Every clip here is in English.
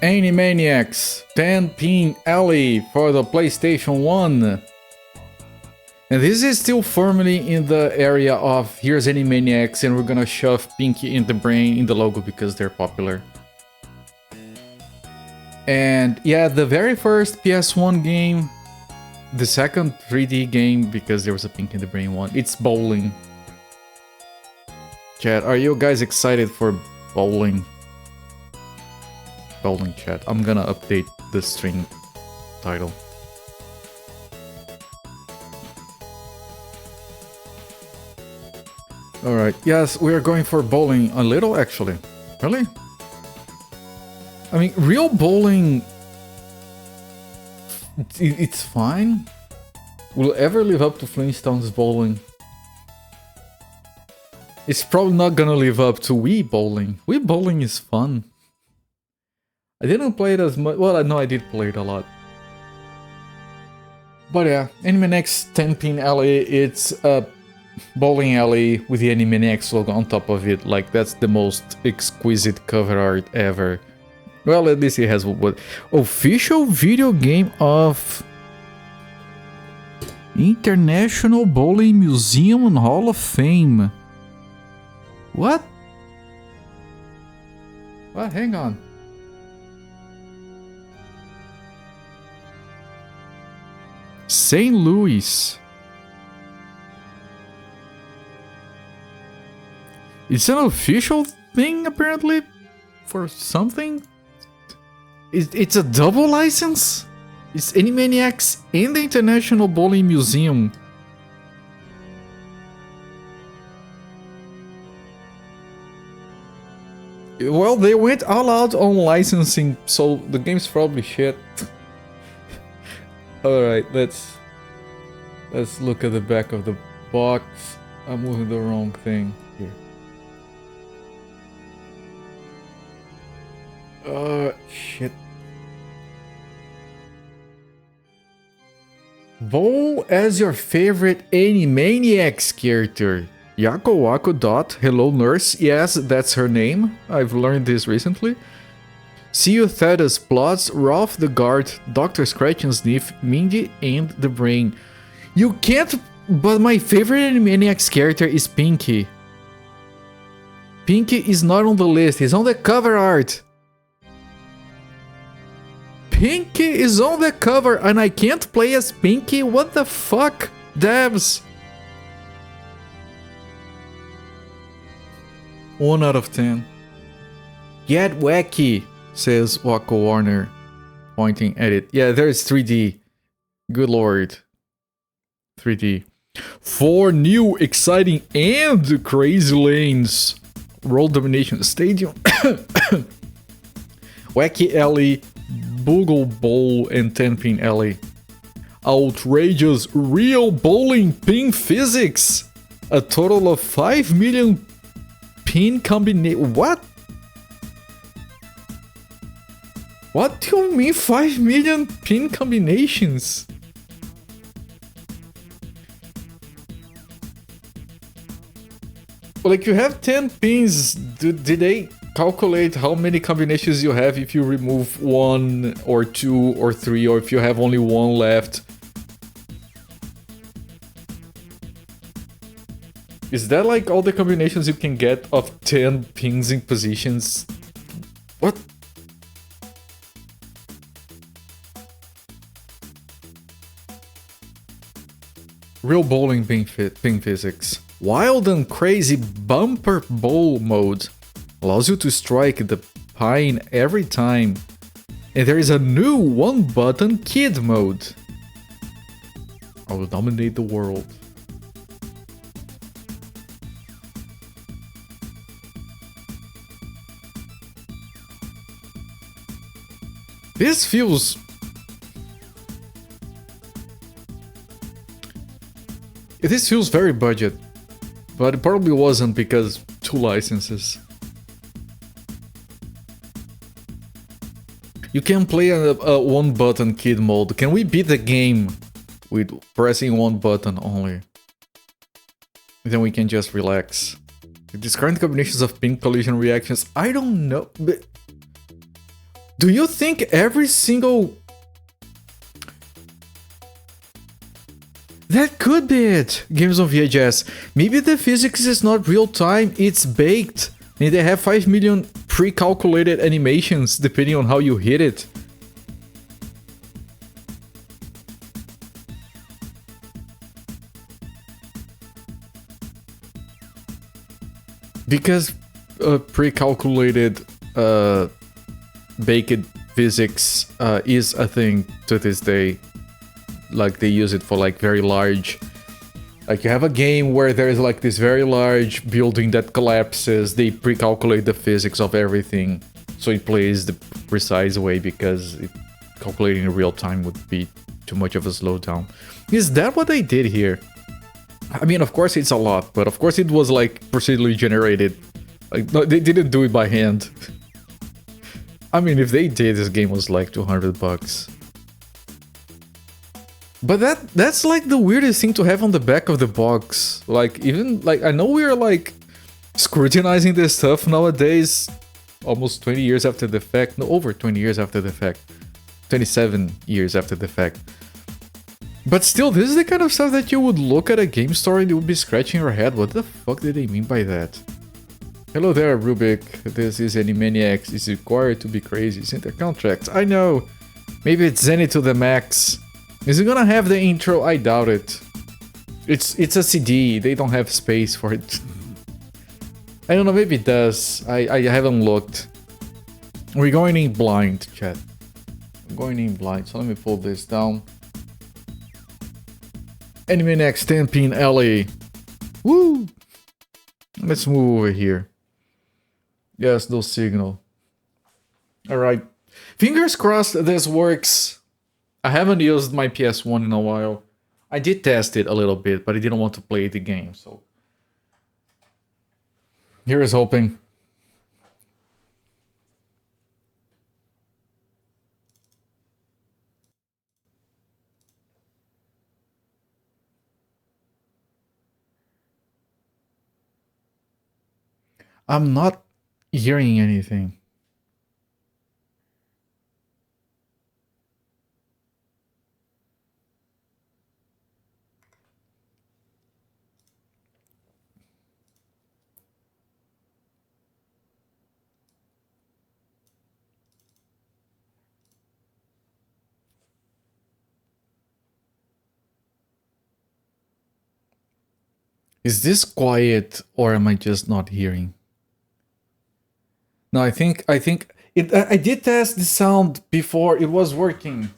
Animaniacs 10-pin alley for the PlayStation 1. And this is still firmly in the area of here's Animaniacs and we're gonna shove Pinky in the brain in the logo because they're popular. And yeah, the very first PS1 game, the second 3D game, because there was a Pinky in the Brain one, it's bowling. Chat, are you guys excited for bowling? Bowling chat. I'm gonna update the stream title. Alright, yes, we are going for bowling a little actually. Really? I mean, real bowling, it's fine. Will it ever live up to Flintstones bowling? It's probably not gonna live up to Wii bowling. Wii bowling is fun. I didn't play it as much. Well, I know I did play it a lot. But yeah, Animaniacs 10-pin alley, it's a bowling alley with the Animaniacs logo on top of it. Like, that's the most exquisite cover art ever. Well, at least it has what official video game of International Bowling Museum and Hall of Fame. What? What? Hang on. St. Louis. It's an official thing apparently for something. It's a double license? It's Animaniacs and the International Bowling Museum. Well, they went all out on licensing, so the game's probably shit. Alright, let's look at the back of the box. I'm moving the wrong thing here. Shit. Bowl as your favorite Animaniacs character. Yako Wako Dot, hello nurse. Yes, that's her name. I've learned this recently. See you Thaddeus, Plots, Ralph the Guard, Dr. Scratch and Sniff, Mindy, and the Brain. You can't, but my favorite Animaniacs character is Pinky. Pinky is not on the list, he's on the cover art. Pinky is on the cover and I can't play as Pinky? What the fuck? Devs! 1 out of 10. Get wacky, says Wako Warner, pointing at it. Yeah, there's 3D. Good lord. 3D. 4 new, exciting, and crazy lanes. World Domination Stadium. Wacky Alley, Boogle Bowl, and 10-pin alley. Outrageous real bowling pin physics. A total of 5 million pin combination. What? What do you mean 5 million pin combinations? Like, you have 10 pins. Did they calculate how many combinations you have if you remove 1 or 2 or 3, or if you have only 1 left? Is that like all the combinations you can get of 10 pins in positions? What? Real bowling pin physics. Wild and crazy bumper bowl mode allows you to strike the pine every time. And there is a new one-button kid mode. I will dominate the world. This feels... This feels very budget. But it probably wasn't because 2 licenses. You can play a one-button kid mode. Can we beat the game with pressing 1 button only? Then we can just relax. These current combinations of pin collision reactions, I don't know. But Do you think every single... That could be it, games on VHS. Maybe the physics is not real time, it's baked. And they have 5 million pre-calculated animations depending on how you hit it. Because pre-calculated baked physics is a thing to this day. Like they use it for like very large, like you have a game where there is like this very large building that collapses, they pre-calculate the physics of everything so it plays the precise way because calculating in real time would be too much of a slowdown. Is that what they did here? I mean, of course it's a lot, but of course it was like procedurally generated. Like no, they didn't do it by hand. I mean, if they did, this game was like $200. But that's like the weirdest thing to have on the back of the box. Like, even, like, I know we're like scrutinizing this stuff nowadays, almost 20 years after the fact. No, over 20 years after the fact. 27 years after the fact. But still, this is the kind of stuff that you would look at a game store and you would be scratching your head. What the fuck did they mean by that? Hello there, Rubik. This is Animaniacs. It's required to be crazy. It's in the contracts. I know. Maybe it's Zenny to the max. Is it gonna have the intro? I doubt it. It's a CD. They don't have space for it. I don't know. Maybe it does. I haven't looked. We're going in blind, chat. I'm going in blind. So let me pull this down. Animaniacs 10-pin LA. Woo! Let's move over here. Yes, no signal. Alright. Fingers crossed this works. I haven't used my PS1 in a while. I did test it a little bit, but I didn't want to play the game, so... Here is hoping. I'm not hearing anything. Is this quiet or am I just not hearing? No, I think it. I did test the sound before. It was working.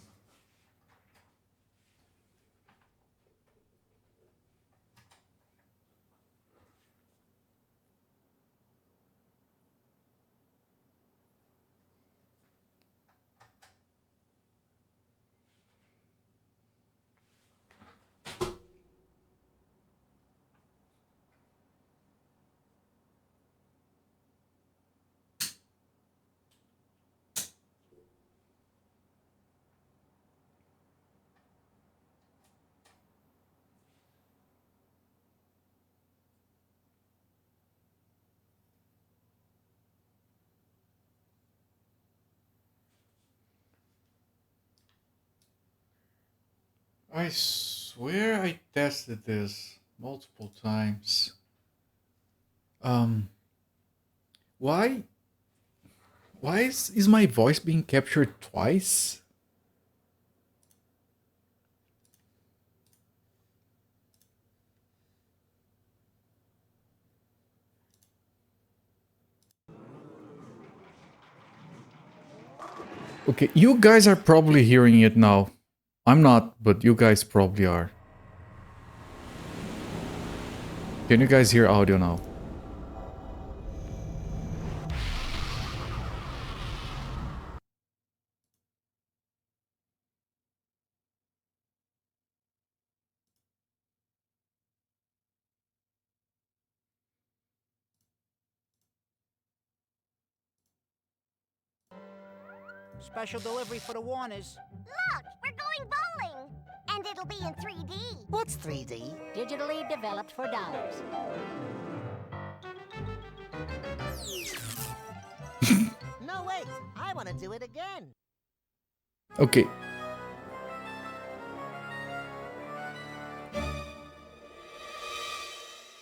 I swear I tested this multiple times. Why is my voice being captured twice? Okay, you guys are probably hearing it now. I'm not, but you guys probably are. Can you guys hear audio now? Special delivery for the Warners. Look, we're going bowling! And it'll be in 3D. What's 3D? Digitally developed for dollars. No, wait. I want to do it again. Okay.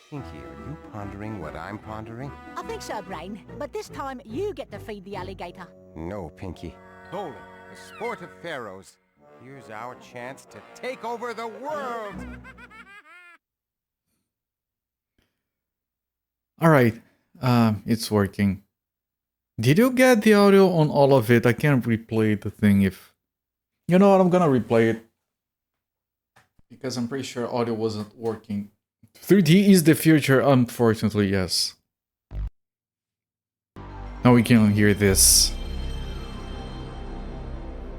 Pinky, are you pondering what I'm pondering? I think so, Brain. But this time, you get to feed the alligator. No, Pinky. Bowling, the sport of pharaohs. Here's our chance to take over the world! Alright. It's working. Did you get the audio on all of it? I can't replay the thing if... You know what, I'm gonna replay it. Because I'm pretty sure audio wasn't working. 3D is the future, unfortunately, yes. Now we can hear this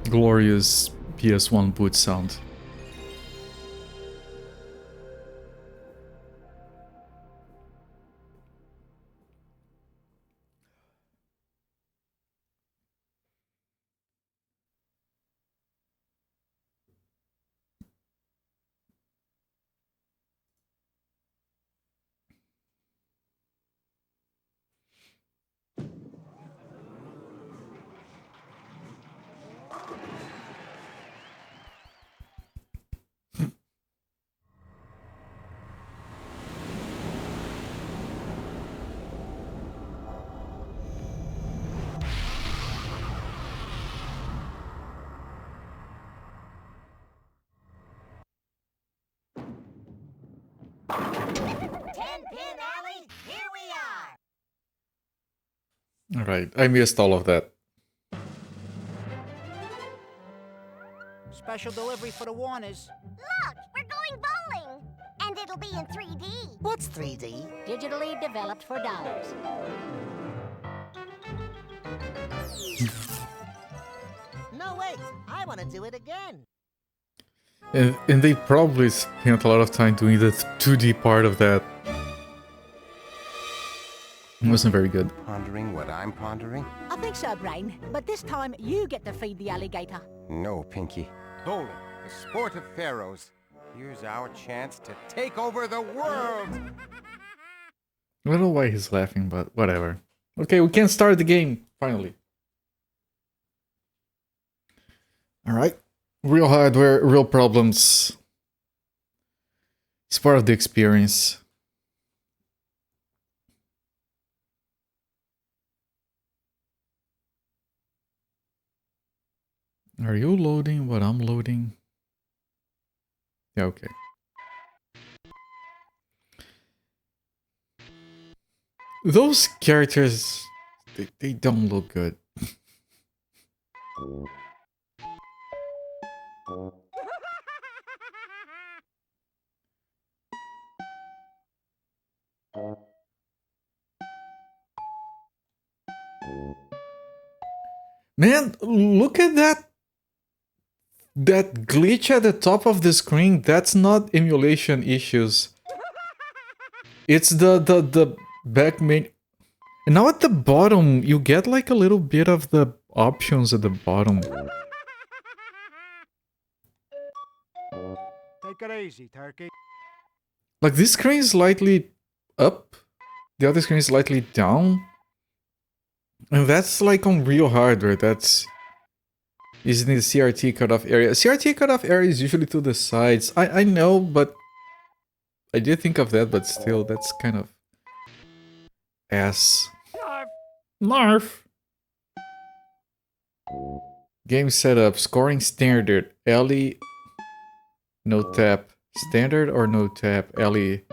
glorious PS1 boot sound. Ten-Pin Alley, here we are! Alright, I missed all of that. Special delivery for the Warners. Look, we're going bowling! And it'll be in 3D. What's 3D? Digitally developed for dollars. No, wait. I want to do it again. And they probably spent a lot of time doing the 2D part of that. It wasn't very good. Pondering what I'm pondering? I think so, Brain. But this time, you get to feed the alligator. No, Pinky. Bowling, the sport of pharaohs. Here's our chance to take over the world! I don't know why he's laughing, but whatever. Okay, we can start the game, finally. Alright. Real hardware, real problems. It's part of the experience. Are you loading what I'm loading? Yeah, okay. Those characters, they don't look good. Man, look at that glitch at the top of the screen. That's not emulation issues. It's the back main. And now at the bottom, you get like a little bit of the options at the bottom. Take it easy, Turkey. Like this screen is slightly up, the other screen is slightly down. And that's like on real hardware, that's... Is in the CRT cutoff area. CRT cutoff area is usually to the sides. I know, but... I did think of that, but still, that's kind of... ass. Narf! Game setup, scoring standard, Ellie... No tap. Standard or no tap, Ellie...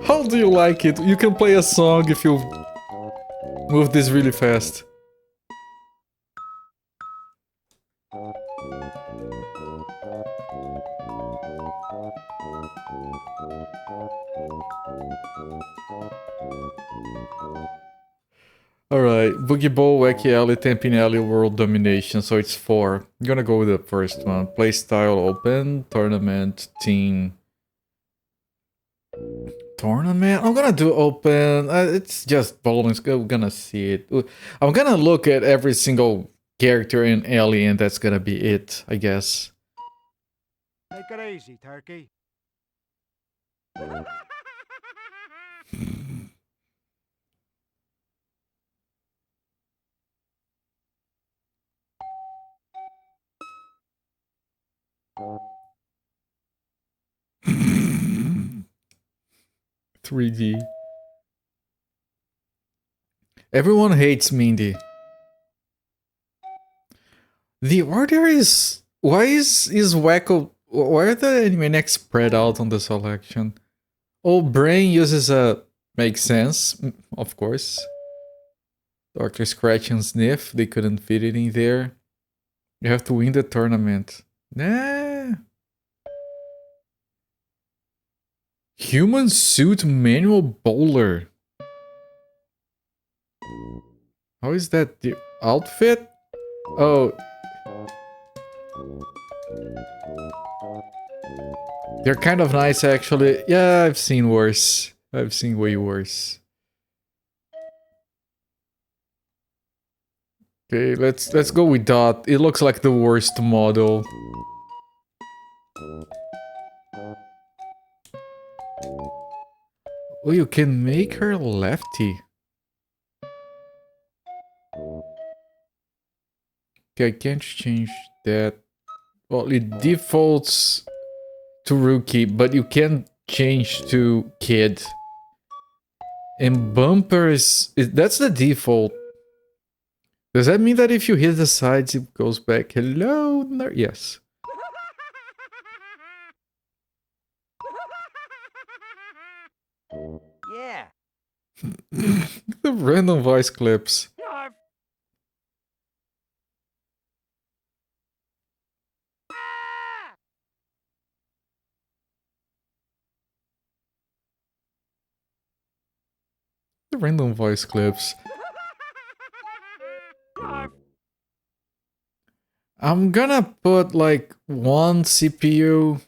How do you like it? You can play a song if you move this really fast. Alright, Boogie Bowl, Wacky Alley, Ten-Pin Alley, World Domination, so it's 4. I'm gonna go with the first one. Playstyle Open, Tournament, Teen. Tournament? I'm gonna do open. It's just bowling. We're gonna see it. I'm gonna look at every single character in Alien. That's gonna be it, I guess. Take it easy, turkey. 3D. Everyone hates Mindy. The order is... Why is Wacko... Why are the Animaniacs spread out on the selection? Oh, Brain uses a... Makes sense, of course. Dr. Scratch and Sniff, they couldn't fit it in there. You have to win the tournament. Nah. Human suit manual bowler. How is that the outfit? Oh. They're kind of nice actually. Yeah, I've seen worse. I've seen way worse. Okay, let's go with Dot. It looks like the worst model. Oh, you can make her lefty. Okay, I can't change that. Well, it defaults to rookie, but you can change to kid. And bumpers, that's the default. Does that mean that if you hit the sides, it goes back? Hello? Yes. Yeah. The random voice clips. The random voice clips. I'm gonna put like one CPU.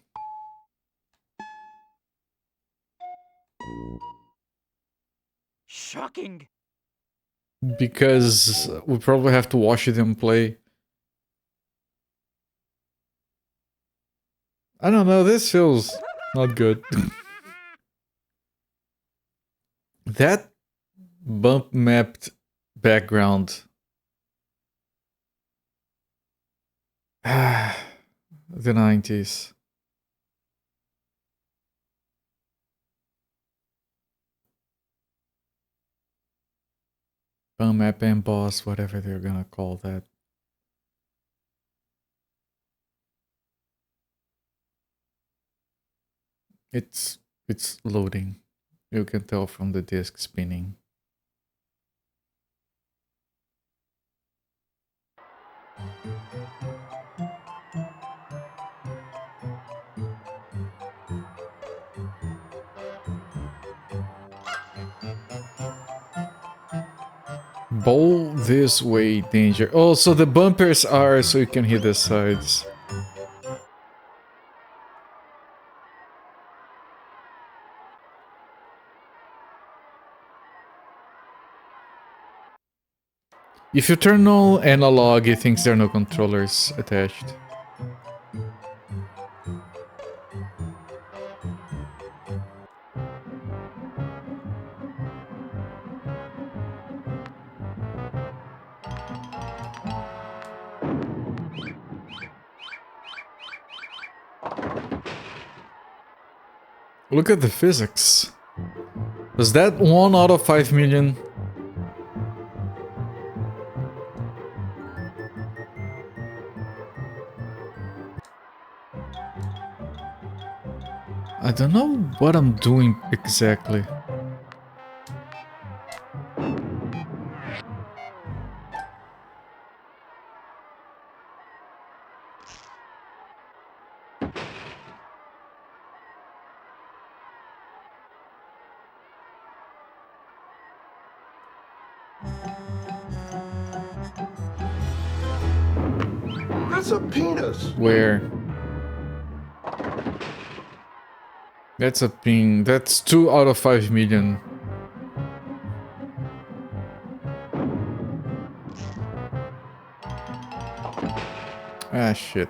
Shocking. Because we probably have to watch them play. I don't know, this feels not good. That bump mapped background. The 90s. Bump map and boss, whatever they're gonna call that. It's loading. You can tell from the disc spinning. Bowl this way, danger. Oh, so the bumpers are so you can hit the sides. If you turn on analog, it thinks there are no controllers attached. Look at the physics. Was that 1 out of 5 million? I don't know what I'm doing exactly. That's a penis. Where? That's a ping. That's 2 out of 5 million. Ah, shit.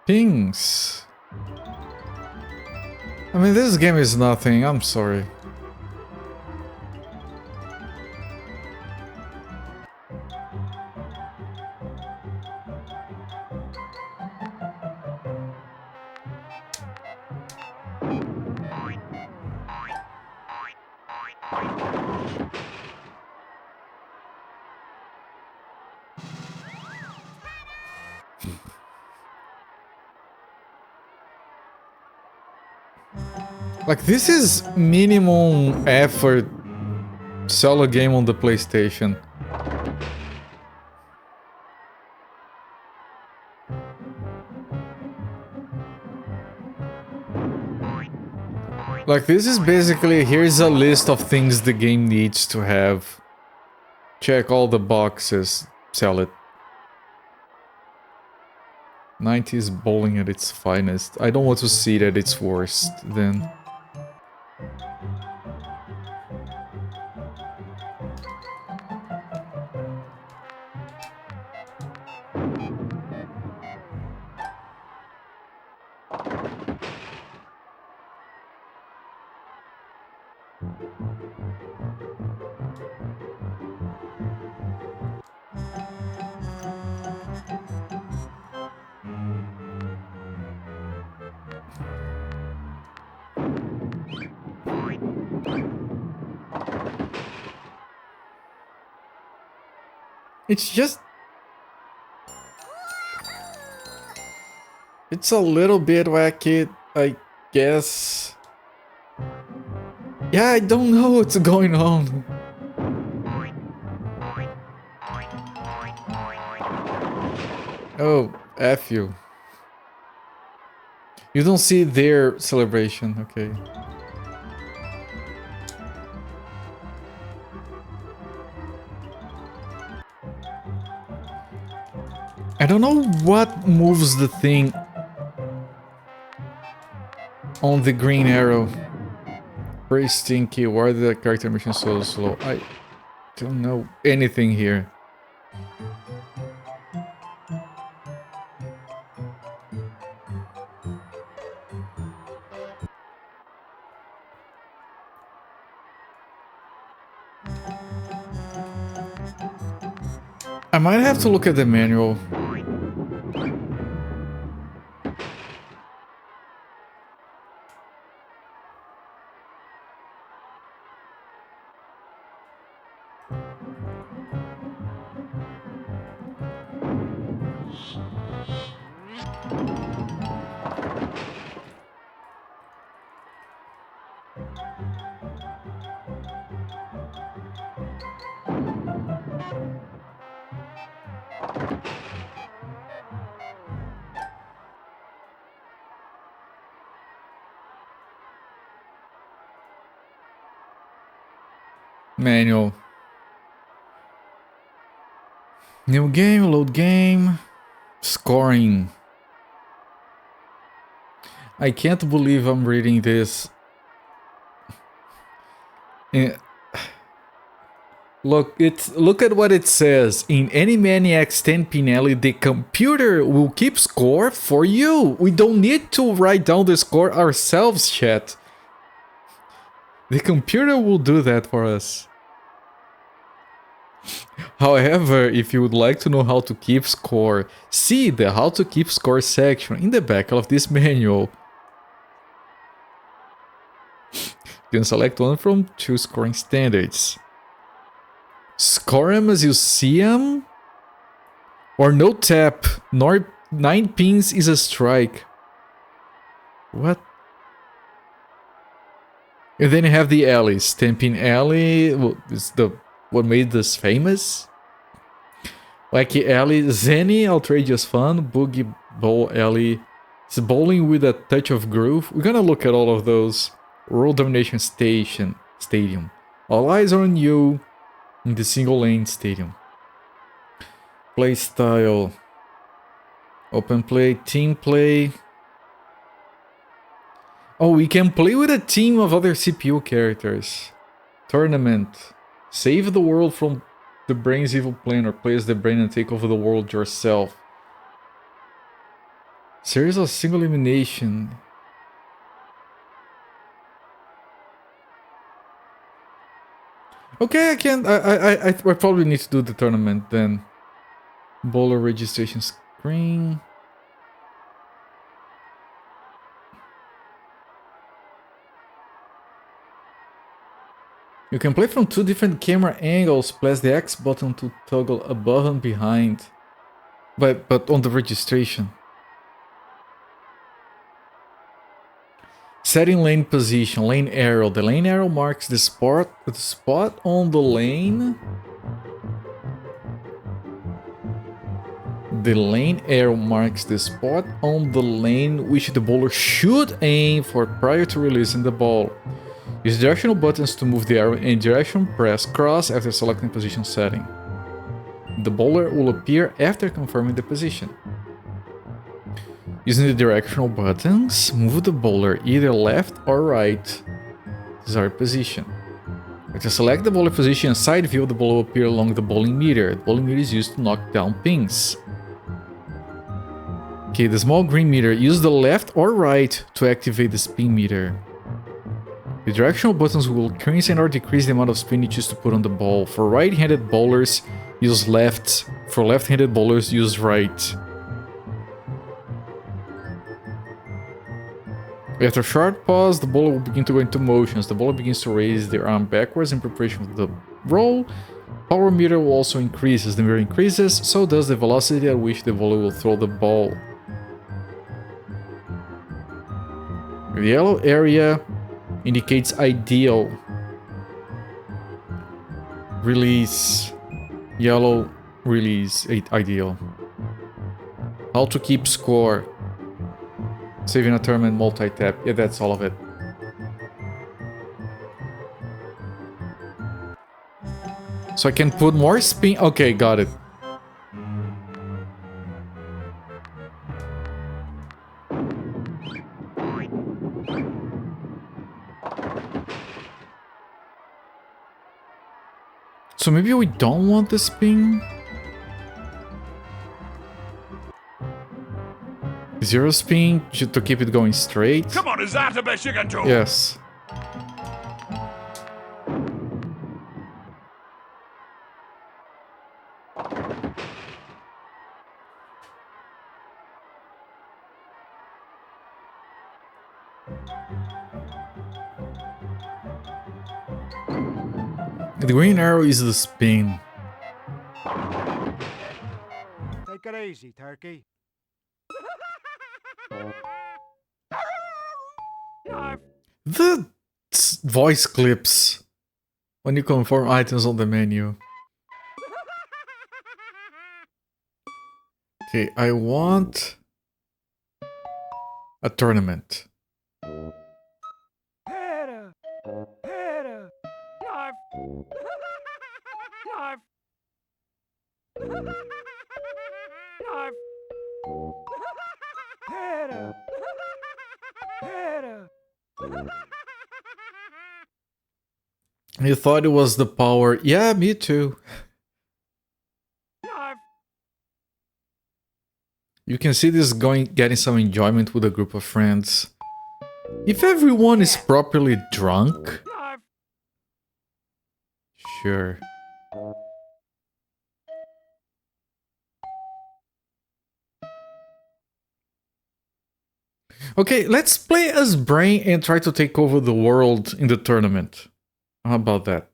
Pings. I mean, this game is nothing. I'm sorry. Like, this is minimum effort solo game on the PlayStation. Like, this is basically, here's a list of things the game needs to have. Check all the boxes, sell it. 90s bowling at its finest. I don't want to see it at its worst, then. It's just... It's a little bit wacky, I guess. Yeah, I don't know what's going on. Oh, F you. You don't see their celebration, okay. I don't know what moves the thing on the green arrow. Very stinky. Why are the character mission so slow? I don't know anything here. I might have to look at the manual. Manual. New game, load game. Scoring. I can't believe I'm reading this. Look at what it says. In Animaniacs 10 Pinelli, the computer will keep score for you. We don't need to write down the score ourselves, chat. The computer will do that for us. However, if you would like to know how to keep score, see the How to Keep Score section in the back of this manual. You can select one from two scoring standards. Score 'em as you see 'em, or no tap, nor 9 pins is a strike. What? And then you have the alleys. 10-pin alley is what made this famous. Wacky alley, Zenny, outrageous fun, boogie bowl alley. It's bowling with a touch of groove. We're gonna look at all of those. World Domination Stadium. All eyes are on you in the single lane stadium. Playstyle. Open play, team play. Oh, we can play with a team of other CPU characters. Tournament. Save the world from the brain's evil plan or play as the brain and take over the world yourself. Series of single elimination. Okay, I can. I probably need to do the tournament then. Bowler registration screen. You can play from 2 different camera angles. Press the X button to toggle above and behind. But on the registration. Setting lane position, lane arrow. The lane arrow marks the spot on the lane. The lane arrow marks the spot on the lane which the bowler should aim for prior to releasing the ball. Use directional buttons to move the arrow in direction, press cross after selecting position setting. The bowler will appear after confirming the position. Using the directional buttons, move the bowler either left or right. Desired position. To select the bowler position and side view, the ball will appear along the bowling meter. The bowling meter is used to knock down pins. Okay, the small green meter. Use the left or right to activate the spin meter. The directional buttons will increase and or decrease the amount of spin you choose to put on the ball. For right-handed bowlers, use left. For left-handed bowlers, use right. After a short pause, the bowler will begin to go into motion. As the bowler begins to raise their arm backwards in preparation for the roll, power meter will also increase. As the meter increases, so does the velocity at which the bowler will throw the ball. The yellow area indicates ideal. Release. Yellow, release, ideal. How to keep score. Saving a tournament, multi-tap. Yeah, that's all of it. So I can put more spin. Okay, got it. So maybe we don't want the spin. 0 spin to keep it going straight. Come on, is that the best you can do? Yes. The green arrow is the spin. Take it easy, turkey. The voice clips when you confirm items on the menu. Okay, I want a tournament. Header! Header! Knife! Knife! Knife! Header! Header! You thought it was the power. Yeah, me too. Knife! You can see this getting some enjoyment with a group of friends. If everyone is properly drunk, Knife! sure. Okay, let's play as Brain and try to take over the world in the tournament. How about that?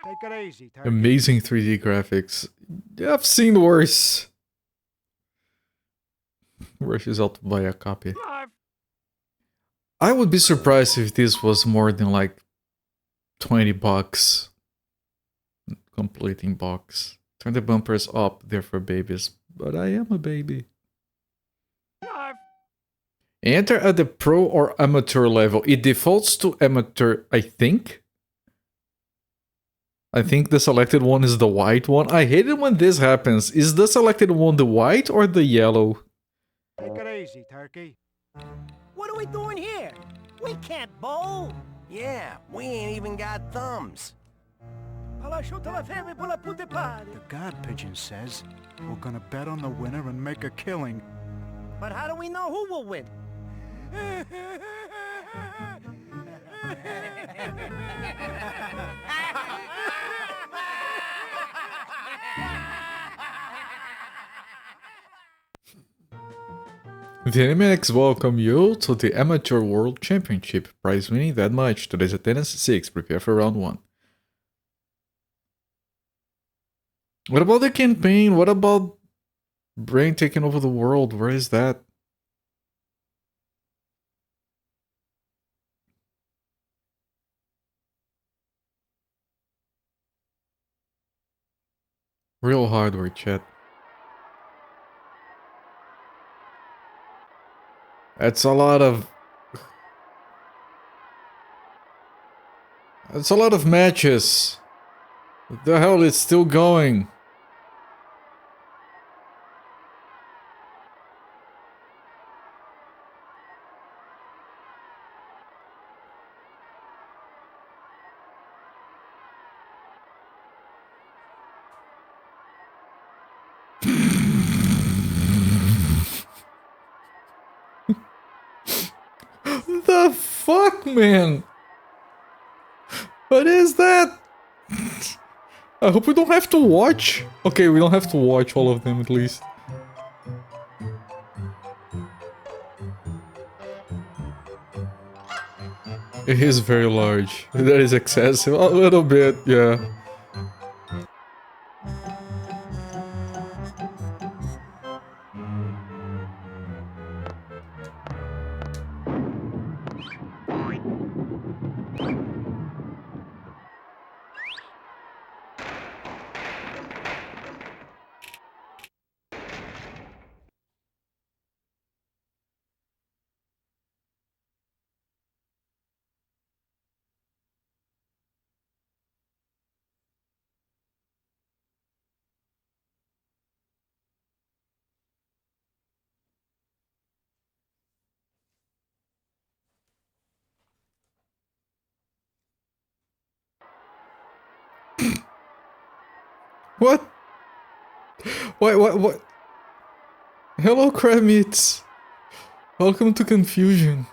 Take it easy, turkey. Amazing 3D graphics. I've seen worse. Rushes out to buy a copy. Knife! I would be surprised if this was more than like $20. Completing box. Turn the bumpers up, they're for babies. But I am a baby. Knife! Enter at the pro or amateur level. It defaults to amateur, I think. I think the selected one is the white one. I hate it when this happens. Is the selected one the white or the yellow? Take it easy, Turkey. What are we doing here? We can't bowl. Yeah, we ain't even got thumbs. The god pigeon says we're gonna bet on the winner and make a killing. But how do we know who will win? The Animaniacs welcome you to the Amateur World Championship. Prize winning that much. Today's attendance 6. Prepare for round 1. What about the campaign? What about Brain taking over the world? Where is that? Real hardware, chat. That's a lot of... That's a lot of matches. What the hell, it's still going. The fuck, man? What is that? I hope we don't have to watch. Okay, we don't have to watch all of them at least. It is very large. That is excessive. A little bit, yeah. What? What? Hello, crab meats. Welcome to confusion.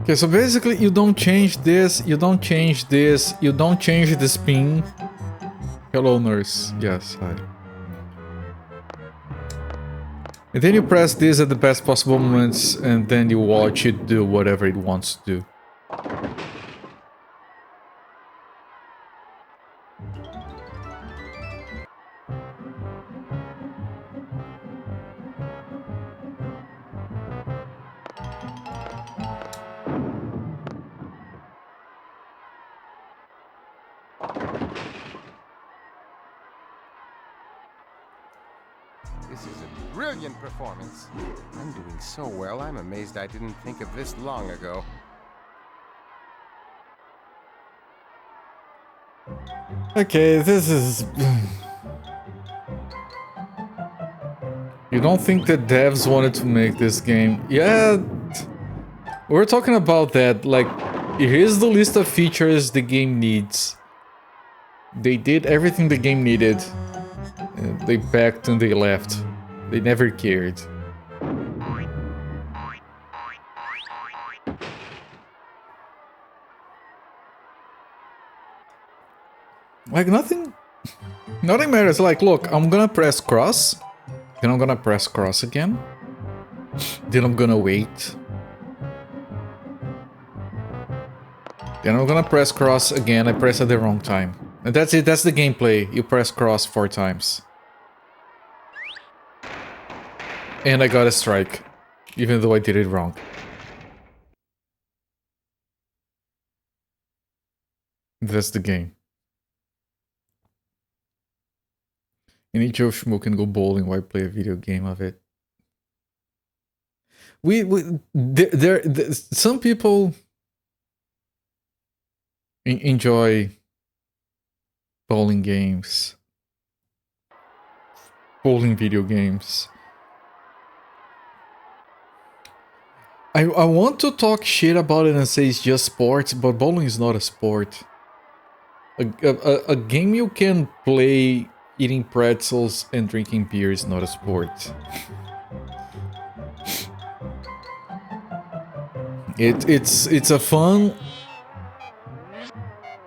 Okay, so basically you don't change this, you don't change this, you don't change the spin. Hello, nurse. Yes, hi. And then you press this at the best possible moments, and then you watch it do whatever it wants to do. This is a brilliant performance. I'm doing so well, I'm amazed I didn't think of this long ago. Okay, this is... You don't think the devs wanted to make this game? Yeah, we're talking about that. Like, here's the list of features the game needs. They did everything the game needed. They backed and they left. They never cared. Like, nothing matters. Like, look, I'm gonna press cross, then I'm gonna press cross again, Then I'm gonna wait. Then I'm gonna press cross again. I press at the wrong time. And that's it. That's the gameplay. You press cross 4 times. And I got a strike. Even though I did it wrong. That's the game. Any Joe Schmo can go bowling while play a video game of it. Some people enjoy bowling games, bowling video games. I want to talk shit about it and say it's just sports, but bowling is not a sport. A game you can play eating pretzels and drinking beer is not a sport. It's a fun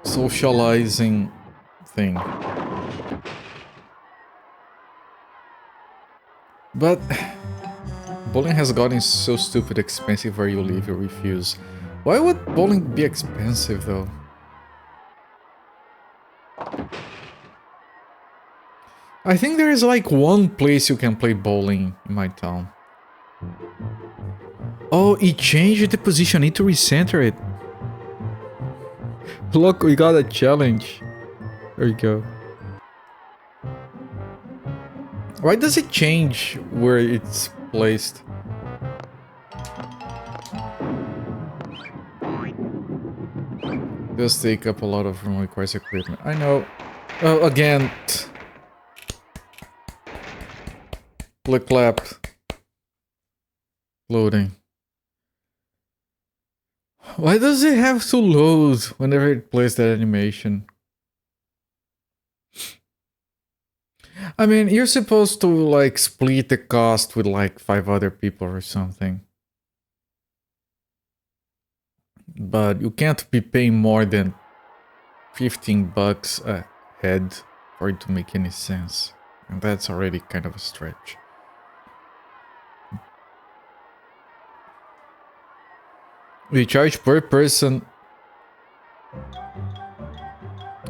socializing thing. But bowling has gotten so stupid expensive where you live, you refuse. Why would bowling be expensive though? I think there is like one place you can play bowling in my town. Oh, it changed the position. I need to recenter it. Look, we got a challenge. There you go. Why does it change where it's placed? Does take up a lot of room, requires equipment. I know. Oh, again. Click clap. Loading. Why does it have to load whenever it plays that animation? I mean, you're supposed to like split the cost with like 5 other people or something. But you can't be paying more than 15 bucks a head for it to make any sense. And that's already kind of a stretch. We charge per person.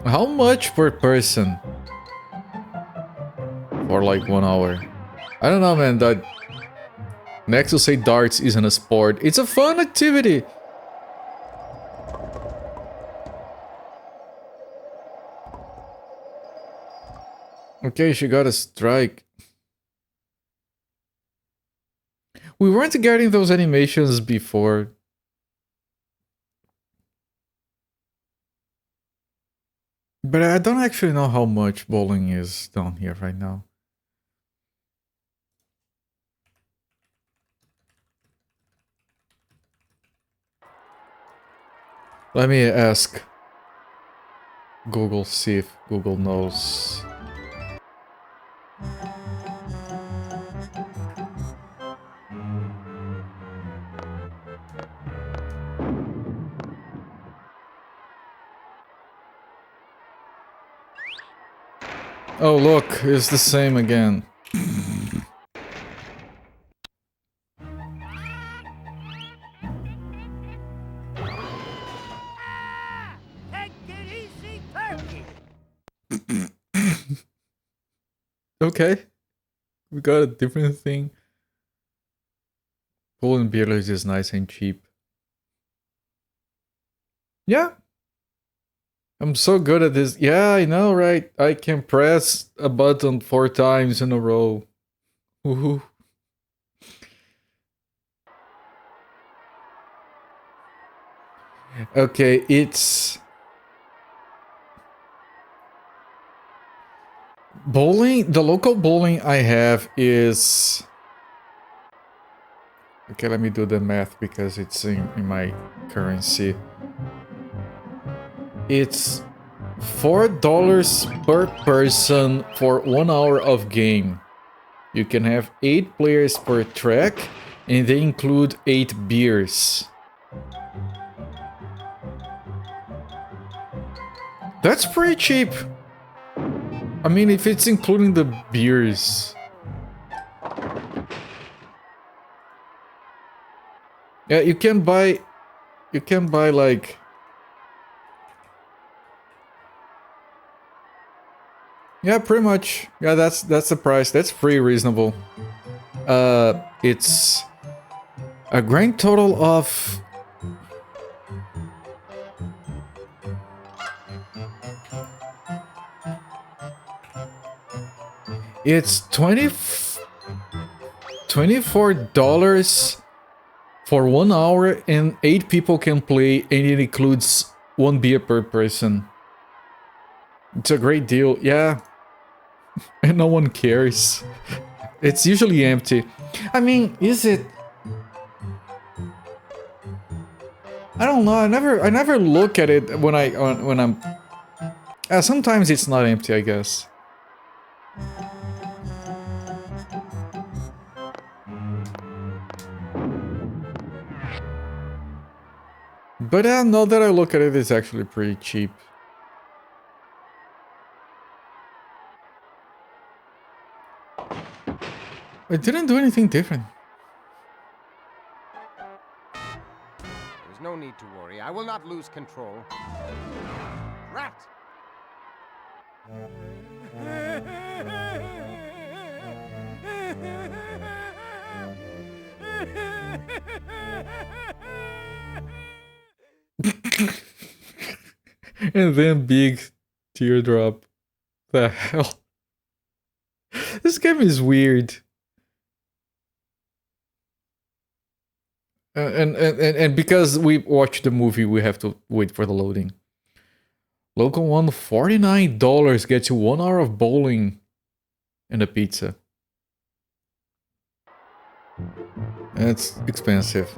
How much per person? For like 1 hour. I don't know, man. That next to say darts isn't a sport. It's a fun activity. Okay, she got a strike. We weren't getting those animations before. But I don't actually know how much bowling is down here right now. Let me ask Google, see if Google knows. Oh look, it's the same again. Okay, we got a different thing. Poland beer is nice and cheap. Yeah. I'm so good at this. Yeah, I know, right? I can press a button 4 times in a row. Woohoo. Okay, it's... Bowling, the local bowling I have is... Okay, let me do the math because it's in my currency. It's $4 per person for 1 hour of game. You can have 8 players per track, and they include 8 beers. That's pretty cheap. I mean, if it's including the beers. Yeah, you can buy like, yeah, pretty much. Yeah, that's the price. That's pretty reasonable. It's a grand total of it's $24 for 1 hour, and 8 people can play, and it includes 1 beer per person. It's a great deal, yeah. And no one cares. It's usually empty. I mean, is it? I don't know. I never look at it when I'm. Sometimes it's not empty, I guess. But now that I look at it, it's actually pretty cheap. I didn't do anything different. There's no need to worry. I will not lose control. Rat! And then big teardrop. The hell? This game is weird. And because we watched the movie, we have to wait for the loading. Local one, $49 gets you 1 hour of bowling and a pizza. That's expensive.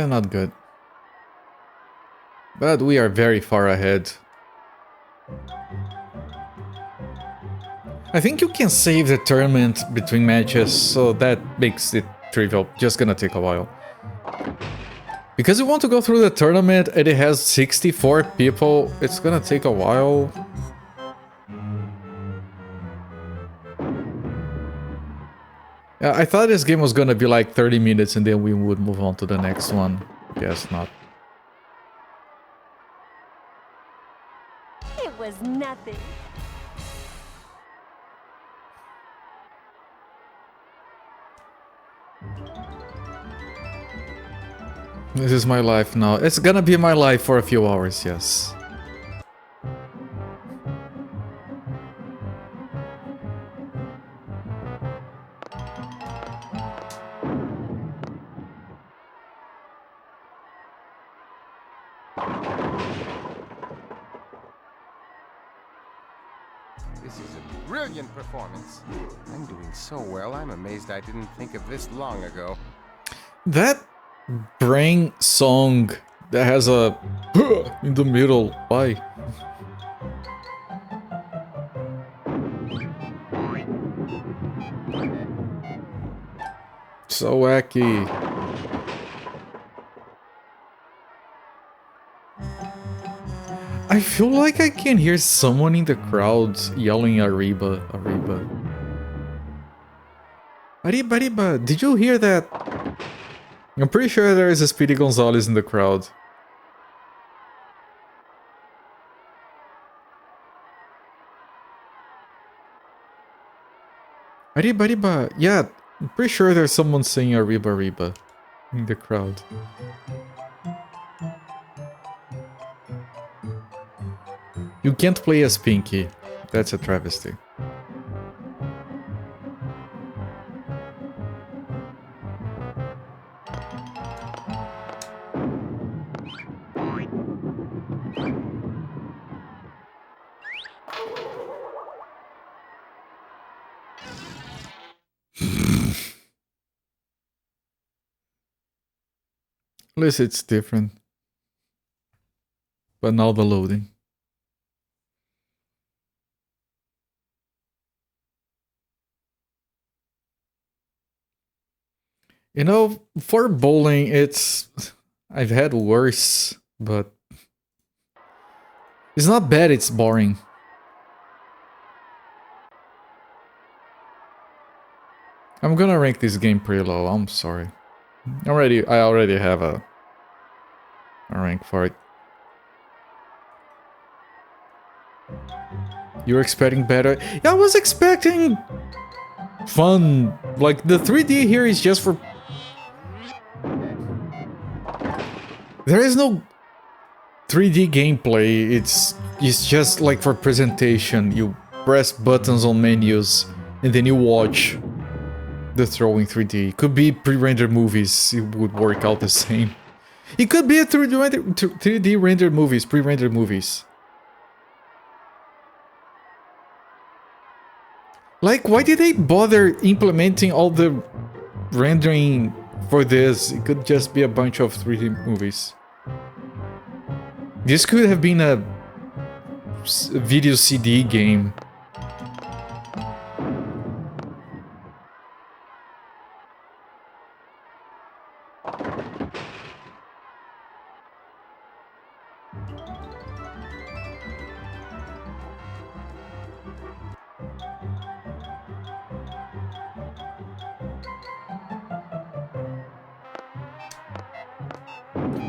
Not good. But we are very far ahead. I think you can save the tournament between matches, so that makes it trivial. Just gonna take a while. Because you want to go through the tournament and it has 64 people, it's gonna take a while. Yeah, I thought this game was gonna be like 30 minutes and then we would move on to the next one. Guess not. It was nothing. This is my life now. It's gonna be my life for a few hours, yes. This is a brilliant performance. I'm doing so well, I'm amazed I didn't think of this long ago. That brain song that has a in the middle, why? So wacky. I feel like I can hear someone in the crowd yelling Arriba, Arriba. Arriba, Arriba, did you hear that? I'm pretty sure there is a Speedy Gonzalez in the crowd. Arriba, Arriba, yeah, I'm pretty sure there's someone saying Arriba, Arriba in the crowd. You can't play as Pinky. That's a travesty. At least it's different. But now the loading. You know, for bowling, it's... I've had worse, but... It's not bad, it's boring. I'm gonna rank this game pretty low, I'm sorry. I already have a rank for it. You're expecting better? Yeah, I was expecting fun. Like, the 3D here is just for... There is no 3D gameplay, it's just like for presentation. You press buttons on menus and then you watch the throw in 3D. It could be pre-rendered movies, it would work out the same. It could be a 3D rendered movies, pre-rendered movies. Like, why did they bother implementing all the rendering for this? It could just be a bunch of 3D movies. This could have been a video CD game.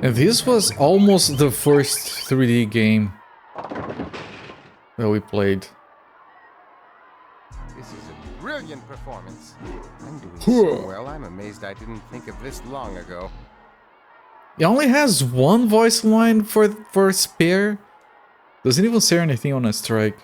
And this was almost the first 3D game that we played. This is a brilliant performance. I'm doing so well, I'm amazed I didn't think of this long ago. It only has one voice line for spare. Doesn't even say anything on a strike.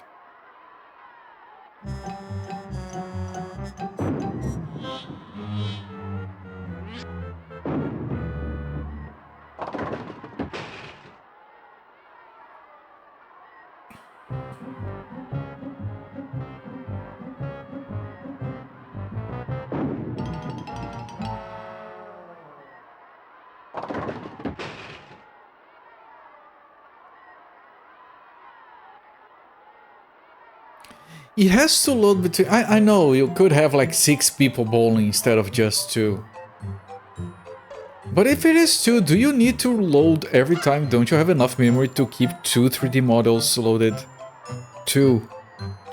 It has to load between... I know, you could have like 6 people bowling instead of just 2. But if it is 2, do you need to load every time? Don't you have enough memory to keep 2 3D models loaded? 2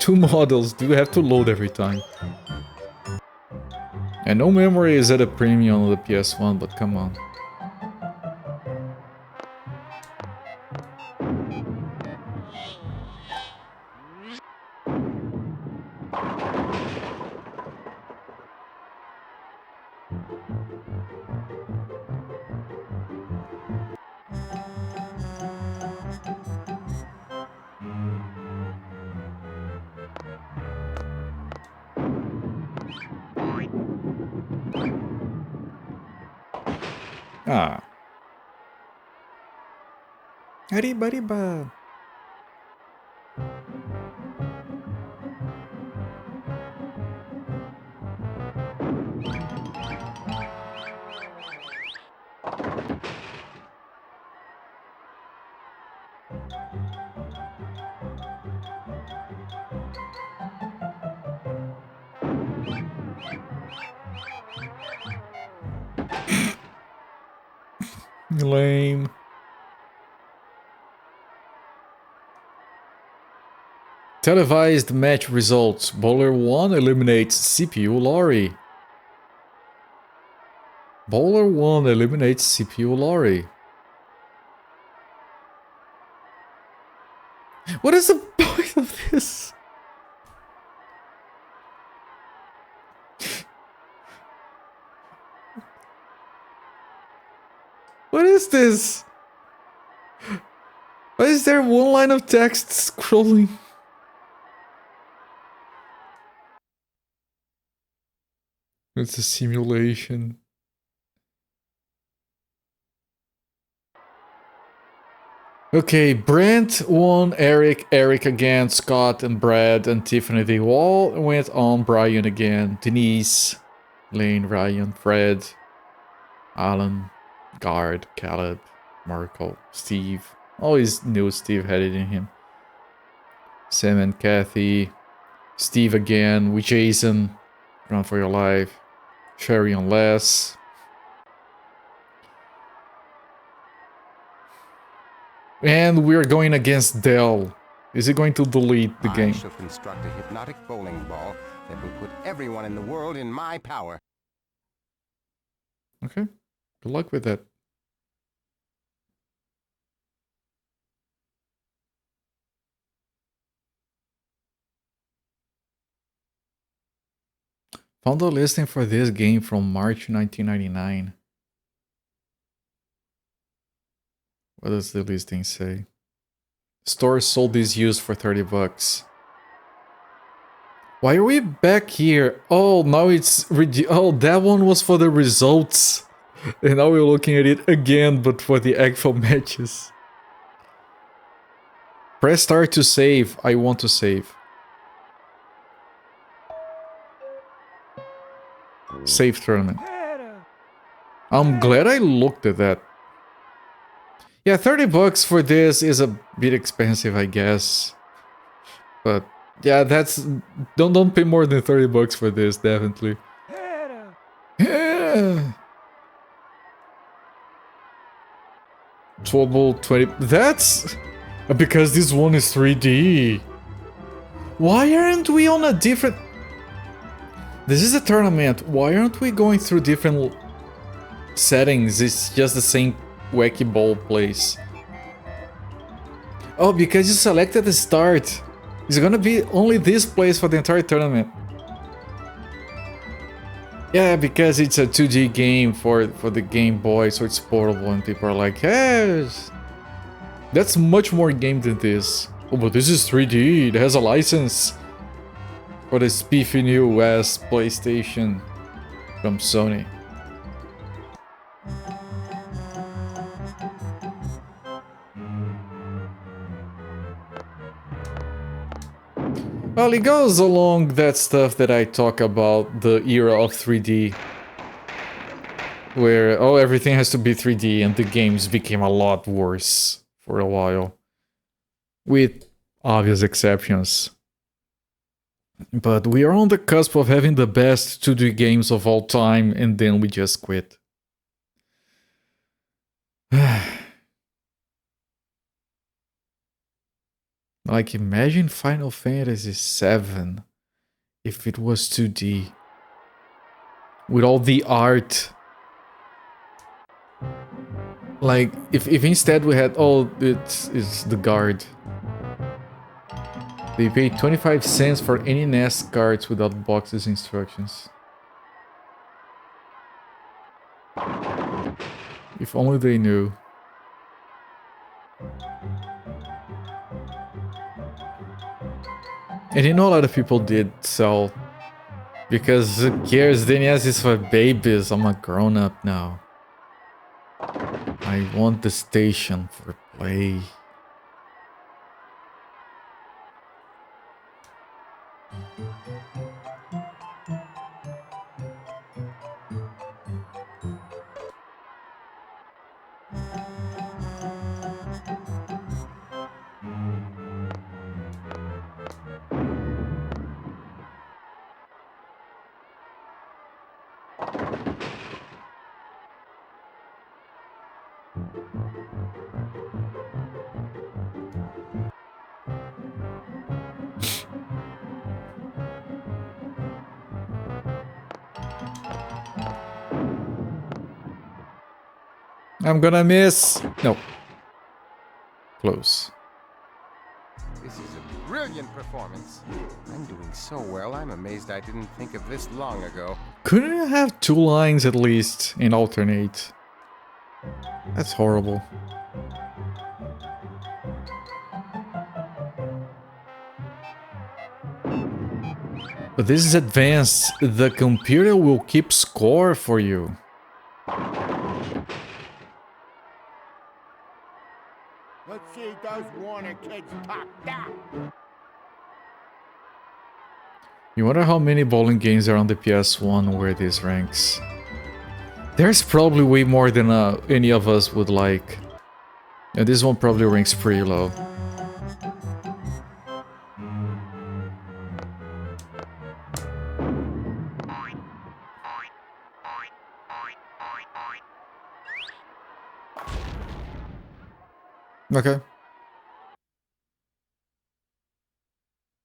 models, do you have to load every time? And no memory is at a premium on the PS1, but come on. Ah. Arriba, arriba. Lame. Televised match results. Bowler 1 eliminates CPU Lorry. Bowler 1 eliminates CPU Lorry. What is the point of this? What is this? Why is there one line of text scrolling? It's a simulation. Okay, Brent won, Eric again, Scott and Brad and Tiffany. They all went on Brian again. Denise, Lane, Ryan, Fred, Alan, Guard, Caleb, Marco, Steve. Always knew Steve had it in him. Sam and Kathy. Steve again with Jason. Run for your life. Sherry and Les. And we're going against Dell. Is he going to delete the I game? shall construct a hypnotic bowling ball that will put everyone in the world in my power. Okay. Good luck with that. Found a listing for this game from March 1999. What does the listing say? Store sold this used for 30 bucks. Why are we back here? Oh, now it's... Oh, that one was for the results. And now we're looking at it again, but for the actual matches. Press start to save. I want to save. Save tournament. I'm glad I looked at that. Yeah, 30 bucks for this is a bit expensive, I guess. But yeah, that's... Don't pay more than 30 bucks for this, definitely. Yeah. 20... That's... Because this one is 3D. Why aren't we on a different... This is a tournament. Why aren't we going through different settings? It's just the same wacky ball place. Oh, because you selected the start. It's gonna be only this place for the entire tournament. Yeah, because it's a 2D game for the Game Boy, so it's portable, and people are like, yes, that's much more game than this. Oh, but this is 3D. It has a license for the spiffy new West PlayStation from Sony. Well, it goes along that stuff that I talk about, the era of 3D. Where, oh, everything has to be 3D and the games became a lot worse for a while. With obvious exceptions. But we are on the cusp of having the best 2D games of all time, and then we just quit. Like, imagine Final Fantasy VII if it was 2D. With all the art. Like, if instead we had, oh, it's the guard. They pay 25 cents for any NES cards without boxes instructions. If only they knew. And you know a lot of people did sell. Because who cares? The NES is for babies. I'm a grown up now. I want the station for play. I'm gonna miss. No. Close. This is a brilliant performance. I'm doing so well, I'm amazed I didn't think of this long ago. Couldn't you have 2 lines at least and alternate? That's horrible. But this is advanced. The computer will keep score for you. Let's see those Warner kids talk that. You wonder how many bowling games are on the PS1 where this ranks. There's probably way more than any of us would like. And this one probably ranks pretty low. Okay.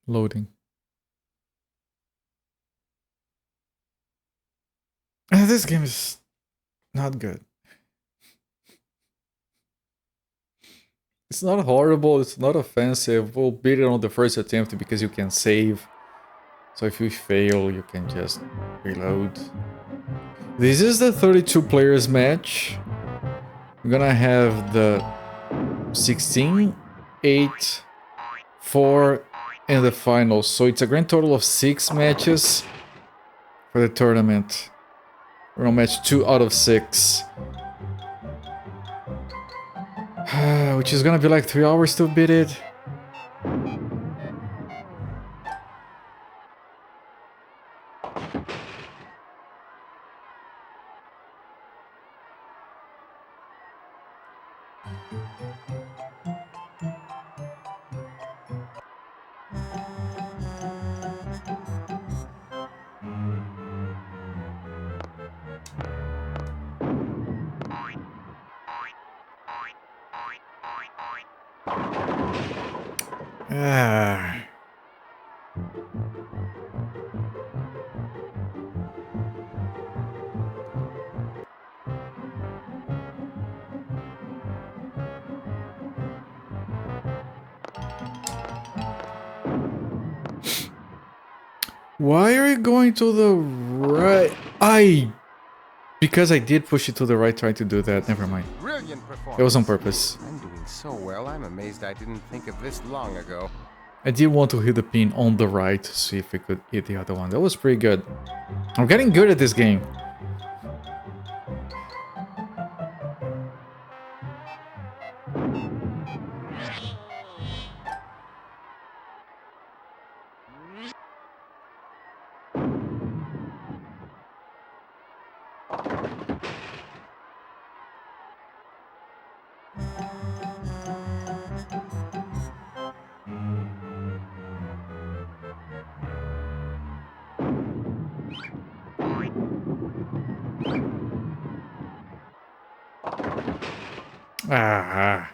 Loading. This game is not good. It's not horrible, it's not offensive. We'll beat it on the first attempt because you can save. So if you fail, you can just reload. This is the 32 players match. We're gonna have the 16, 8, 4, and the finals. So it's a grand total of 6 matches for the tournament. We're on match 2 out of 6. Which is gonna be like 3 hours to beat it. Ah. Why are you going to the right? Because I did push it to the right trying to do that. Never mind. Brilliant performance. It was on purpose. I'm doing so well, I'm amazed I didn't think of this long ago. I did want to hit the pin on the right to see if we could hit the other one. That was pretty good. I'm getting good at this game. Ah.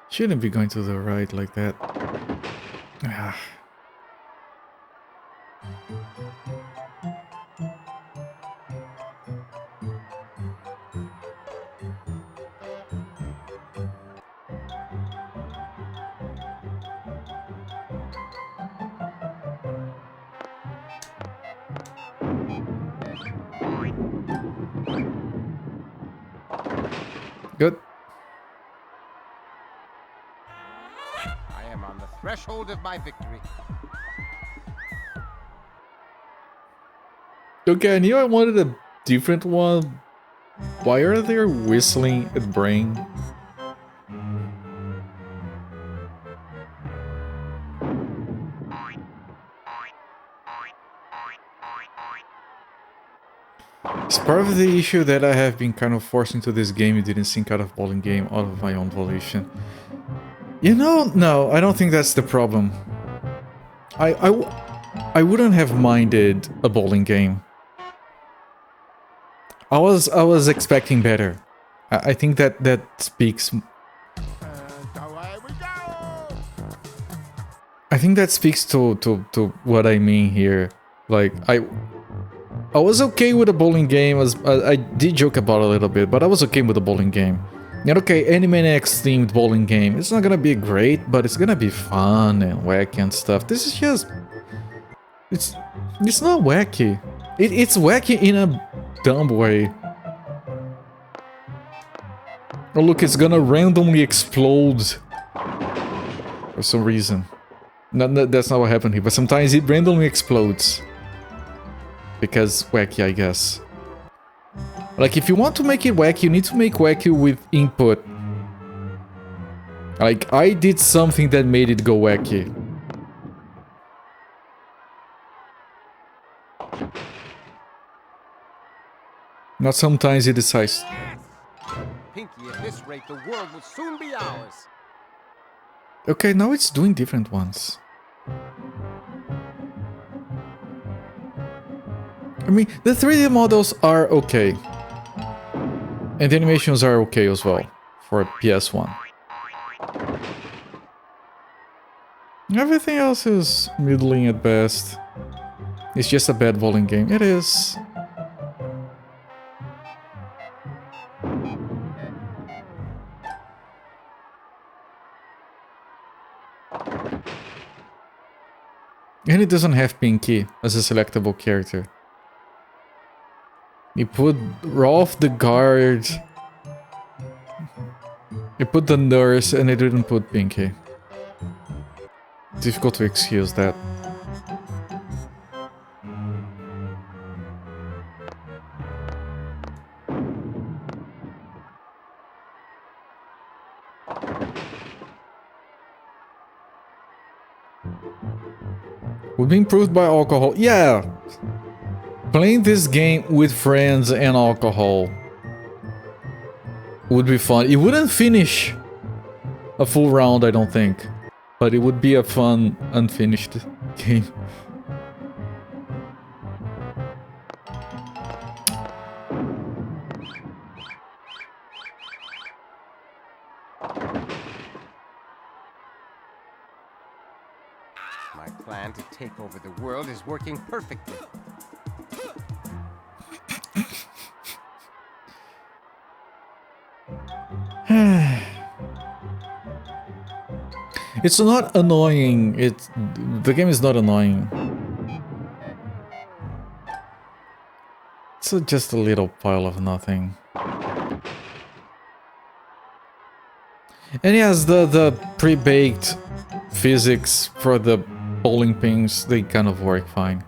Shouldn't be going to the right like that. Ah. Good. I am on the threshold of my victory. Okay, I knew I wanted a different one. Why are they whistling at Brain? It's part of the issue that I have been kind of forced into this game. You didn't sync out of bowling game out of my own volition. You know, no, I don't think that's the problem. I wouldn't have minded a bowling game. I was expecting better. I think that speaks. Away we go! I think that speaks to what I mean here. Like I was okay with the bowling game. I did joke about it a little bit, but I was okay with the bowling game. And okay, Animaniacs themed bowling game. It's not gonna be great, but it's gonna be fun and wacky and stuff. This is just it's not wacky. It's wacky in a dumb way. Oh look, it's gonna randomly explode for some reason. No, that's not what happened here, but sometimes it randomly explodes. Because wacky, I guess. Like, if you want to make it wacky, you need to make wacky with input. Like, I did something that made it go wacky. Not sometimes he decides. Pinky, at this rate, the world will soon be ours. Okay, now it's doing different ones. I mean, the 3D models are okay. And the animations are okay as well for PS1. Everything else is middling at best. It's just a bad bowling game. It is. And it doesn't have Pinky as a selectable character. You put Rolf the guard. You put the nurse and it didn't put Pinky. Difficult to excuse that. Would be improved by alcohol. Yeah! Playing this game with friends and alcohol would be fun. It wouldn't finish a full round, I don't think. But it would be a fun, unfinished game. My plan to take over the world is working perfectly. It's not annoying. The game is not annoying. It's just a little pile of nothing. And yes, the pre-baked physics for the bowling pins, they kind of work fine.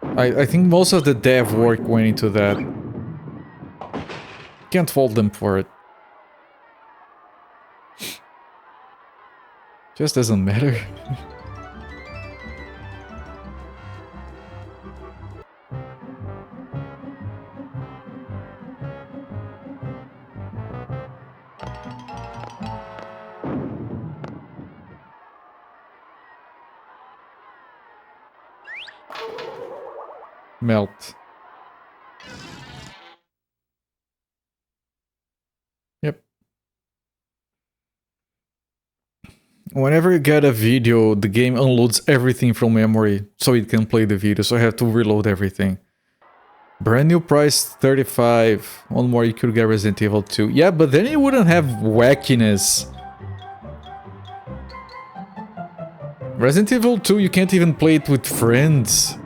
I think most of the dev work went into that. Can't fault them for it. Just doesn't matter. Melt. Yep. Whenever you get a video, the game unloads everything from memory so it can play the video, so I have to reload everything. Brand new price, 35. One more, you could get Resident Evil 2. Yeah, but then you wouldn't have wackiness. Resident Evil 2, you can't even play it with friends.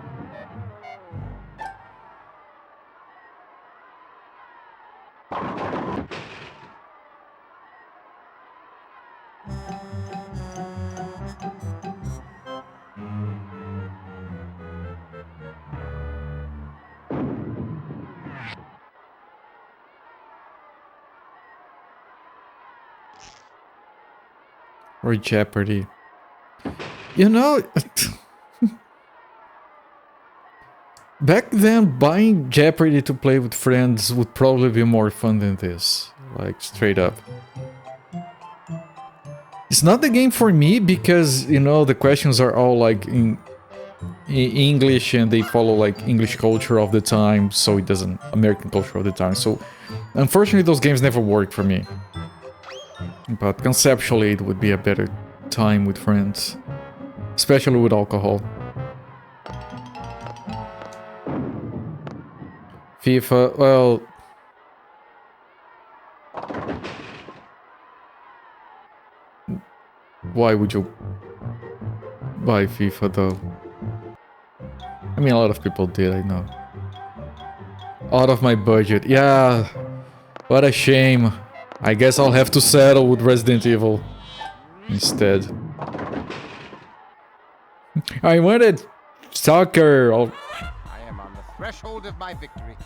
Or Jeopardy. You know, back then buying Jeopardy to play with friends would probably be more fun than this. Like, straight up. It's not the game for me because, you know, the questions are all like in English and they follow like English culture all the time, so it doesn't American culture all the time. So, unfortunately, those games never worked for me. But conceptually, it would be a better time with friends. Especially with alcohol. FIFA, well... Why would you buy FIFA though? I mean, a lot of people did, I know. Out of my budget, yeah. What a shame. I guess I'll have to settle with Resident Evil instead. I wanted soccer. I am on the threshold of my victory.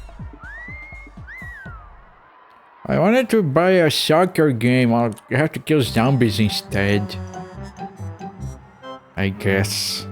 I wanted to buy a soccer game. I'll have to kill zombies instead. I guess.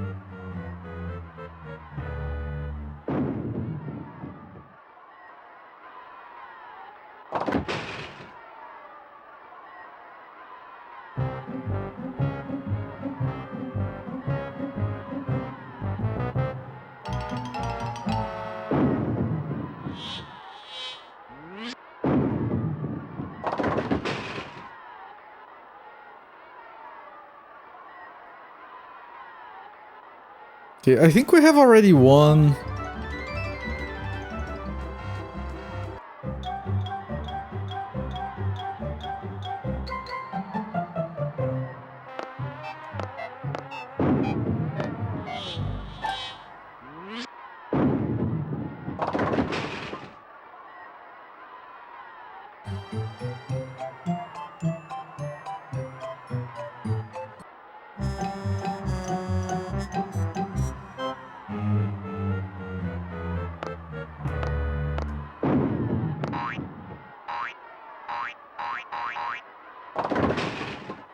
Okay, I think we have already won.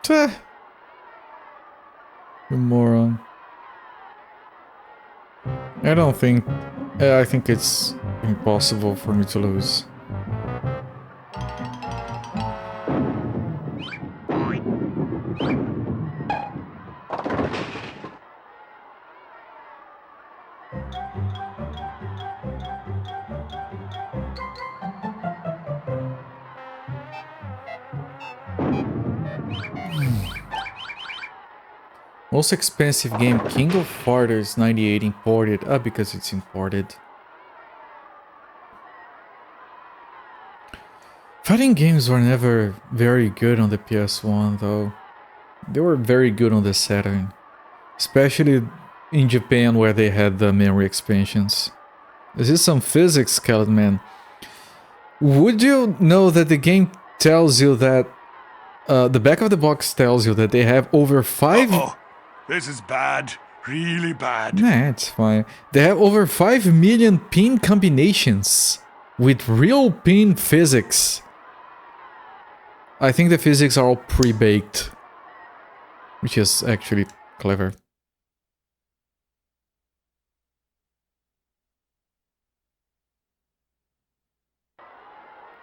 Tuh. You moron. I don't think... I think it's impossible for me to lose. Most expensive game, King of Fighters 98 imported. Ah, because it's imported. Fighting games were never very good on the PS1 though. They were very good on the Saturn. Especially in Japan where they had the memory expansions. This is some physics, Skeleton Man. Would you know that the game tells you that... the back of the box tells you that they have over 5... Uh-oh. This is bad. Really bad. Nah, it's fine. They have over 5 million pin combinations with real pin physics. I think the physics are all pre-baked, which is actually clever.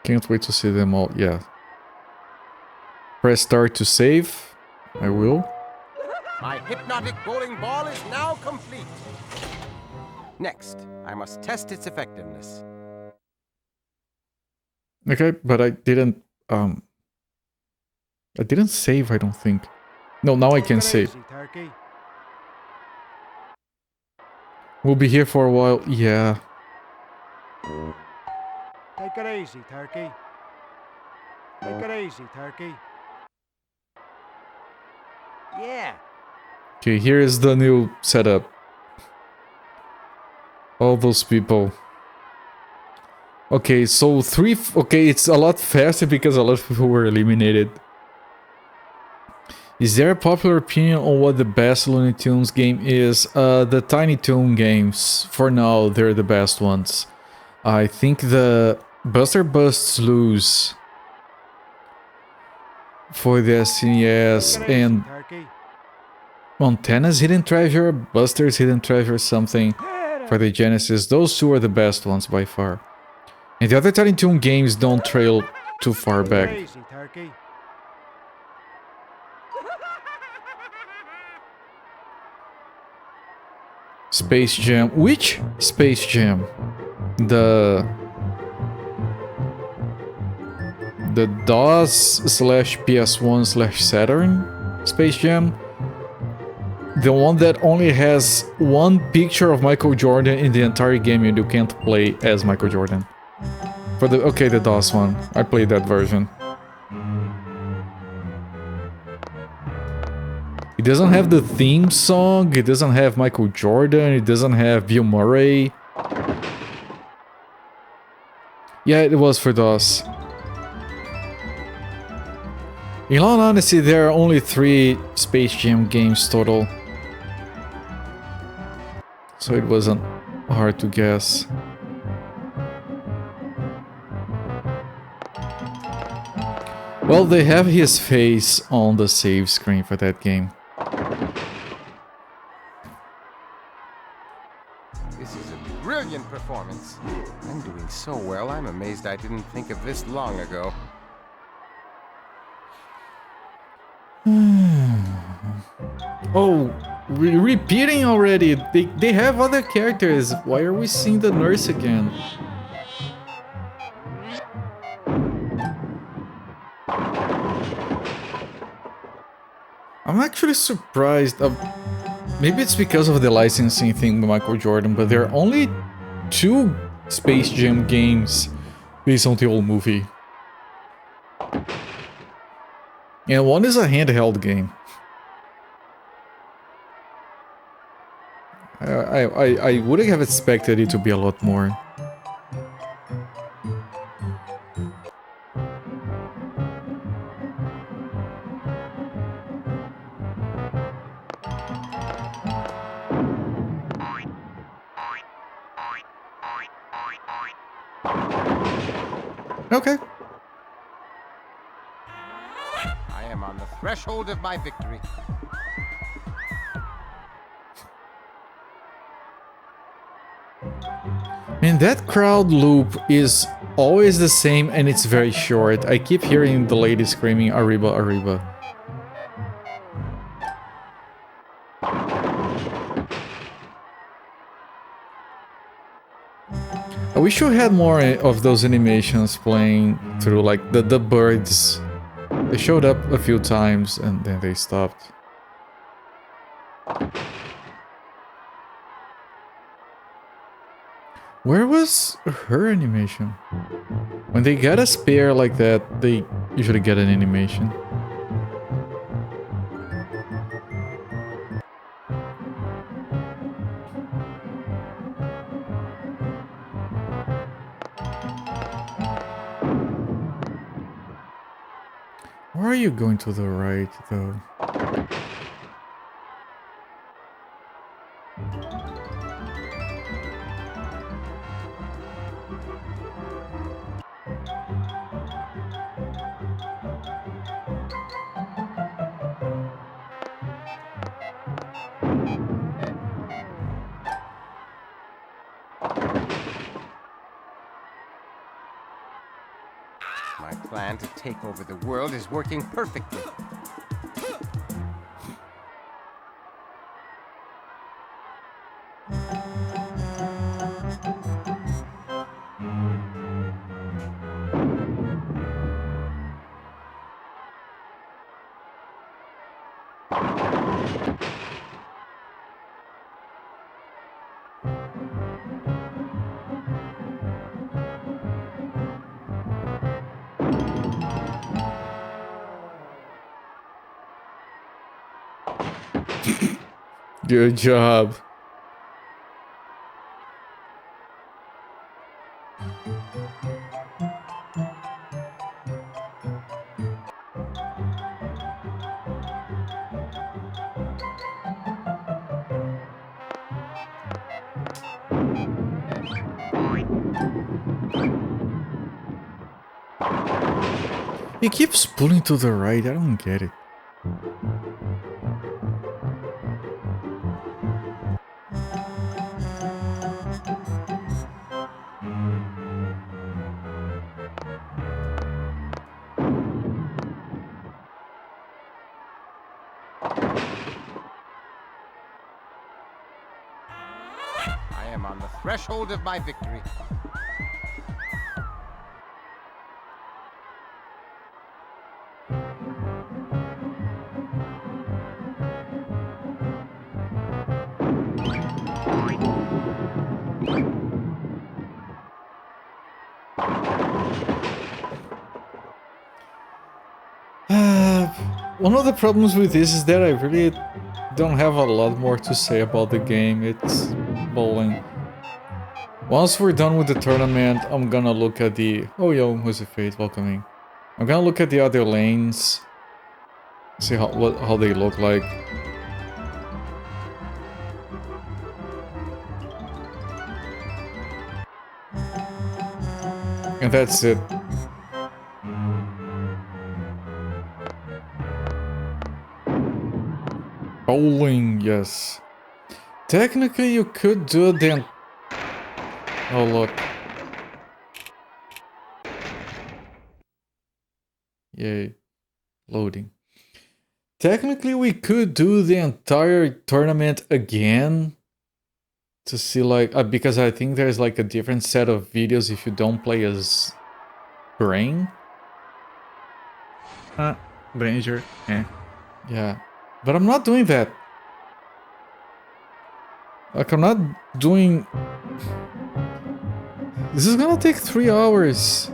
Can't wait to see them all. Yeah. Press start to save. I will. My hypnotic bowling ball is now complete. Next, I must test its effectiveness. Okay, but I didn't save, I don't think. No, now I can save. Easy, Turkey. We'll be here for a while. Yeah. Take it easy, Turkey. Take it easy, Turkey. Yeah. Okay, here is the new setup. All those people. Okay, so okay, it's a lot faster because a lot of people were eliminated. Is there a popular opinion on what the best Looney Tunes game is? The Tiny Toon games. For now, they're the best ones. I think the Buster Busts Loose for the SNES and Turkey. Montana's Hidden Treasure, Buster's Hidden Treasure, something for the Genesis. Those two are the best ones by far. And the other Tiny Toon games don't trail too far back. Easy, Turkey. Space Jam. Which Space Jam? The DOS/PS1/Saturn Space Jam? The one that only has one picture of Michael Jordan in the entire game and you can't play as Michael Jordan. For the the DOS one. I played that version. It doesn't have the theme song, it doesn't have Michael Jordan, it doesn't have Bill Murray. Yeah, it was for DOS. In all honesty, there are only 3 Space Jam games total. So it wasn't hard to guess. Well, they have his face on the save screen for that game. This is a brilliant performance. I'm doing so well, I'm amazed I didn't think of this long ago. Oh, we're repeating already. They have other characters. Why are we seeing the nurse again? I'm actually surprised. Maybe it's because of the licensing thing with Michael Jordan, but there are only 2 Space Jam games based on the old movie. And one is a handheld game. I would have expected it to be a lot more. Okay. I am on the threshold of my victory. And that crowd loop is always the same and it's very short. I keep hearing the lady screaming, Arriba, Arriba. I wish you had more of those animations playing through, like the birds. They showed up a few times and then they stopped. Where was her animation? When they get a spare like that, they usually get an animation. Why are you going to the right, though? My plan to take over the world is working perfectly. Good job. He keeps pulling to the right, I don't get it. I am on the threshold of my victory. One of the problems with this is that I really don't have a lot more to say about the game. It's bowling. Once we're done with the tournament, I'm gonna look at the... Oh yo, who's the fate welcoming? I'm gonna look at the other lanes. See how they look like. And that's it. Bowling, yes. Technically, you could do the... Oh, look. Yay. Loading. Technically, we could do the entire tournament again. To see, like... because I think there's, like, a different set of videos if you don't play as... Brain. Branger. Eh. Yeah. But I'm not doing that. Like, I'm not doing... This is gonna take 3 hours.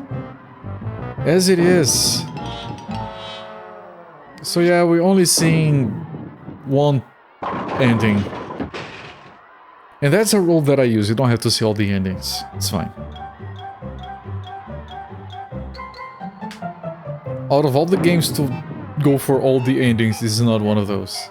As it is. So yeah, we're only seeing one ending. And that's a rule that I use. You don't have to see all the endings. It's fine. Out of all the games to go for all the endings, this is not one of those.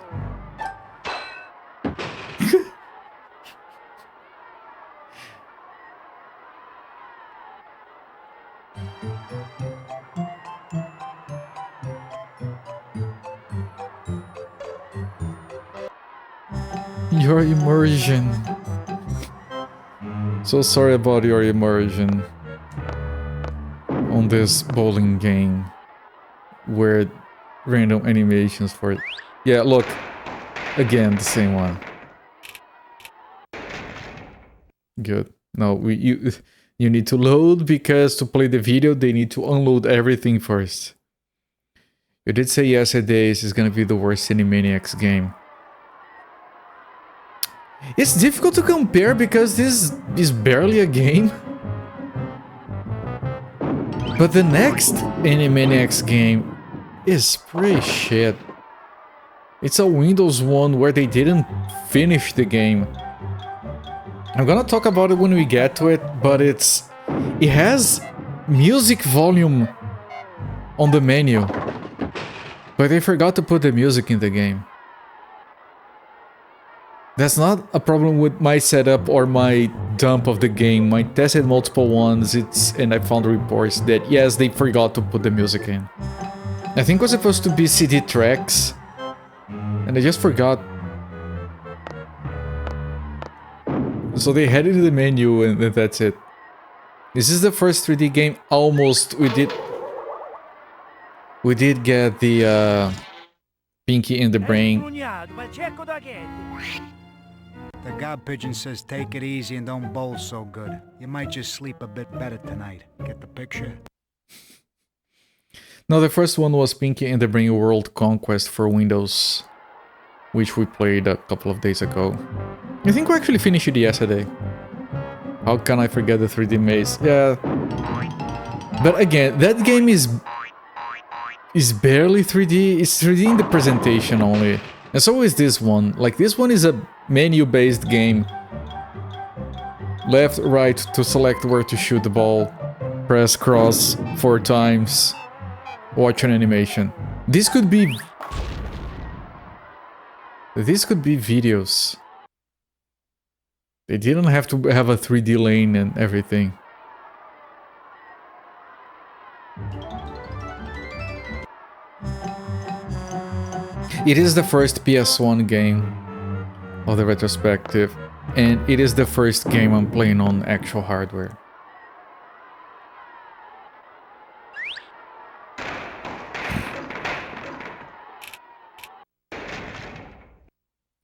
Your immersion. So sorry about your immersion on this bowling game. Weird random animations for it. Yeah, look. Again, the same one. Good. No, you need to load because to play the video they need to unload everything first. You did say yesterday this is gonna be the worst Animaniacs game. It's difficult to compare because this is barely a game. But the next Animaniacs game is pretty shit. It's a Windows one where they didn't finish the game. I'm gonna talk about it when we get to it, but it has music volume on the menu. But they forgot to put the music in the game. That's not a problem with my setup or my dump of the game. I tested multiple ones, and I found reports that yes, they forgot to put the music in. I think it was supposed to be CD tracks, and they just forgot. So they had it in the menu, and that's it. This is the first 3D game. Almost, we did get the Pinky and the Brain. The god pigeon says take it easy and don't bowl so good. You might just sleep a bit better tonight. Get the picture? No, the first one was Pinky and the Brain World Conquest for Windows, which we played a couple of days ago. I think we actually finished it yesterday. How can I forget the 3D maze? Yeah. But again, that game is barely 3D. It's 3D in the presentation only. And so is this one. Like, this one is a menu-based game. Left, right to select where to shoot the ball. Press cross 4 times. Watch an animation. This could be videos. They didn't have to have a 3D lane and everything. It is the first PS1 game of the retrospective, and it is the first game I'm playing on actual hardware.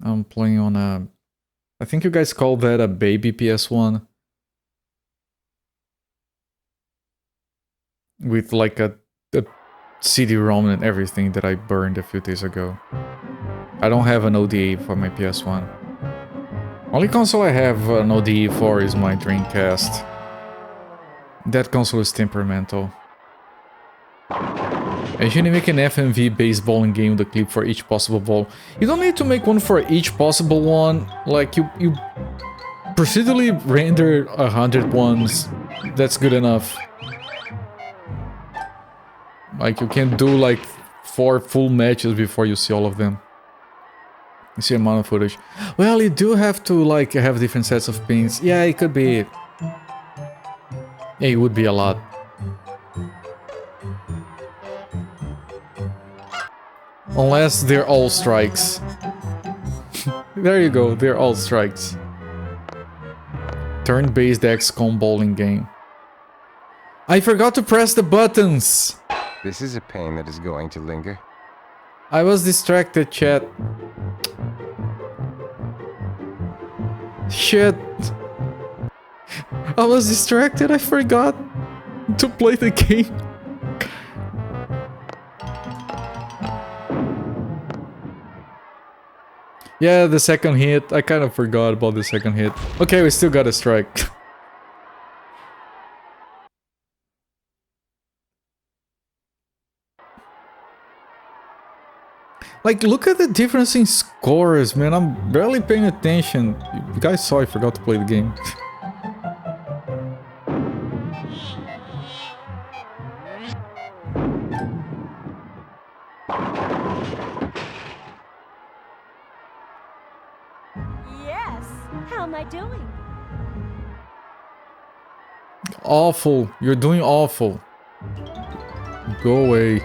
I'm playing on a... I think you guys call that a baby PS1. With like a CD-ROM and everything that I burned a few days ago. I don't have an ODE for my PS1. Only console I have an ODE for is my Dreamcast. That console is temperamental. I usually make an FMV-based bowling game with a clip for each possible ball. You don't need to make one for each possible one. Like, you procedurally render 100 ones. That's good enough. Like, you can do like 4 full matches before you see all of them. You see amount of footage. Well, you do have to like have different sets of pins. Yeah, it could be... Yeah, it would be a lot. Unless they're all strikes. There you go, they're all strikes. Turn-based XCOM bowling game. I forgot to press the buttons! This is a pain that is going to linger. I was distracted, chat. Shit. I was distracted, I forgot to play the game. Yeah, the second hit. I kind of forgot about the second hit. Okay, we still got a strike. Like, look at the difference in scores, man. I'm barely paying attention. You guys saw I forgot to play the game. Yes. How am I doing? Awful. You're doing awful. Go away.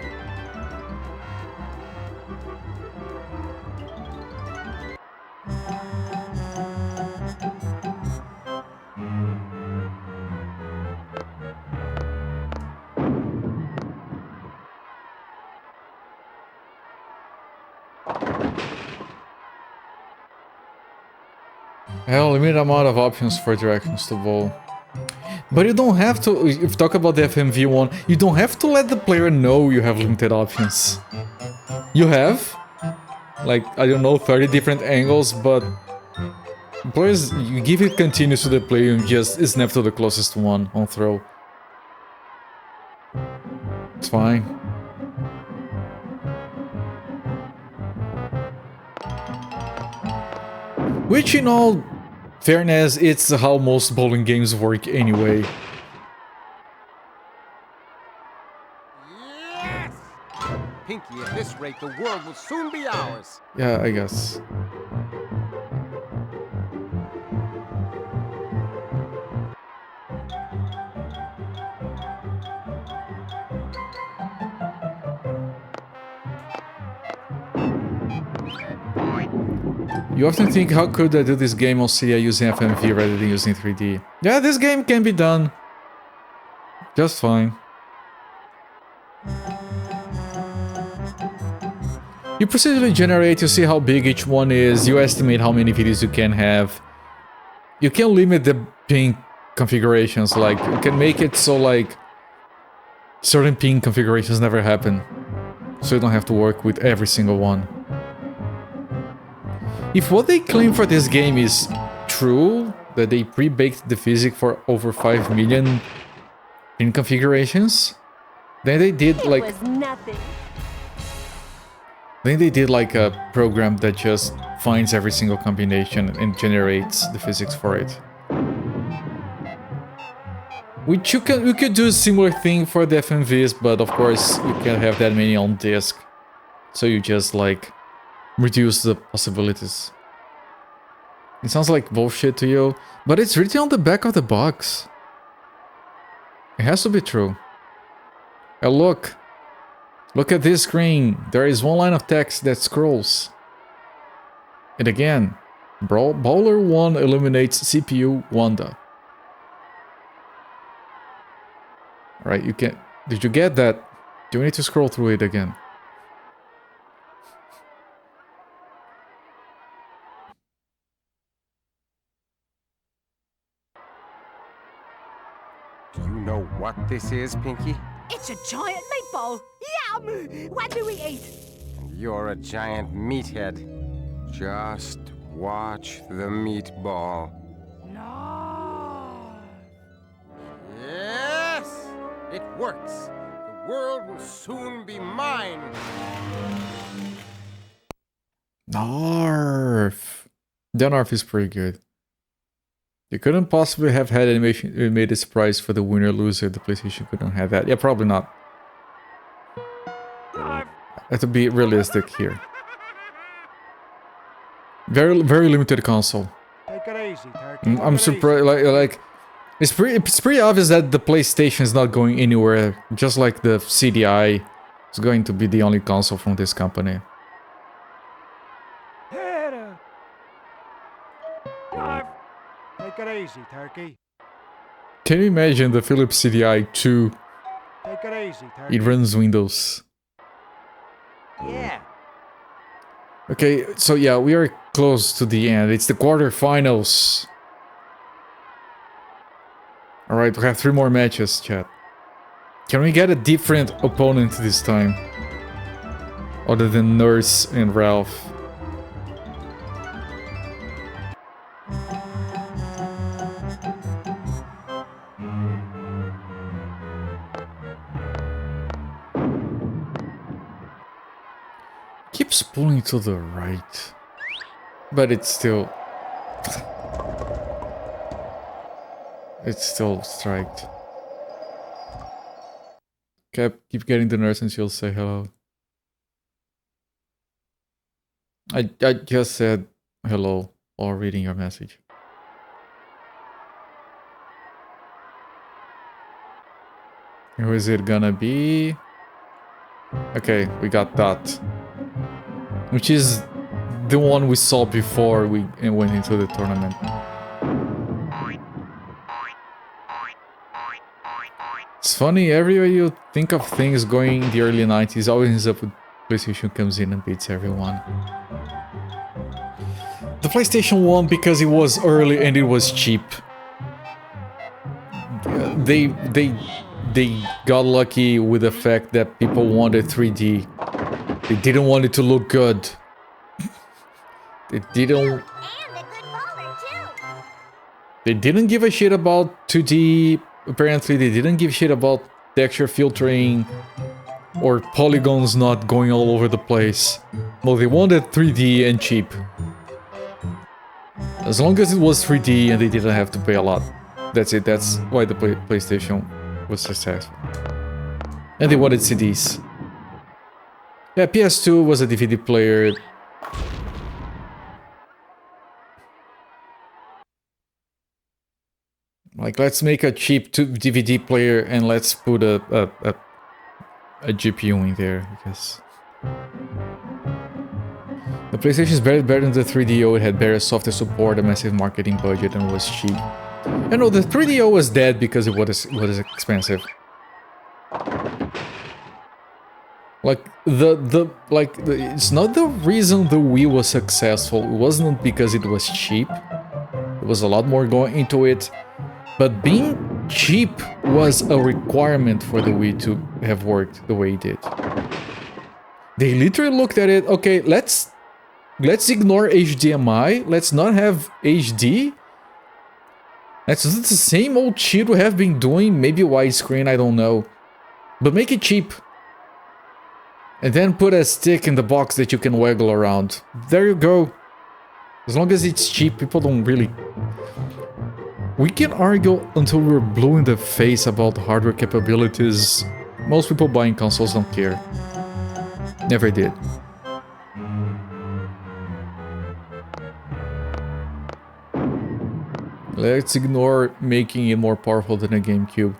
Hell, limited amount of options for directions to bowl. But you don't have to, if you talk about the FMV one, you don't have to let the player know you have limited options. You have, like, I don't know, 30 different angles, but players, you give it continuous to the player and just snap to the closest one on throw. It's fine. Which, in all fairness, it's how most bowling games work anyway. Yes! Pinky, at this rate, the world will soon be ours. Yeah, I guess. You often think, how could I do this game on CDI using FMV rather than using 3D? Yeah, this game can be done just fine. You procedurally generate, you see how big each one is, you estimate how many videos you can have. You can limit the ping configurations, like, you can make it so, like, certain ping configurations never happen. So you don't have to work with every single one. If what they claim for this game is true, that they pre-baked the physics for over 5 million pin configurations, then they did like... It was nothing. Then they did like a program that just finds every single combination and generates the physics for it. Which we could do a similar thing for the FMVs, but of course you can't have that many on disk. So you just like reduce the possibilities. It sounds like bullshit to you, but it's written on the back of the box. It has to be true. And look at this screen. There is one line of text that scrolls. And again, Bowler 1 eliminates CPU Wanda. Alright, you can... Did you get that? Do you need to scroll through it again? Do you know what this is, Pinky? It's a giant meatball. Yum! When do we eat? And you're a giant meathead. Just watch the meatball. No. Yes! It works. The world will soon be mine. Narf. The Narf is pretty good. You couldn't possibly have had animation made a surprise for the winner loser. The PlayStation couldn't have that. Yeah, probably not. I have to be realistic here. Very limited console. Take it easy, Turkey. I'm surprised. Like it's pretty obvious that the PlayStation is not going anywhere. Just like the CDI is going to be the only console from this company. Take it easy, Turkey. Can you imagine the Philips CDI 2? Take it easy, Turkey. It runs Windows. Yeah. Okay, so yeah, we are close to the end. It's the quarterfinals. Alright, we have 3 more matches, chat. Can we get a different opponent this time? Other than Nurse and Ralph. keeps pulling to the right. But it's still... it's still striked. Keep getting the nurse and she'll say hello. I just said hello while reading your message. Who is it gonna be? Okay, we got that. Which is the one we saw before we went into the tournament. It's funny, everywhere you think of things going in the early 90s, always ends up with PlayStation comes in and beats everyone. The PlayStation won because it was early and it was cheap. They got lucky with the fact that people wanted 3D. They didn't want it to look good. They didn't... They didn't give a shit about 2D. Apparently, they didn't give a shit about texture filtering or polygons not going all over the place. No, they wanted 3D and cheap. As long as it was 3D and they didn't have to pay a lot. That's it. That's why the PlayStation was successful. And they wanted CDs. Yeah, PS2 was a DVD player. Like, let's make a cheap DVD player and let's put a GPU in there, because... The PlayStation is better than the 3DO, it had better software support, a massive marketing budget, and was cheap. I know, the 3DO was dead because it was expensive. Like, it's not the reason the Wii was successful, it wasn't because it was cheap. There was a lot more going into it. But being cheap was a requirement for the Wii to have worked the way it did. They literally looked at it, okay, let's ignore HDMI, let's not have HD. Let's do the same old shit we have been doing, maybe widescreen, I don't know. But make it cheap. And then put a stick in the box that you can waggle around. There you go. As long as it's cheap, people don't really... We can argue until we're blue in the face about hardware capabilities. Most people buying consoles don't care. Never did. Let's ignore making it more powerful than a GameCube.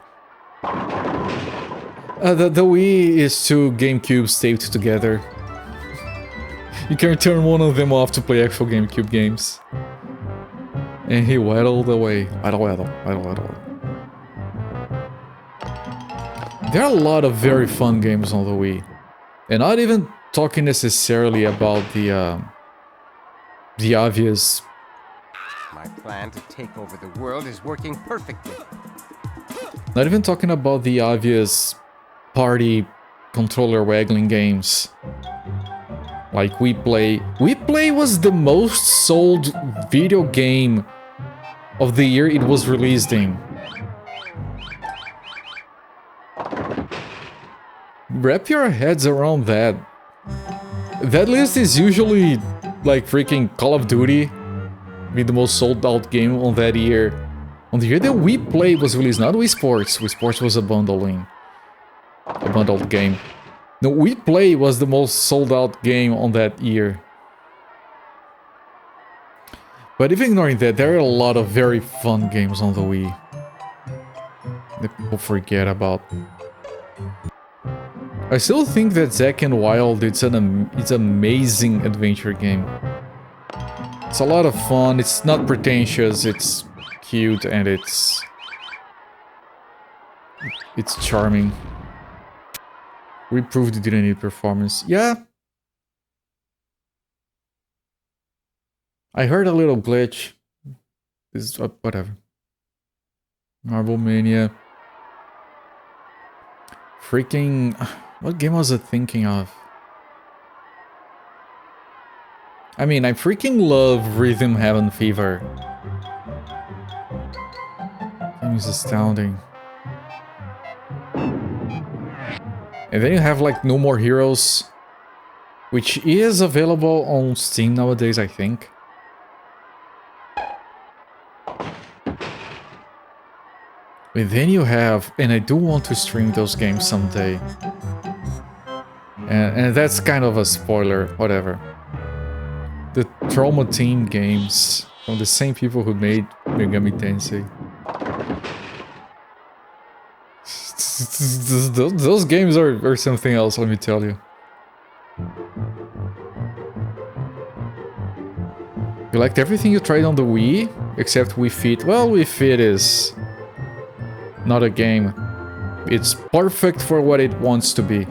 The Wii is two GameCubes taped together. You can turn one of them off to play actual GameCube games. And he waddled away. Waddle. There are a lot of very fun games on the Wii. And not even talking necessarily about the obvious... My plan to take over the world is working perfectly. Not even talking about the obvious party controller waggling games. Like Wii Play. Wii Play was the most sold video game of the year it was released in. Wrap your heads around that. That list is usually like freaking Call of Duty, be the most sold out game on that year. On the year that Wii Play was released, not Wii Sports. Wii Sports was a bundled game. No, Wii Play was the most sold out game on that year. But even ignoring that, there are a lot of very fun games on the Wii that people forget about. I still think that Zack and Wild, it's an amazing adventure game. It's a lot of fun, it's not pretentious, it's cute, and it's charming. We proved it didn't need performance. Yeah. I heard a little glitch. This is whatever. Marble Mania. Freaking... What game was I thinking of? I mean, I freaking love Rhythm Heaven Fever. Game is astounding. And then you have like No More Heroes, which is available on Steam nowadays, I think. And then you have, and I do want to stream those games someday. And that's kind of a spoiler, whatever. The Trauma Team games from the same people who made Megami Tensei. Those games are something else, let me tell you. You liked everything you tried on the Wii, except Wii Fit. Well, Wii Fit is not a game. It's perfect for what it wants to be.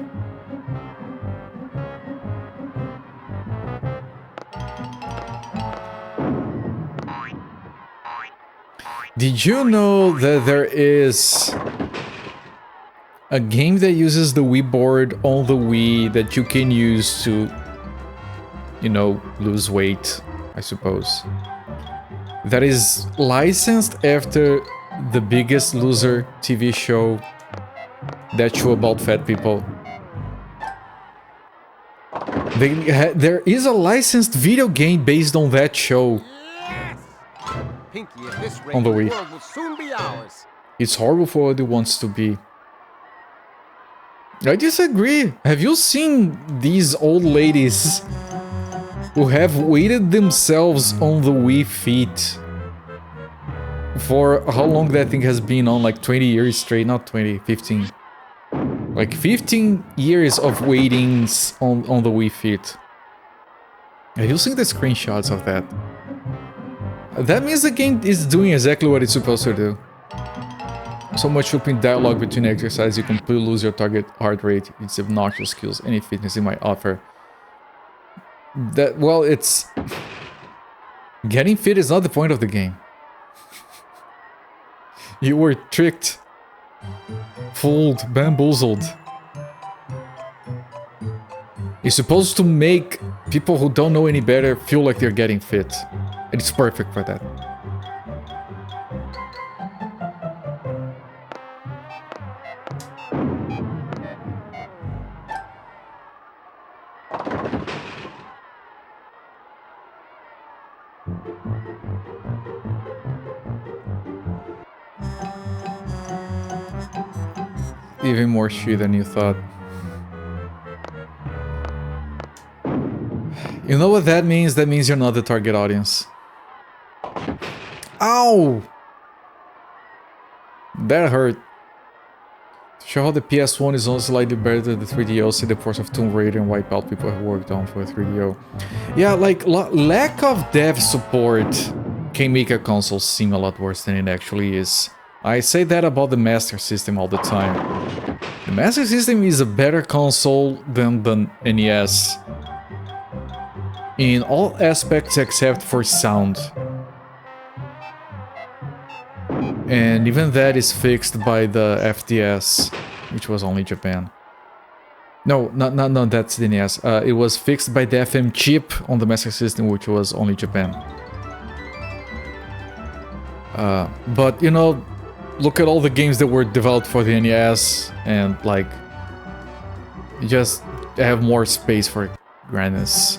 Did you know that there is a game that uses the Wii board on the Wii that you can use to, you know, lose weight, I suppose? That is licensed after The Biggest Loser TV show, that show about fat people. There is a licensed video game based on that show. Pinky, at this rate, On the the Wii. world will soon be ours. It's horrible for what it wants to be. I disagree. Have you seen these old ladies who have weighted themselves on the Wii Fit for how long that thing has been on? Like 20 years straight, not 20, 15. Like 15 years of waitings on the Wii Fit. Have you seen the screenshots of that? That means the game is doing exactly what it's supposed to do. So much looping dialogue between exercise, you completely lose your target heart rate. It's obnoxious skills, any fitness it might offer. That, well, it's... Getting fit is not the point of the game. You were tricked. Fooled, bamboozled. It's supposed to make people who don't know any better feel like they're getting fit. And it's perfect for that. Even more shit than you thought. You know what that means? That means you're not the target audience. Ow! That hurt. To show how the PS1 is only slightly better than the 3DO, see the force of Tomb Raider and Wipeout people have worked on for a 3DO. Yeah, like, lack of dev support can make a console seem a lot worse than it actually is. I say that about the Master System all the time. The Master System is a better console than the NES. In all aspects except for sound. And even that is fixed by the FDS, which was only Japan. No, that's the NES. It was fixed by the FM chip on the Master System, which was only Japan. But, you know, look at all the games that were developed for the NES, and, like, you just have more space for grandness.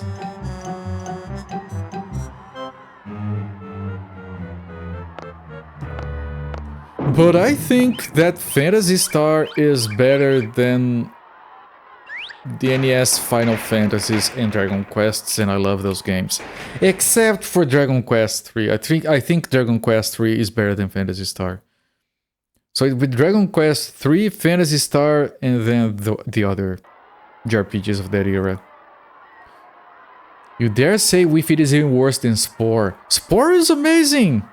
But I think that Phantasy Star is better than the NES Final Fantasies and Dragon Quests, and I love those games. Except for Dragon Quest 3. I think Dragon Quest 3 is better than Phantasy Star. So with Dragon Quest 3, Phantasy Star, and then the other JRPGs of that era. You dare say Wii Fit is even worse than Spore? Spore is amazing!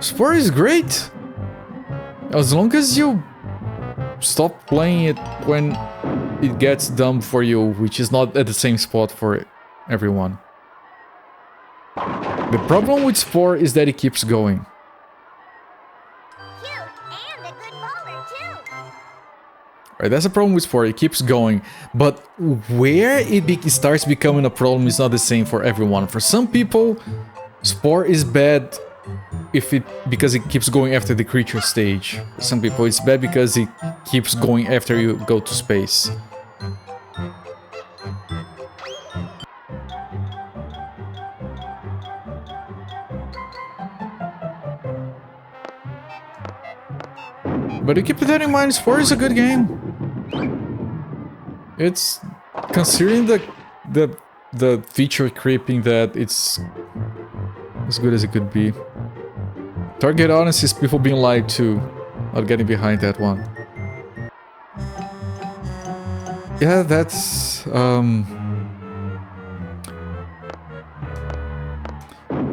Spore is great! As long as you stop playing it when it gets dumb for you, which is not at the same spot for everyone. The problem with Spore is that it keeps going. Cute and a good bowler too. Right, that's a problem with Spore, it keeps going. But where it starts becoming a problem is not the same for everyone. For some people, Spore is bad because it keeps going after the creature stage. For some people it's bad because it keeps going after you go to space. But you keep that in mind, 4 is a good game. It's considering the feature creeping that it's as good as it could be. Target audience is people being lied to, not getting behind that one. Yeah, that's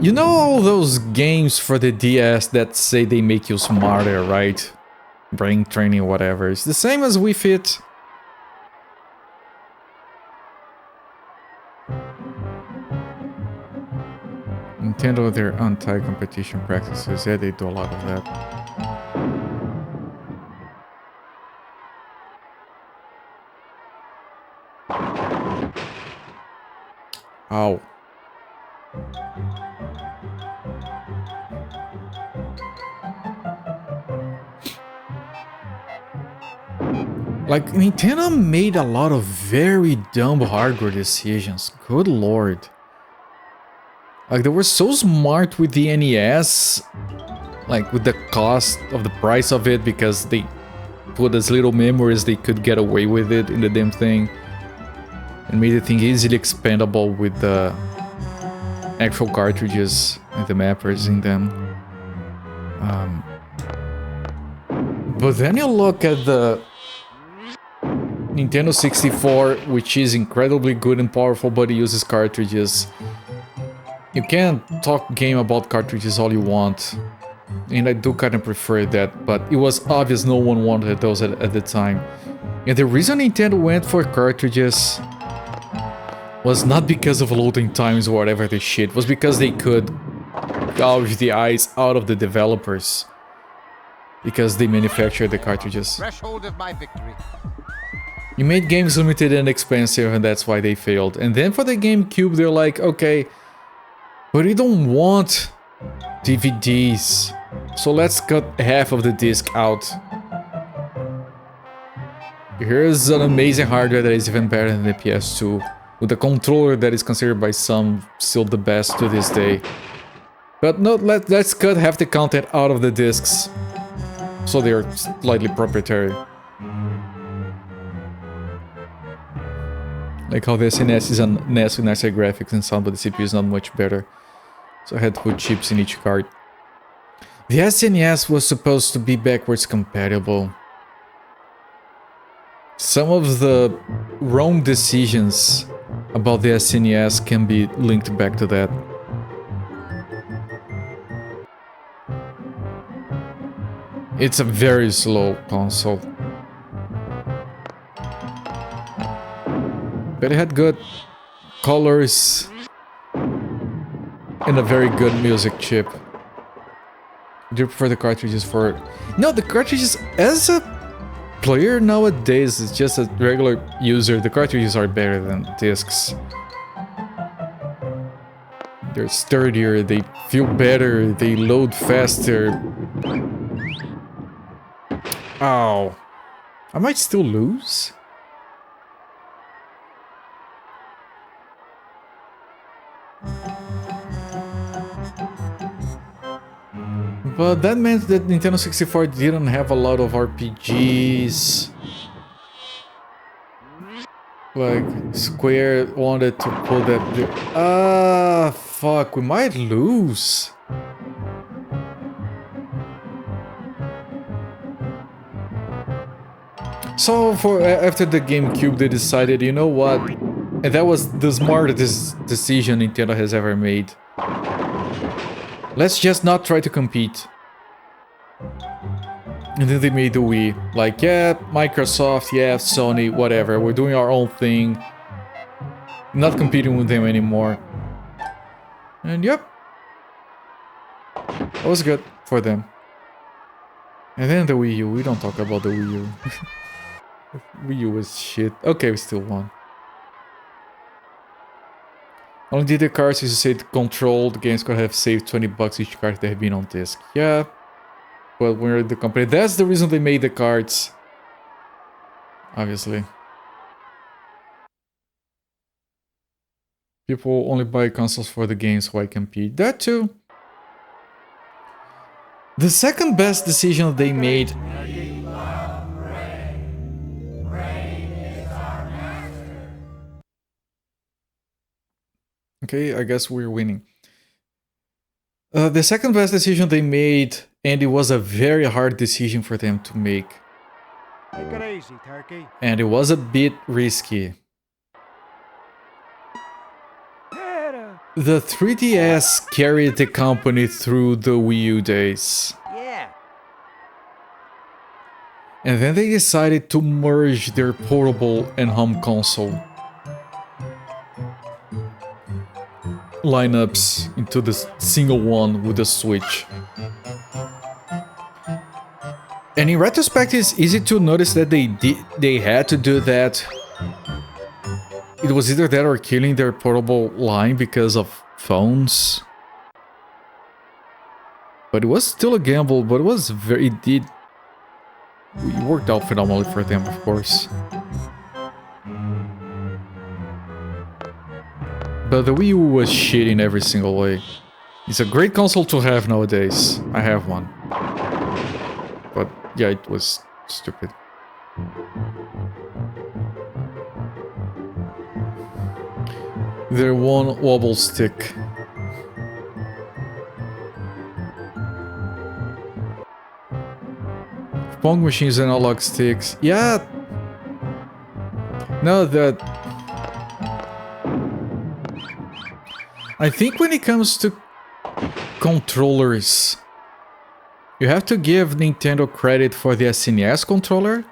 you know all those games for the DS that say they make you smarter, right? Brain training, whatever. It's the same as Wii Fit. Nintendo, their anti-competition practices, yeah, they do a lot of that. Ow. Like, Nintendo made a lot of very dumb hardware decisions. Good lord. Like, they were so smart with the NES, like with the cost of the price of it, because they put as little memory as they could get away with it in the damn thing, and made the thing easily expandable with the actual cartridges and the mappers in them. But then you look at the Nintendo 64, which is incredibly good and powerful, but it uses cartridges. You can talk game about cartridges all you want, and I do kind of prefer that, but it was obvious no one wanted those at the time. And the reason Nintendo went for cartridges was not because of loading times or whatever the shit, was because they could gouge the eyes out of the developers, because they manufactured the cartridges. Threshold of my victory. You made games limited and expensive, and that's why they failed. And then for the GameCube, they're like, okay, but we don't want DVDs, so let's cut half of the disc out. Here's an amazing hardware that is even better than the PS2, with a controller that is considered by some still the best to this day. But no, let's cut half the content out of the discs, so they're slightly proprietary. Like how the SNES is a NES with nicer graphics and sound, but the CPU is not much better. So I had to put chips in each card. The SNES was supposed to be backwards compatible. Some of the wrong decisions about the SNES can be linked back to that. It's a very slow console. But it had good colors and a very good music chip. Do you prefer the cartridges for... No, the cartridges, as a player nowadays, it's just a regular user, the cartridges are better than discs. They're sturdier, they feel better, they load faster. Ow. I might still lose. But that meant that Nintendo 64 didn't have a lot of RPGs. Like, Square wanted to pull that... fuck, we might lose. So, after the GameCube, they decided, you know what? And that was the smartest decision Nintendo has ever made. Let's just not try to compete. And then they made the Wii. Like, yeah, Microsoft, yeah, Sony, whatever. We're doing our own thing. Not competing with them anymore. And yep. That was good for them. And then the Wii U. We don't talk about the Wii U. Wii U was shit. Okay, we still won. Only did the cards is you said controlled games could have saved $20 each card that have been on disc. Yeah. Well, we're the company. That's the reason they made the cards. Obviously. People only buy consoles for the games, why compete? That too. The second best decision they made Okay, I guess we're winning. The second best decision they made, and it was a very hard decision for them to make. Take it easy, Turkey. And it was a bit risky. The 3DS carried the company through the Wii U days. Yeah. And then they decided to merge their portable and home console lineups into the single one with the Switch. And in retrospect, it's easy to notice that they had to do that. It was either that or killing their portable line because of phones. But it was still a gamble, but it worked out phenomenally for them, of course. But the Wii U was shit in every single way. It's a great console to have nowadays. I have one. But yeah, it was stupid. Their one wobble stick. Pong machines and analog sticks. Yeah. No, that... I think when it comes to controllers, you have to give Nintendo credit for the SNES controller,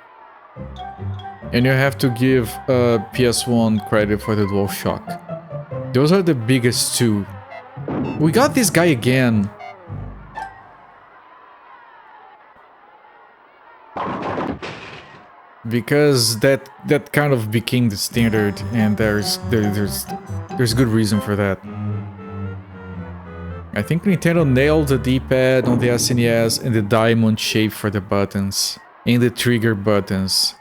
and you have to give PS1 credit for the DualShock. Those are the biggest two. We got this guy again. Because that kind of became the standard, and there's good reason for that. I think Nintendo nailed the D-pad on the SNES and the diamond shape for the buttons and the trigger buttons.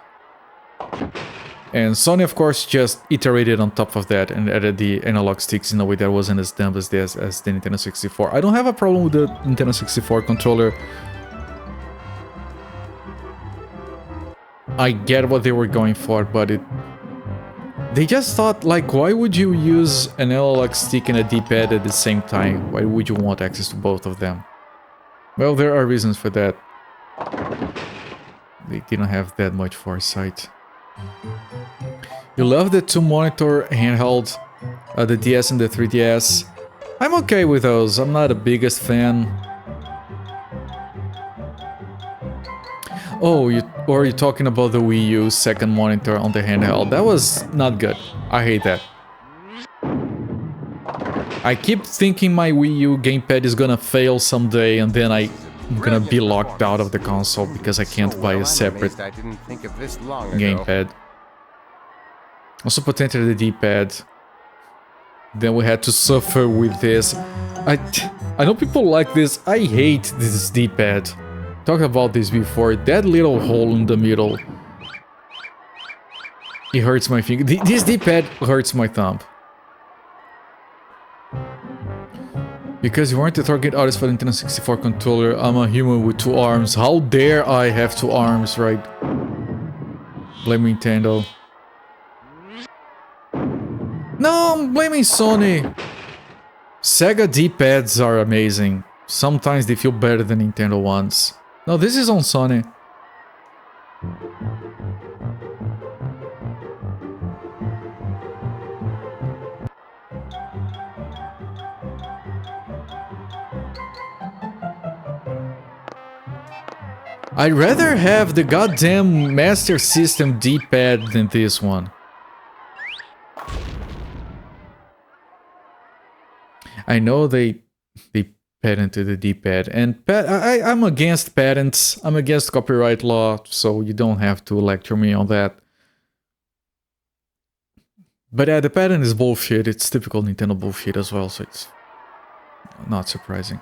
And Sony, of course, just iterated on top of that and added the analog sticks in a way that wasn't as dumb as the Nintendo 64. I don't have a problem with the Nintendo 64 controller. I get what they were going for, but they just thought, like, why would you use an analog stick and a D-pad at the same time? Why would you want access to both of them? Well, there are reasons for that. They didn't have that much foresight. You love the two-monitor handheld, the DS and the 3DS. I'm okay with those. I'm not the biggest fan. Oh, or you're talking about the Wii U second monitor on the handheld. That was not good. I hate that. I keep thinking my Wii U gamepad is gonna fail someday, and then I'm gonna be locked out of the console because I can't buy a separate gamepad. Also potentially the D-pad. Then we had to suffer with this. I know people like this. I hate this D-pad. Talked about this before. That little hole in the middle. It hurts my finger. This D-pad hurts my thumb. Because you weren't the target audience for the Nintendo 64 controller, I'm a human with two arms. How dare I have two arms, right? Blame Nintendo. No, I'm blaming Sony. Sega D-pads are amazing. Sometimes they feel better than Nintendo ones. No, this is on Sony. I'd rather have the goddamn Master System D-pad than this one. I know they patented the D-pad, and I'm against patents. I'm against copyright law, so you don't have to lecture me on that. But yeah, the patent is bullshit. It's typical Nintendo bullshit as well, so it's not surprising.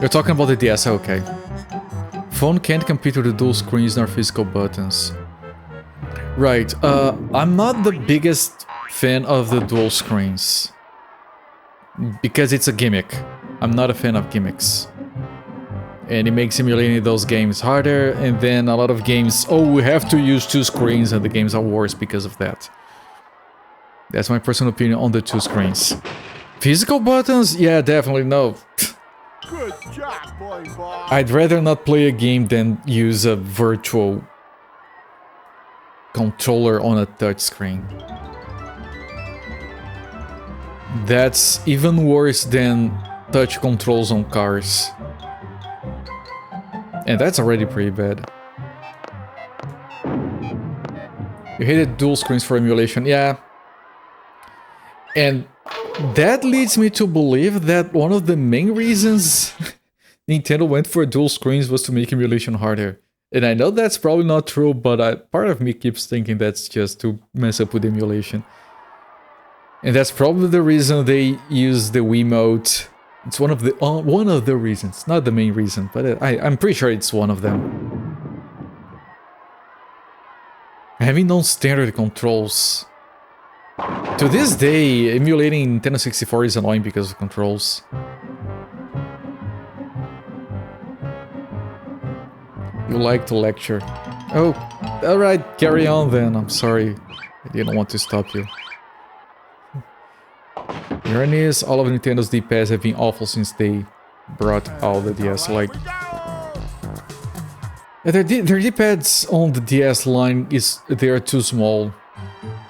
You're talking about the DS, okay. Phone can't compete with the dual screens nor physical buttons. Right, I'm not the biggest fan of the dual screens. Because it's a gimmick. I'm not a fan of gimmicks. And it makes emulating those games harder, and then a lot of games, oh, we have to use two screens, and the games are worse because of that. That's my personal opinion on the two screens. Physical buttons? Yeah, definitely no. Good job, boy. I'd rather not play a game than use a virtual controller on a touchscreen. That's even worse than touch controls on cars. And that's already pretty bad. You hated dual screens for emulation, yeah. And that leads me to believe that one of the main reasons Nintendo went for dual screens was to make emulation harder. And I know that's probably not true, but part of me keeps thinking that's just to mess up with emulation. And that's probably the reason they use the Wiimote. It's one of the reasons, not the main reason, but I'm pretty sure it's one of them. Having non-standard controls. To this day, emulating Nintendo 64 is annoying because of controls. You like to lecture. Oh, alright, carry on then. I'm sorry. I didn't want to stop you. Irony is, all of Nintendo's D-pads have been awful since they brought out the DS. Like, their D-pads on the DS line they are too small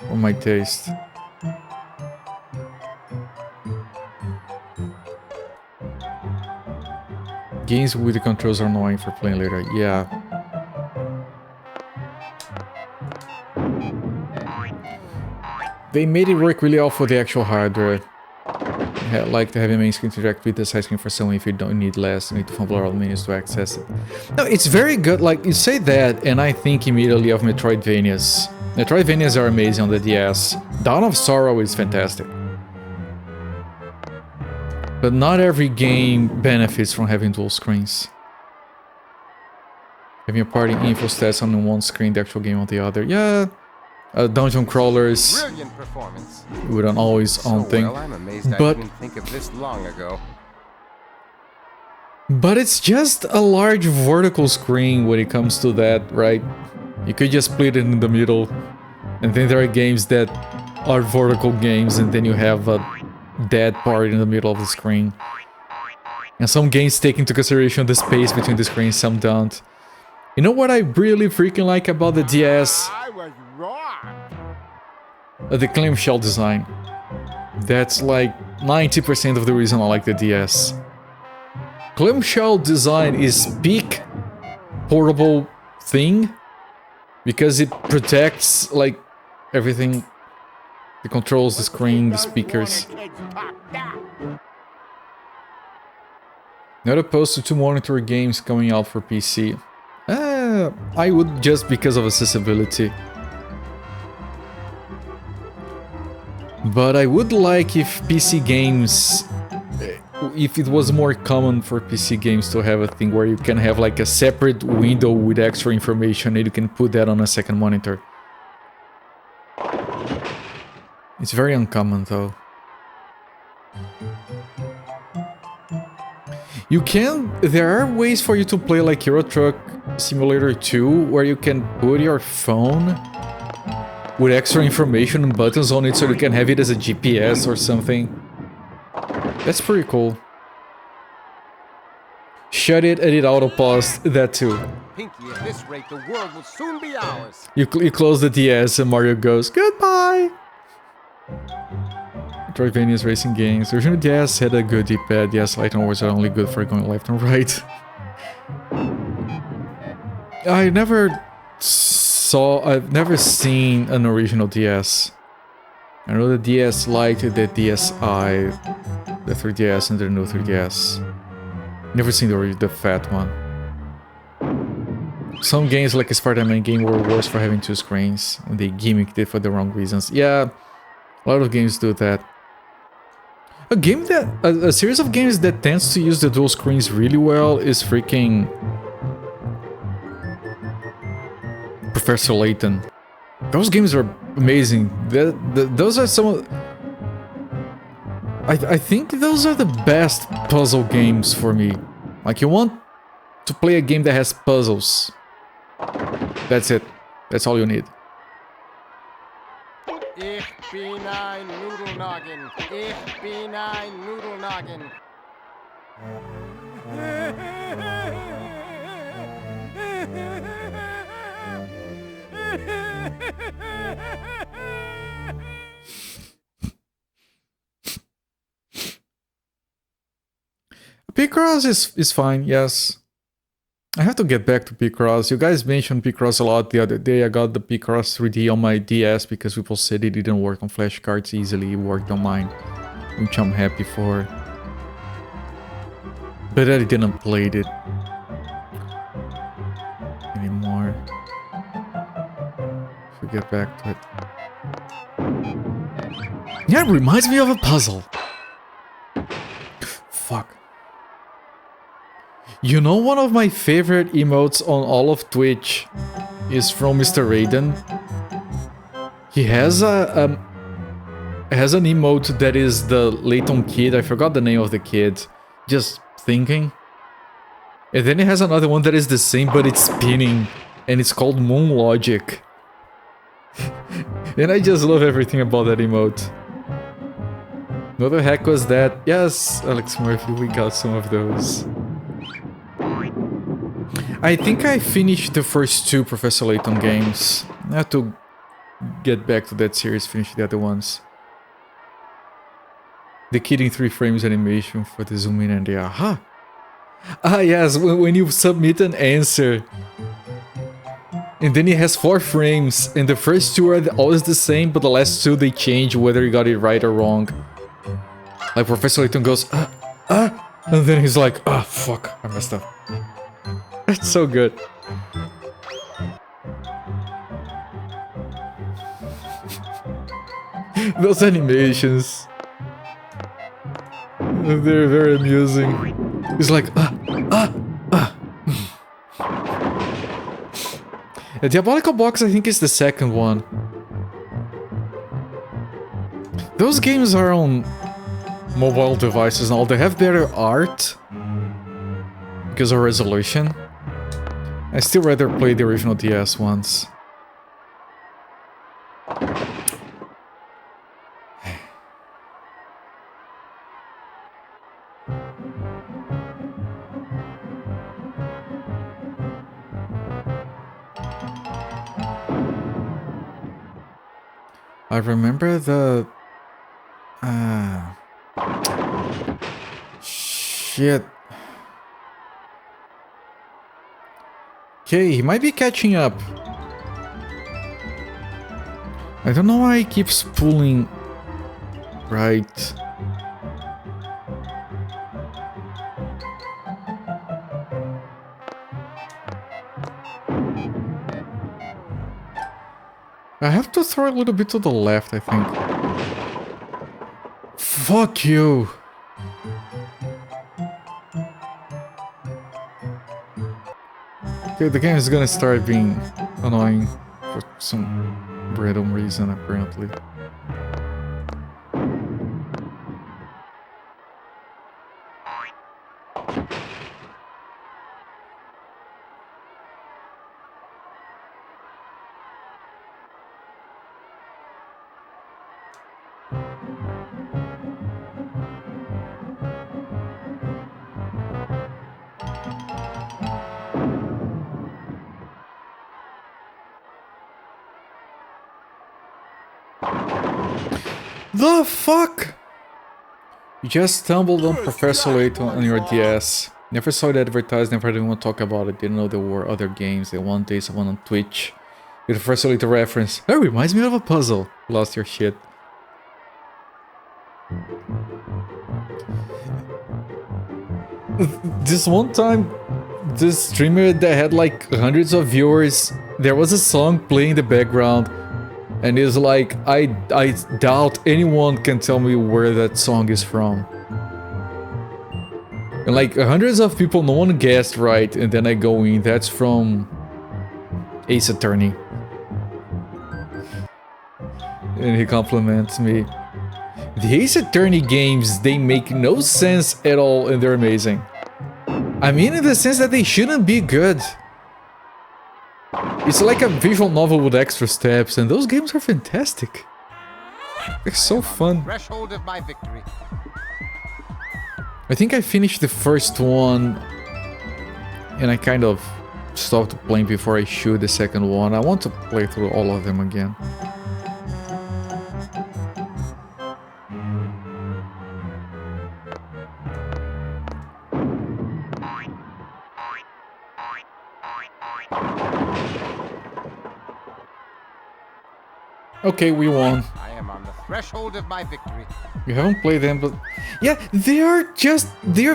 for my taste. Games with the controls are annoying for playing later. Yeah. They made it work really well for the actual hardware. Like to have a main screen to interact with the side screen for someone if you don't need less, you need to fumble all menus to access it. No, it's very good. Like, you say that, and I think immediately of Metroidvanias. Metroidvanias are amazing on the DS. Dawn of Sorrow is fantastic. But not every game benefits from having dual screens. Having a party info stats on one screen, the actual game on the other. Yeah. Dungeon crawlers with an always-on thing, I'm amazed I didn't think of this long ago. But it's just a large vertical screen when it comes to that, right? You could just split it in the middle, and then there are games that are vertical games, and then you have a dead part in the middle of the screen. And some games take into consideration the space between the screens, some don't. You know what I really freaking like about the DS? I was wrong. The clamshell design. That's like 90% of the reason I like the DS. Clamshell design is peak portable thing because it protects like everything. The controls, the screen, the speakers. Not opposed to 2 monitor games coming out for PC. I would, just because of accessibility. But I would like if PC games, if it was more common for PC games to have a thing where you can have like a separate window with extra information and you can put that on a second monitor. It's very uncommon though. You can, there are ways for you to play like Euro Truck Simulator 2 where you can put your phone with extra information and buttons on it so you can have it as a GPS or something. That's pretty cool. Shut it, edit auto pause, that too. Pinky, at this rate, the world will soon be ours. You close the DS and Mario goes, goodbye! Metroidvania's racing games. The original DS had a good D-pad. Yes, light and words are only good for going left and right. I've never seen an original DS. I know the DS Lite, the DSi, the 3DS, and the new 3DS. Never seen the fat one. Some games like a Spider-Man game were worse for having 2 screens, and they gimmicked it for the wrong reasons. Yeah, a lot of games do that. A series of games that tends to use the dual screens really well is freaking Professor Layton. Those games are amazing. Those are some of... I think those are the best puzzle games for me. Like, you want to play a game that has puzzles. That's it. That's all you need. bin ein Nudelnoggin. Ich bin ein Nudelnoggin. Picross is fine, yes. I have to get back to Picross. You guys mentioned Picross a lot the other day. I got the Picross 3D on my DS because people said it didn't work on flashcards easily. It worked on mine, which I'm happy for. But I didn't play it anymore. Should get back to it. Yeah, it reminds me of a puzzle. Fuck. You know, one of my favorite emotes on all of Twitch is from Mr. Raiden. He has an emote that is the Layton kid. I forgot the name of the kid. Just thinking. And then he has another one that is the same, but it's spinning, and it's called Moon Logic. And I just love everything about that emote. What the heck was that? Yes, Alex Murphy, we got some of those. I think I finished the first 2 Professor Layton games. I have to get back to that series, finish the other ones. The kid in 3 frames animation for the zoom in and the aha. Ah yes, when you submit an answer and then it has 4 frames and the first 2 are always the same, but the last 2 they change whether you got it right or wrong. Like Professor Layton goes and then he's like, ah, fuck, I messed up. That's so good. Those animations, they're very amusing. It's like, The Diabolical Box, I think, is the second one. Those games are on mobile devices now. They have better art because of resolution. I still rather play the original DS ones. I remember the... Shit. Okay, he might be catching up. I don't know why he keeps pulling... Right. I have to throw a little bit to the left, I think. Fuck you! Okay, the game is gonna start being annoying for some random reason, apparently. The fuck? You just stumbled on Professor Layton on your DS. Never saw it advertised, never heard anyone talk about it, didn't know there were other games. Then one day someone on Twitch with a Professor Layton reference. That reminds me of a puzzle. Lost your shit. This one time, this streamer that had like hundreds of viewers, there was a song playing in the background. And it's like, I doubt anyone can tell me where that song is from. And like hundreds of people, no one guessed right, and then I go in, that's from Ace Attorney. And he compliments me. The Ace Attorney games, they make no sense at all and they're amazing. I mean in the sense that they shouldn't be good. It's like a visual novel with extra steps, and those games are fantastic. They're so fun. Threshold of my victory. I think I finished the first one and I kind of stopped playing before I shoot the second one. I want to play through all of them again. Okay, we won. I am on the threshold of my victory. You haven't played them, but yeah, they are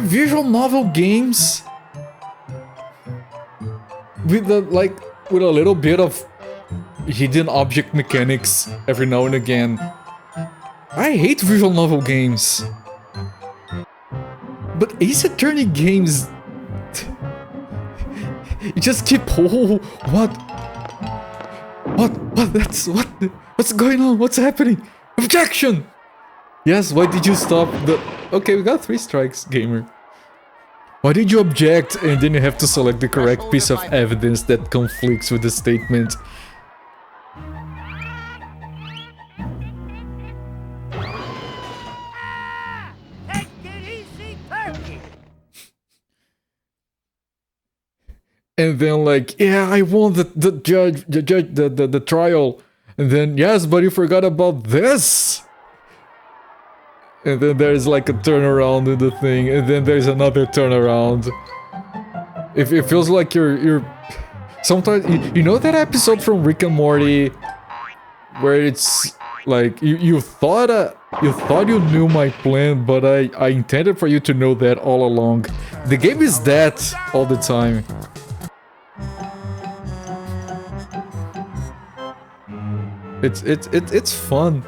visual novel games with with a little bit of hidden object mechanics every now and again. I hate visual novel games, but Ace Attorney games, you just keep what's going on? What's happening? Objection! Yes, why did you stop the... Okay, we got 3 strikes, gamer. Why did you object? And then you have to select the correct piece of evidence that conflicts with the statement. Take it easy, turkey. And then like, yeah, I won the trial. And then, yes, but you forgot about this. And then there's like a turnaround in the thing, and then there's another turnaround. It feels like you're sometimes you know that episode from Rick and Morty where it's like you thought you knew my plan, but I intended for you to know that all along. The game is that all the time. It's fun.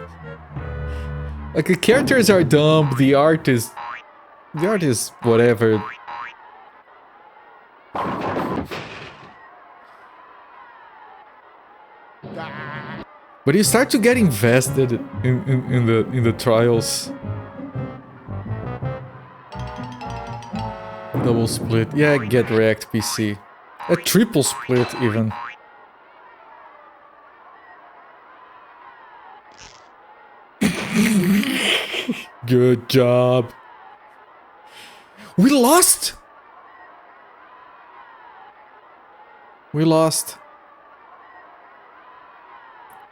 Like the characters are dumb, the art is whatever. But you start to get invested in the trials. Double split, yeah, get wrecked PC. A triple split even. Good job. We lost! We lost.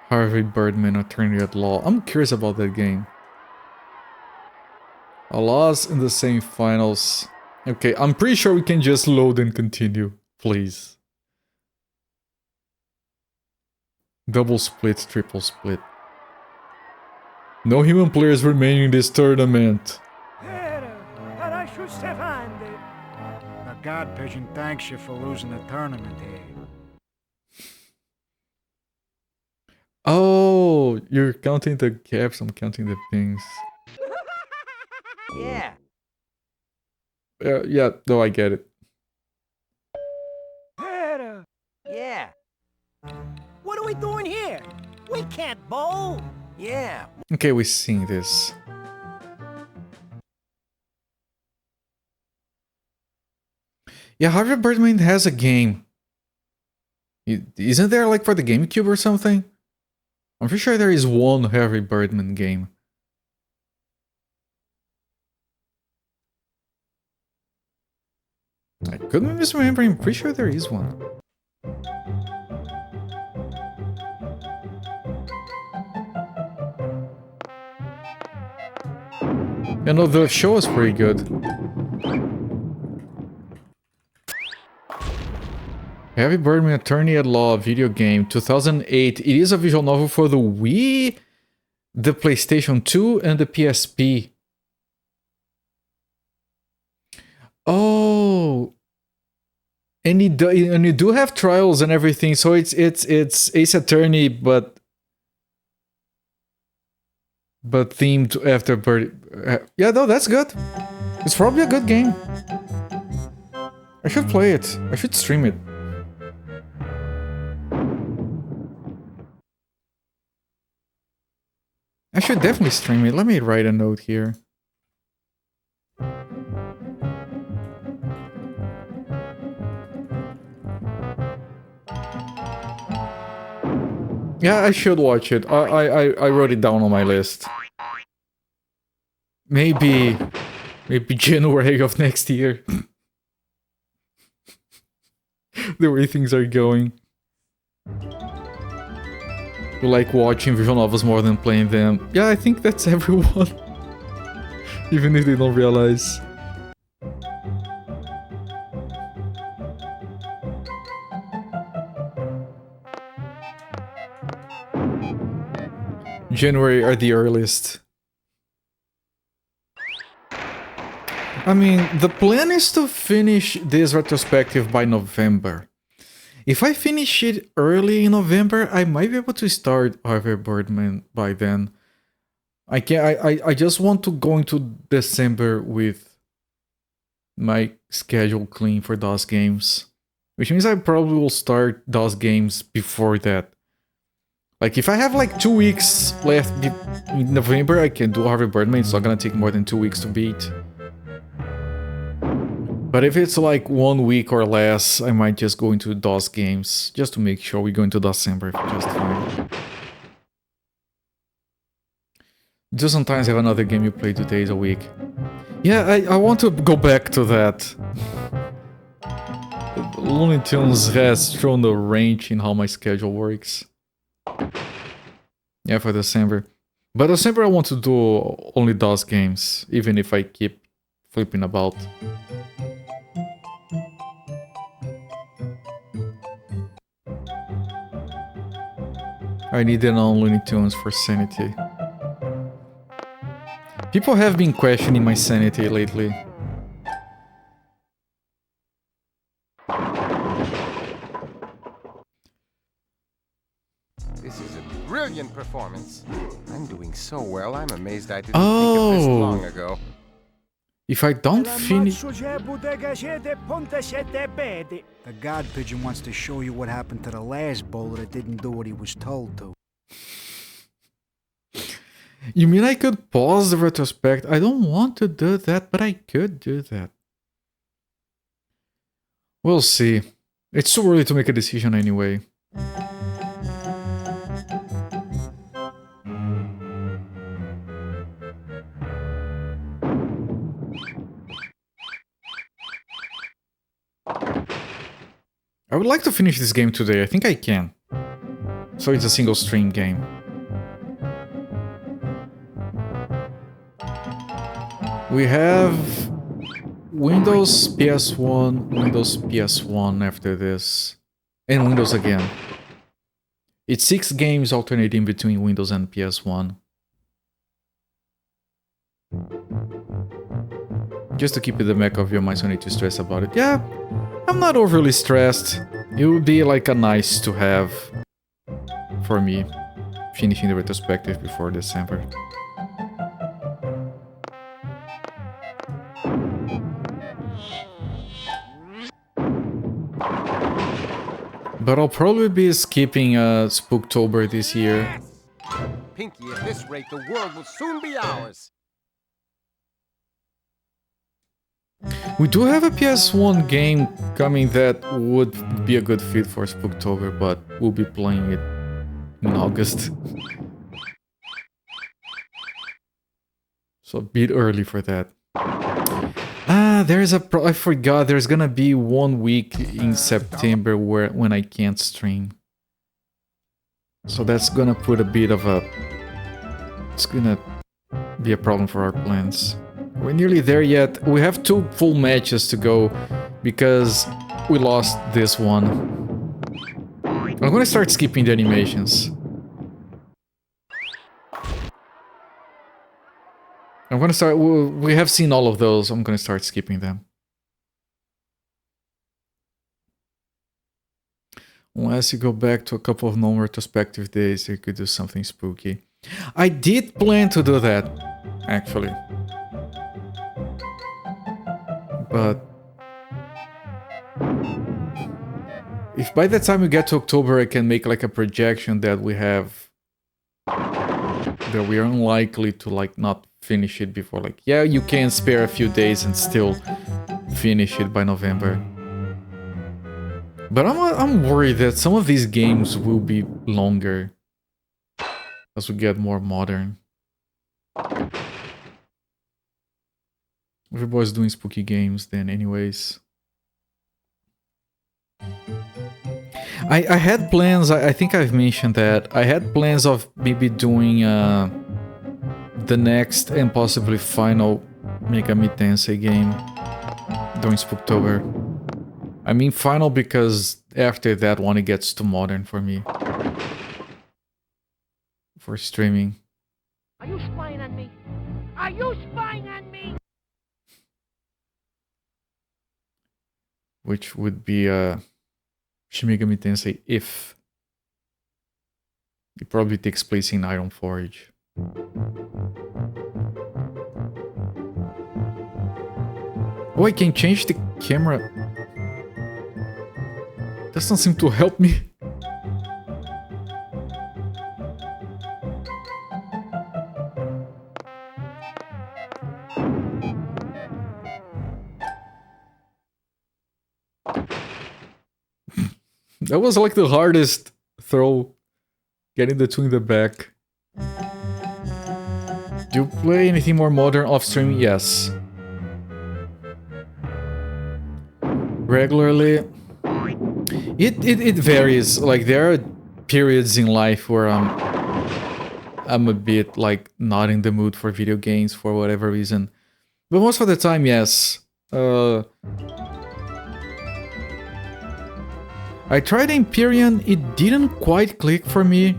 Harvey Birdman, attorney at law. I'm curious about that game. A loss in the semifinals. Okay, I'm pretty sure we can just load and continue. Please. Double split, triple split. No human players remain in this tournament. The God Pigeon thanks you for losing the tournament here. Oh, you're counting the gaps, I'm counting the pings. Yeah. Yeah, no, I get it. Yeah. What are we doing here? We can't bowl. Yeah. Okay, we sing this. Yeah, Harvey Birdman has a game. Isn't there like for the GameCube or something? I'm pretty sure there is one Harvey Birdman game. I couldn't misremember, I'm pretty sure there is one. You know, the show was pretty good. Harvey Birdman, Attorney at Law, video game, 2008. It is a visual novel for the Wii, the PlayStation 2, and the PSP. Oh, and you do have trials and everything. So it's Ace Attorney, but themed after Bird. Yeah, no, that's good. It's probably a good game. I should play it. I should stream it. I should definitely stream it. Let me write a note here. Yeah, I should watch it. I wrote it down on my list. Maybe January of next year. The way things are going. You like watching visual novels more than playing them. Yeah, I think that's everyone. Even if they don't realize. January are the earliest. I mean, the plan is to finish this retrospective by November. If I finish it early in November, I might be able to start Harvey Birdman by then. I just want to go into December with my schedule clean for DOS games. Which means I probably will start DOS games before that. Like, if I have like 2 weeks left in November, I can do Harvey Birdman. It's not gonna take more than 2 weeks to beat. But if it's like 1 week or less, I might just go into DOS games, just to make sure we go into December just fine. Do sometimes have another game you play 2 days a week. Yeah, I want to go back to that. Looney Tunes has thrown a wrench in how my schedule works. Yeah, for December. But December I want to do only DOS games, even if I keep flipping about. I need an on Looney Tunes for sanity. People have been questioning my sanity lately. This is a brilliant performance. I'm doing so well, I'm amazed I didn't think of this long ago. If I don't finish... The god pigeon wants to show you what happened to the last bowler that didn't do what he was told to. You mean I could pause the retrospect? I don't want to do that, but I could do that. We'll see. It's too early to make a decision anyway. I would like to finish this game today. I think I can. So it's a single stream game. We have Windows, PS1, Windows, PS1 after this. And Windows again. It's 6 games alternating between Windows and PS1. Just to keep it in the back of your mind so you need to stress about it. Yeah, I'm not overly stressed. It would be like a nice to have for me, finishing the retrospective before December. But I'll probably be skipping Spooktober this year. Yes! Pinky, at this rate, the world will soon be ours. We do have a PS1 game coming that would be a good fit for Spooktober, but we'll be playing it in August. So a bit early for that. Ah, there's I forgot, there's gonna be 1 week in September when I can't stream. So that's gonna put a bit of a... It's gonna be a problem for our plans. We're nearly there yet. We have 2 full matches to go because we lost this one. I'm gonna start skipping the animations. I'm gonna start... We have seen all of those. I'm gonna start skipping them. Unless you go back to a couple of non-retrospective days, you could do something spooky. I did plan to do that, actually. But if by the time we get to October I can make like a projection that we have... that we are unlikely to like not finish it before, like, yeah, you can spare a few days and still finish it by November. But I'm worried that some of these games will be longer as we get more modern. Everybody's doing spooky games then anyways. I had plans, I think I've mentioned that. I had plans of maybe doing the next and possibly final Megami Tensei game during Spooktober. I mean final because after that one it gets too modern for me. For streaming. Are you spying on me? Are you spying on me? Which would be Shin Megami Tensei if it probably takes place in Iron Forge. Oh, I can change the camera. Doesn't seem to help me. That was like the hardest throw, getting the two in the back. Do you play anything more modern off stream? Yes. Regularly. It varies. Like there are periods in life where I'm a bit like not in the mood for video games for whatever reason. But most of the time, yes. I tried Empyrean, it didn't quite click for me,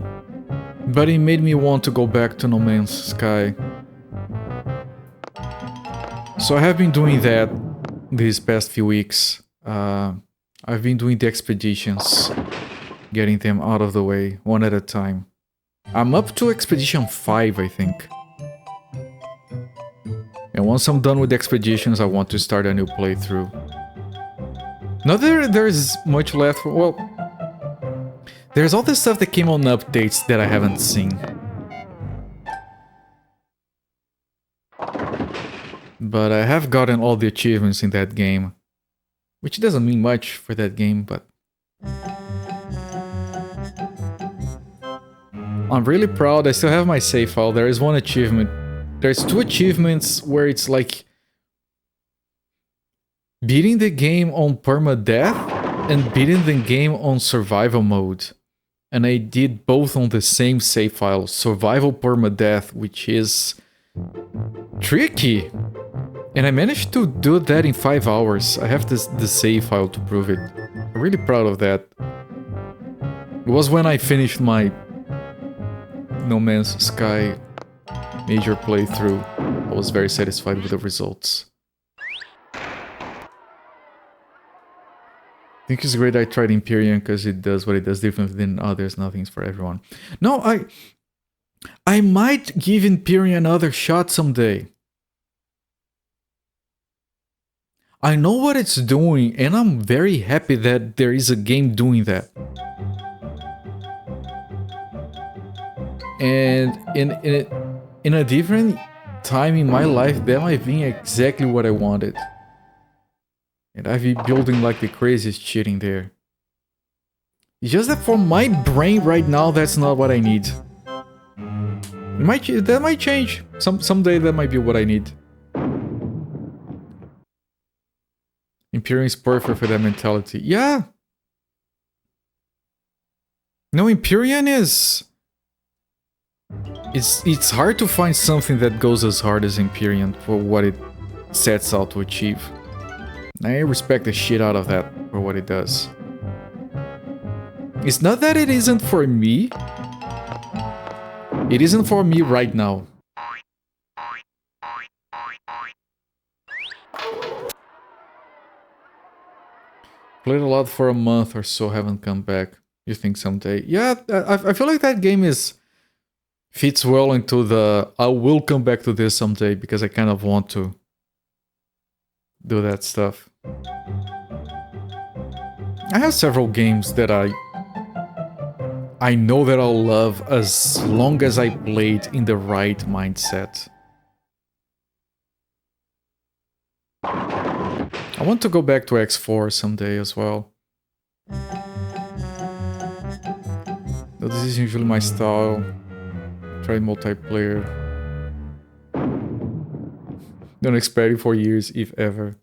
but it made me want to go back to No Man's Sky. So I have been doing that these past few weeks. I've been doing the expeditions, getting them out of the way, one at a time. I'm up to Expedition 5, I think. And once I'm done with the expeditions, I want to start a new playthrough. Not that there's much left for, well, there's all this stuff that came on updates that I haven't seen. But I have gotten all the achievements in that game. Which doesn't mean much for that game, but... I'm really proud, I still have my save file. There is one achievement. There's two achievements where it's like... beating the game on permadeath and beating the game on survival mode. And I did both on the same save file. Survival permadeath, which is... tricky! And I managed to do that in 5 hours. I have the save file to prove it. I'm really proud of that. It was when I finished my No Man's Sky major playthrough. I was very satisfied with the results. I think it's great I tried Empyrean because it does what it does differently than others. Nothing's for everyone. No, I might give Empyrean another shot someday. I know what it's doing, and I'm very happy that there is a game doing that. And in a different time in my life, that might be exactly what I wanted. And I've been building like the craziest shit in there. It's just that for my brain right now, that's not what I need. That might change. Someday that might be what I need. Empyrean is perfect for that mentality. Yeah. No, Empyrean is... It's hard to find something that goes as hard as Empyrean for what it sets out to achieve. I respect the shit out of that for what it does. It's not that it isn't for me. It isn't for me right now. Played a lot for a month or so, haven't come back. You think someday? Yeah, I feel like that game fits well into the I will come back to this someday because I kind of want to do that stuff. I have several games that I know that I'll love as long as I played in the right mindset. I want to go back to X4 someday as well. Though this is usually my style. Try multiplayer. Don't expect it for years, if ever.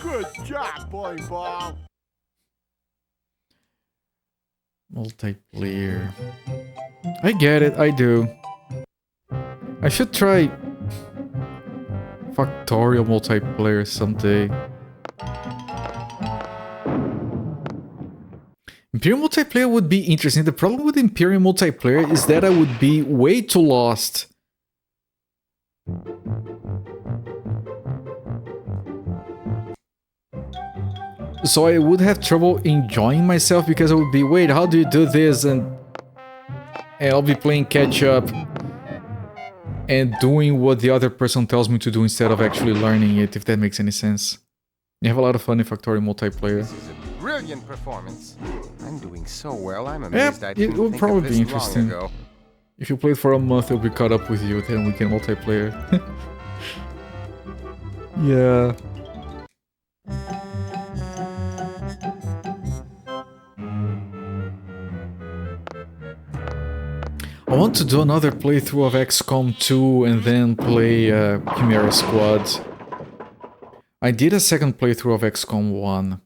Good job, boy ball. Multiplayer. I get it, I do. I should try Factorial multiplayer someday. Imperial multiplayer would be interesting. The problem with Imperial multiplayer is that I would be way too lost. So I would have trouble enjoying myself because I would be, wait, how do you do this? And I'll be playing catch up and doing what the other person tells me to do instead of actually learning it, if that makes any sense. You have a lot of fun in Factorial multiplayer. This is a brilliant performance. I'm doing so well, I'm amazed I It didn't will think probably of this be interesting. long ago. If you play it for a month, it'll be caught up with you, then we can multiplayer. Yeah. I want to do another playthrough of XCOM 2 and then play Chimera Squad. I did a second playthrough of XCOM 1.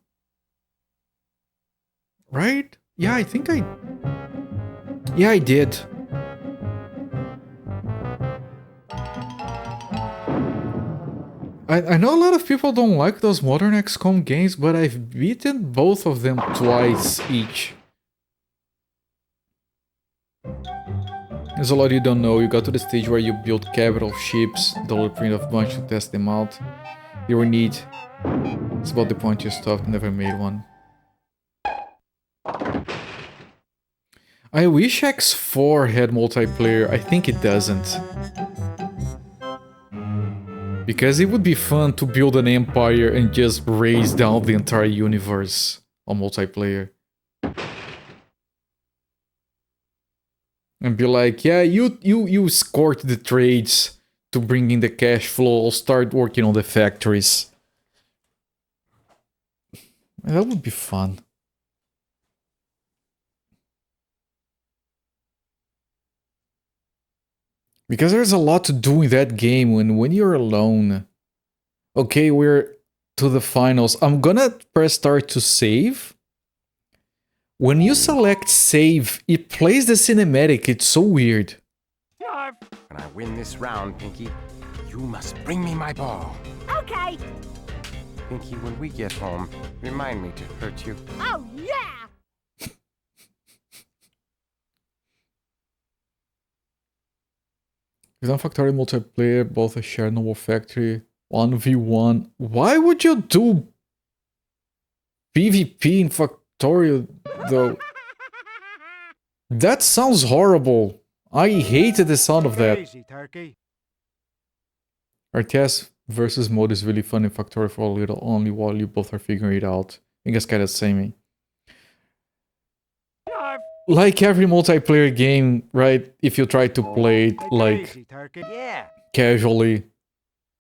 Right? Yeah, I think I... Yeah, I did. I know a lot of people don't like those modern XCOM games, but I've beaten both of them twice each. There's a lot you don't know. You got to the stage where you build capital ships, dollar print of bunch to test them out. They were neat. It's about the point you stopped, never made one. I wish X4 had multiplayer. I think it doesn't. Because it would be fun to build an empire and just raise down the entire universe on multiplayer. And be like, yeah, you escort the trades to bring in the cash flow. I'll start working on the factories. That would be fun. Because there's a lot to do in that game when you're alone. Okay, we're to the finals. I'm gonna press start to save. When you select save, it plays the cinematic. It's so weird. When I win this round, Pinky, you must bring me my ball. Okay. Pinky, when we get home, remind me to hurt you. Oh, yeah. With Factory multiplayer, both a shared noble factory, 1v1. Why would you do PvP in Factorio, though? That sounds horrible. I hated the sound of that. Easy, turkey. RTS versus mode is really fun in Factorio for a little only while you both are figuring it out. I guess kind of samey. Like every multiplayer game, right? If you try to play it like Easy, turkey. Yeah. casually,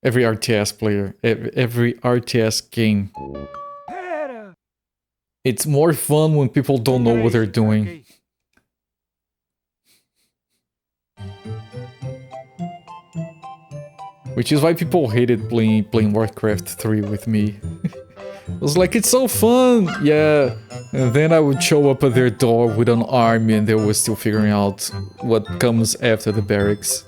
every RTS player, every RTS game, it's more fun when people don't know what they're doing. Which is why people hated playing Warcraft 3 with me. I was like, it's so fun! Yeah. And then I would show up at their door with an army and they were still figuring out what comes after the barracks.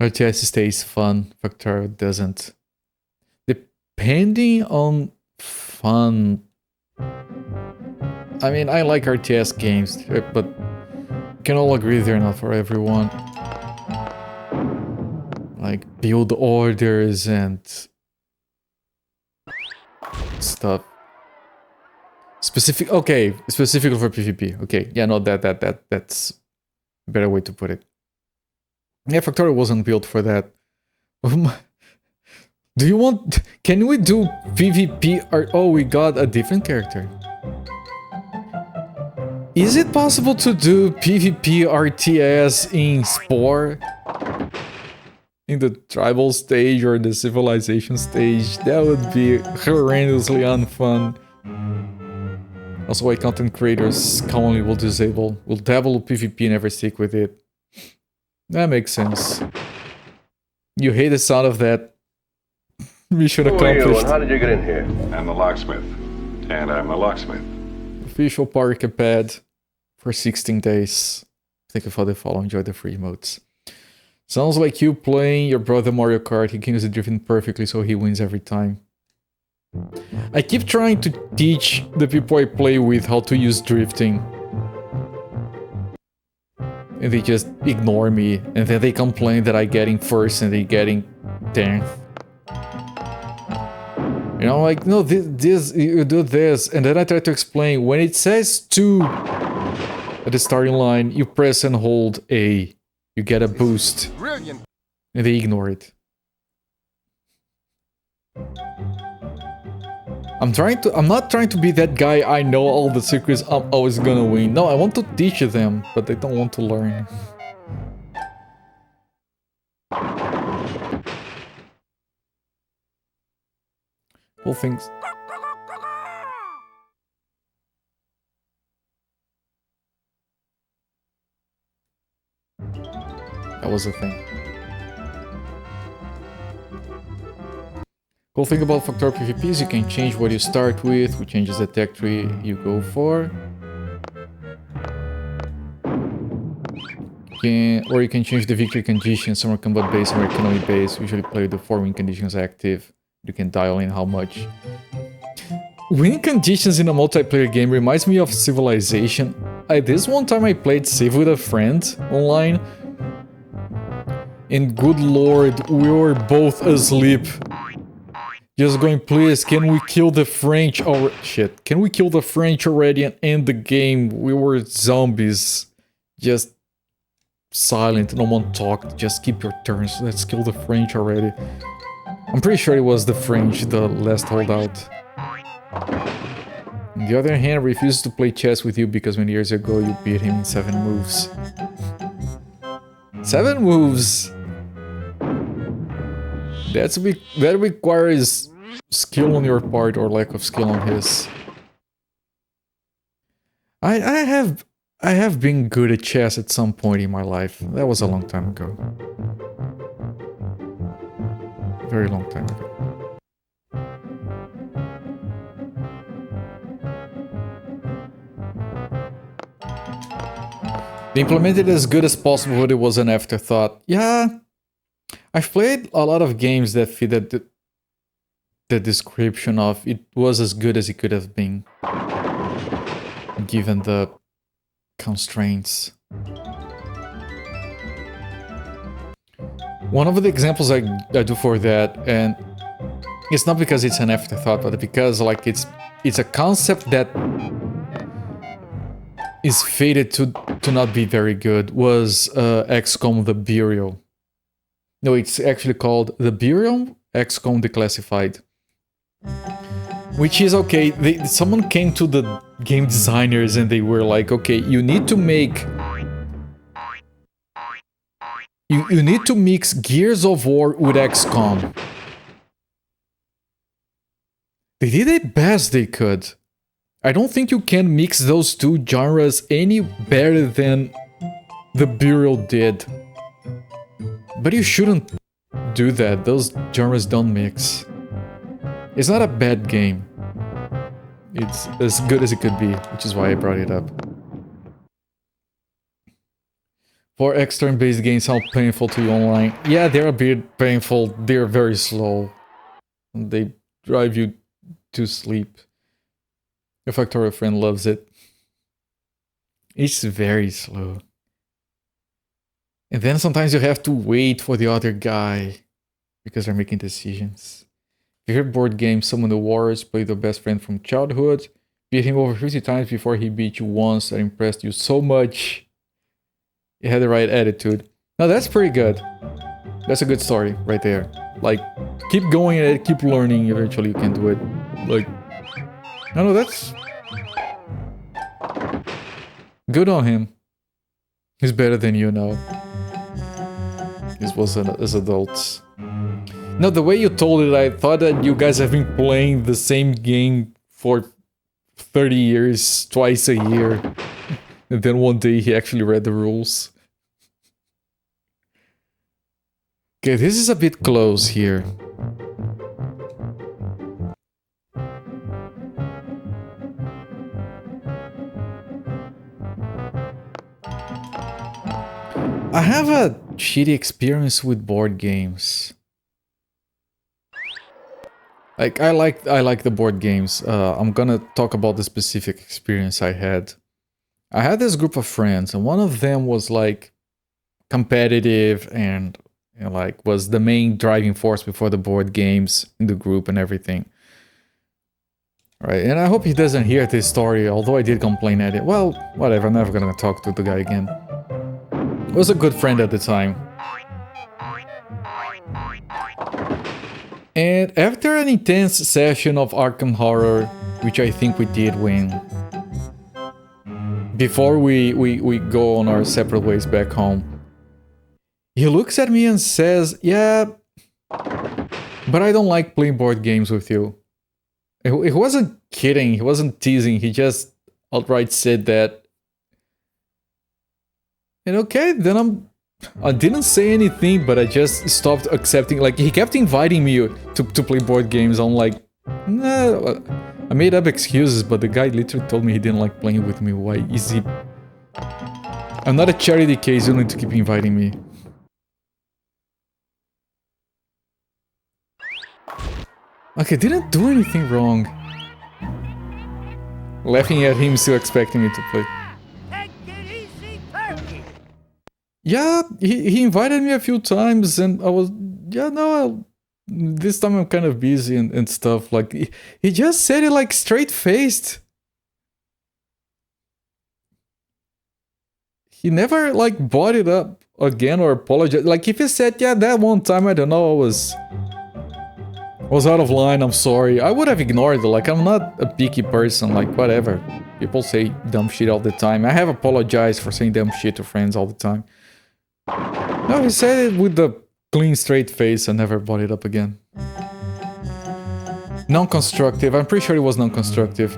RTS stays fun, Factorio doesn't. Depending on fun... I mean, I like RTS games, but we can all agree they're not for everyone. Like, build orders and stuff. Specifically for PvP. Okay, yeah, no, that's a better way to put it. Yeah, Factorio wasn't built for that. Do you want... Can we do PvP or... Oh, we got a different character. Is it possible to do PvP RTS in Spore? In the tribal stage or the civilization stage? That would be horrendously unfun. Also why content creators commonly will develop PvP and never stick with it. That makes sense. You hate the sound of that. Mission accomplished. How did you get in here? I'm the locksmith. And I'm a locksmith. Official party pad for 16 days. Thank you for the follow. Enjoy the free emotes. Sounds like you playing your brother Mario Kart. He can use the drifting perfectly, so he wins every time. I keep trying to teach the people I play with how to use drifting. And they just ignore me. And then they complain that I getting first and they getting 10th. You know, like, no, this, you do this. And then I try to explain. When it says 2 at the starting line, you press and hold A. You get a boost. Brilliant. And they ignore it. I'm not trying to be that guy, I know all the secrets, I'm always gonna win. No, I want to teach them, but they don't want to learn. Whole things. That was the thing. Cool thing about Factor PvP is you can change what you start with, which changes the tech tree you go for. Or you can change the victory conditions, some are combat based, some are economy based. Usually play with the 4 win conditions active. You can dial in how much. Win conditions in a multiplayer game reminds me of Civilization. This one time I played Civ with a friend online. And good lord, we were both asleep. Just going, please, can we kill the French already? Shit, can we kill the French already and end the game? We were zombies. Just silent, no one talked. Just keep your turns. Let's kill the French already. I'm pretty sure it was the French, the last holdout. On the other hand, refuses to play chess with you because many years ago you beat him in 7 moves. 7 moves! That requires skill on your part or lack of skill on his. I have been good at chess at some point in my life. That was a long time ago. Very long time ago. They implemented it as good as possible, but it was an afterthought. Yeah. I've played a lot of games that fit the description of it was as good as it could have been, given the constraints. One of the examples I do for that, and it's not because it's an afterthought, but because like it's a concept that is fated to not be very good, was XCOM The Burial. No, it's actually called The Burial, XCOM Declassified. Which is okay, someone came to the game designers and they were like, okay, you need to make... You need to mix Gears of War with XCOM. They did it best they could. I don't think you can mix those two genres any better than The Burial did. But you shouldn't do that, those genres don't mix. It's not a bad game. It's as good as it could be, which is why I brought it up. For turn-based games sound painful to you online. Yeah, they're a bit painful, they're very slow. They drive you to sleep. Your Factorial friend loves it. It's very slow. And then sometimes you have to wait for the other guy because they're making decisions. Favorite board game, Summon the Wars, play the best friend from childhood, beat him over 50 times before he beat you once, that impressed you so much. You had the right attitude. Now that's pretty good. That's a good story right there. Like, keep going at it, keep learning, eventually you can do it. Like, no, that's... good on him. He's better than you now. This was as adults. No, the way you told it, I thought that you guys have been playing the same game for 30 years, twice a year. And then one day he actually read the rules. Okay, this is a bit close here. I have a shitty experience with board games. Like I like the board games. I'm gonna talk about the specific experience I had. I had this group of friends, and one of them was like competitive and like was the main driving force before the board games in the group and everything. Right, and I hope he doesn't hear this story, although I did complain at it. Well, whatever, I'm never gonna talk to the guy again. He was a good friend at the time. And after an intense session of Arkham Horror, which I think we did win, before we go on our separate ways back home, he looks at me and says, yeah, but I don't like playing board games with you. He wasn't kidding, he wasn't teasing, he just outright said that. And okay, then I didn't say anything, but I just stopped accepting. Like, he kept inviting me to play board games. I'm like, nah. I made up excuses, but the guy literally told me he didn't like playing with me. Why is he... I'm not a charity case, you don't need to keep inviting me. Okay, didn't do anything wrong. Laughing at him, still expecting me to play. Yeah, he invited me a few times and I was, yeah, no, this time I'm kind of busy and stuff. Like, he just said it like straight-faced. He never like brought it up again or apologized. Like, if he said, yeah, that one time, I don't know, I was out of line, I'm sorry, I would have ignored it. Like, I'm not a picky person, like, whatever. People say dumb shit all the time. I have apologized for saying dumb shit to friends all the time. No, he said it with the clean, straight face and never brought it up again. Non-constructive. I'm pretty sure it was non-constructive.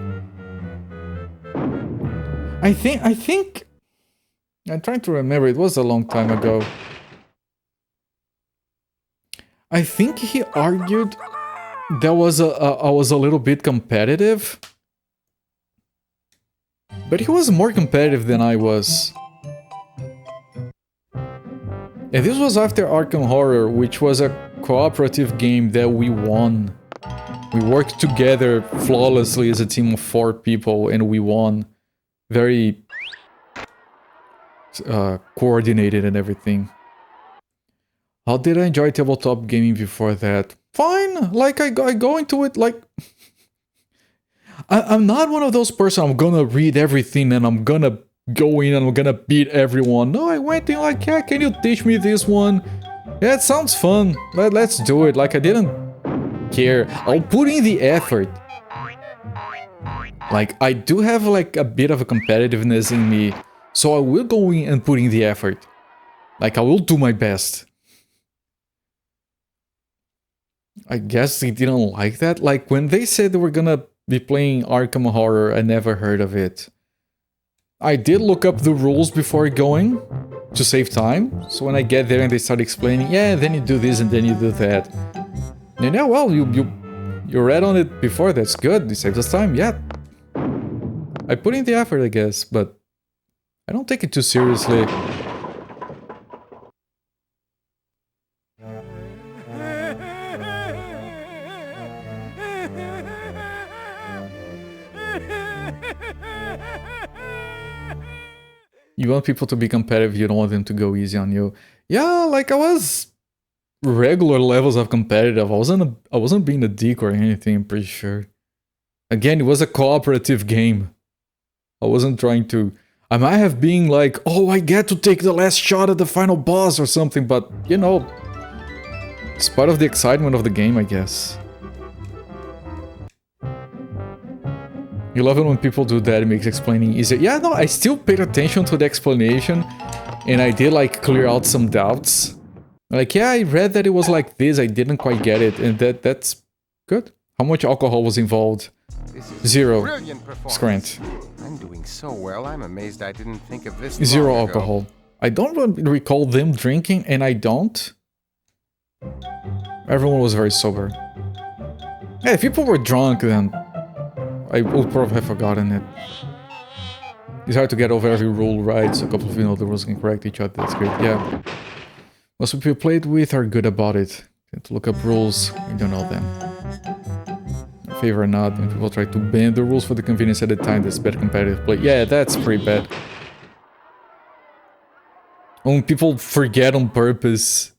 I think... I'm trying to remember. It was a long time ago. I think he argued that I was a little bit competitive. But he was more competitive than I was. And this was after Arkham Horror, which was a cooperative game that we won. We worked together flawlessly as a team of 4 people and we won. Very coordinated and everything. How did I enjoy tabletop gaming before that? Fine! Like, I go into it like... I'm not one of those person, I'm gonna read everything and I'm gonna go in and I'm gonna beat everyone. No, I went in like, yeah, can you teach me this one? Yeah, it sounds fun. Let's do it. Like, I didn't care. I'll put in the effort. Like, I do have like a bit of a competitiveness in me, so I will go in and put in the effort. Like, I will do my best. I guess they didn't like that. Like, when they said they were gonna be playing Arkham Horror, I never heard of it. I did look up the rules before going, to save time. So when I get there and they start explaining, yeah, then you do this and then you do that. And yeah, well, you read on it before, that's good, it saves us time, yeah. I put in the effort, I guess, but I don't take it too seriously. You want people to be competitive, you don't want them to go easy on you. Yeah, like I was regular levels of competitive. I wasn't being a dick or anything, I'm pretty sure. Again, it was a cooperative game. I wasn't trying to... I might have been like, oh, I get to take the last shot at the final boss or something, but, you know, it's part of the excitement of the game, I guess. You love it when people do that, it makes explaining easier. Yeah, no, I still paid attention to the explanation, and I did, like, clear out some doubts. Like, yeah, I read that it was like this, I didn't quite get it, and that's good. How much alcohol was involved? This is Zero. a brilliant performance. Scrant. I'm doing so well, I'm amazed I didn't think of this Zero long ago. alcohol. I don't recall them drinking, and I don't. Everyone was very sober. Yeah, if people were drunk, then I would probably have forgotten it. It's hard to get over every rule right, so a couple of you know the rules can correct each other. That's great, yeah. Most people you played with are good about it. To look up rules, you don't know them. In favor or not, when people try to bend the rules for the convenience at the time, that's bad competitive play. Yeah, that's pretty bad. When people forget on purpose.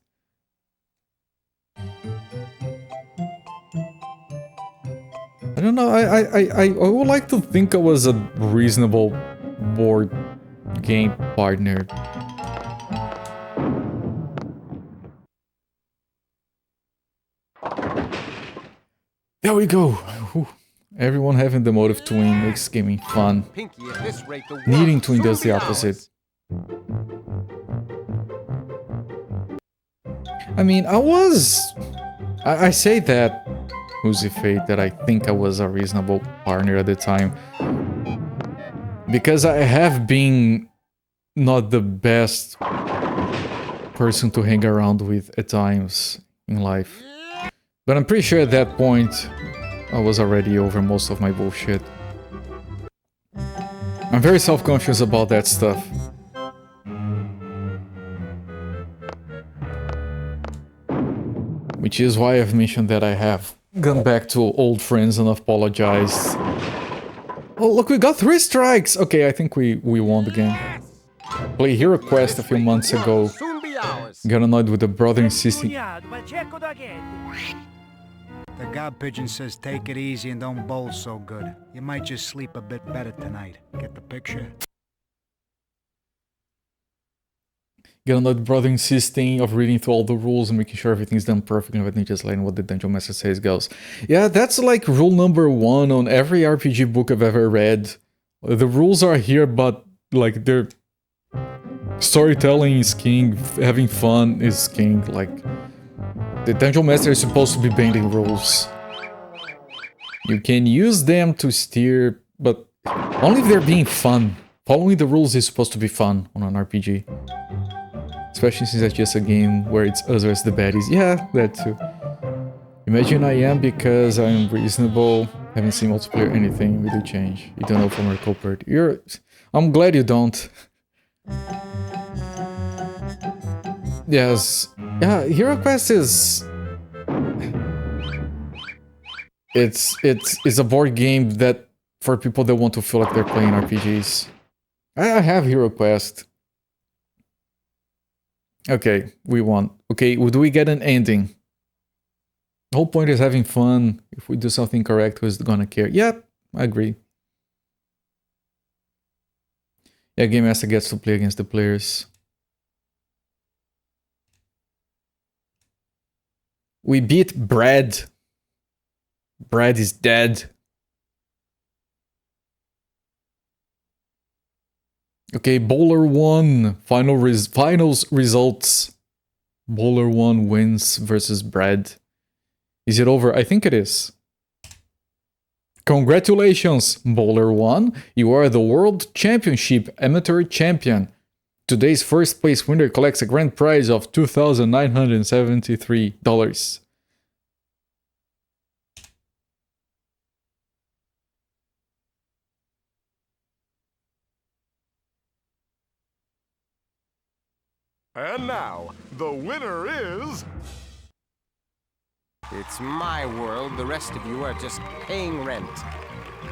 I don't know, I would like to think I was a reasonable board game partner. There we go. Whew. Everyone having the motive to win makes gaming fun. Pinky, at this rate, the world Needing to win will does soon the be opposite. ours. I mean, I say that, Who's Fate, that I think I was a reasonable partner at the time. Because I have been not the best person to hang around with at times in life. But I'm pretty sure at that point, I was already over most of my bullshit. I'm very self-conscious about that stuff. Which is why I've mentioned that I have gone back to old friends and apologized. Oh, look, we got 3 strikes! Okay, I think we won the game. Played Hero Quest a few months ago. Soon be ours. Got annoyed with the brother insisting. The god pigeon says take it easy and don't bowl so good. You might just sleep a bit better tonight. Get the picture? Got annoyed with the brother insisting of reading through all the rules and making sure everything's done perfectly and everything just letting what the dungeon master says goes. Yeah, that's like rule number 1 on every RPG book I've ever read. The rules are here, but like they're... Storytelling is king, having fun is king, like... The Dungeon Master is supposed to be bending rules. You can use them to steer, but only if they're being fun. Following the rules is supposed to be fun on an RPG. Especially since it's just a game where it's us versus the baddies. Yeah, that too. Imagine I am because I'm reasonable, haven't seen multiplayer anything really change. You don't know from our culprit. I'm glad you don't. Yes. Yeah, Hero Quest is... It's a board game that for people that want to feel like they're playing RPGs. I have Hero Quest. Okay, we won. Okay, do we get an ending? The whole point is having fun. If we do something correct, who's gonna care? Yep, I agree. Yeah, Game Master gets to play against the players. We beat Brad. Brad is dead. Okay, Bowler 1. Finals results. Bowler 1 wins versus Brad. Is it over? I think it is. Congratulations, Bowler 1. You are the World Championship Amateur Champion. Today's first place winner collects a grand prize of $2,973. And now, the winner is... It's my world, the rest of you are just paying rent.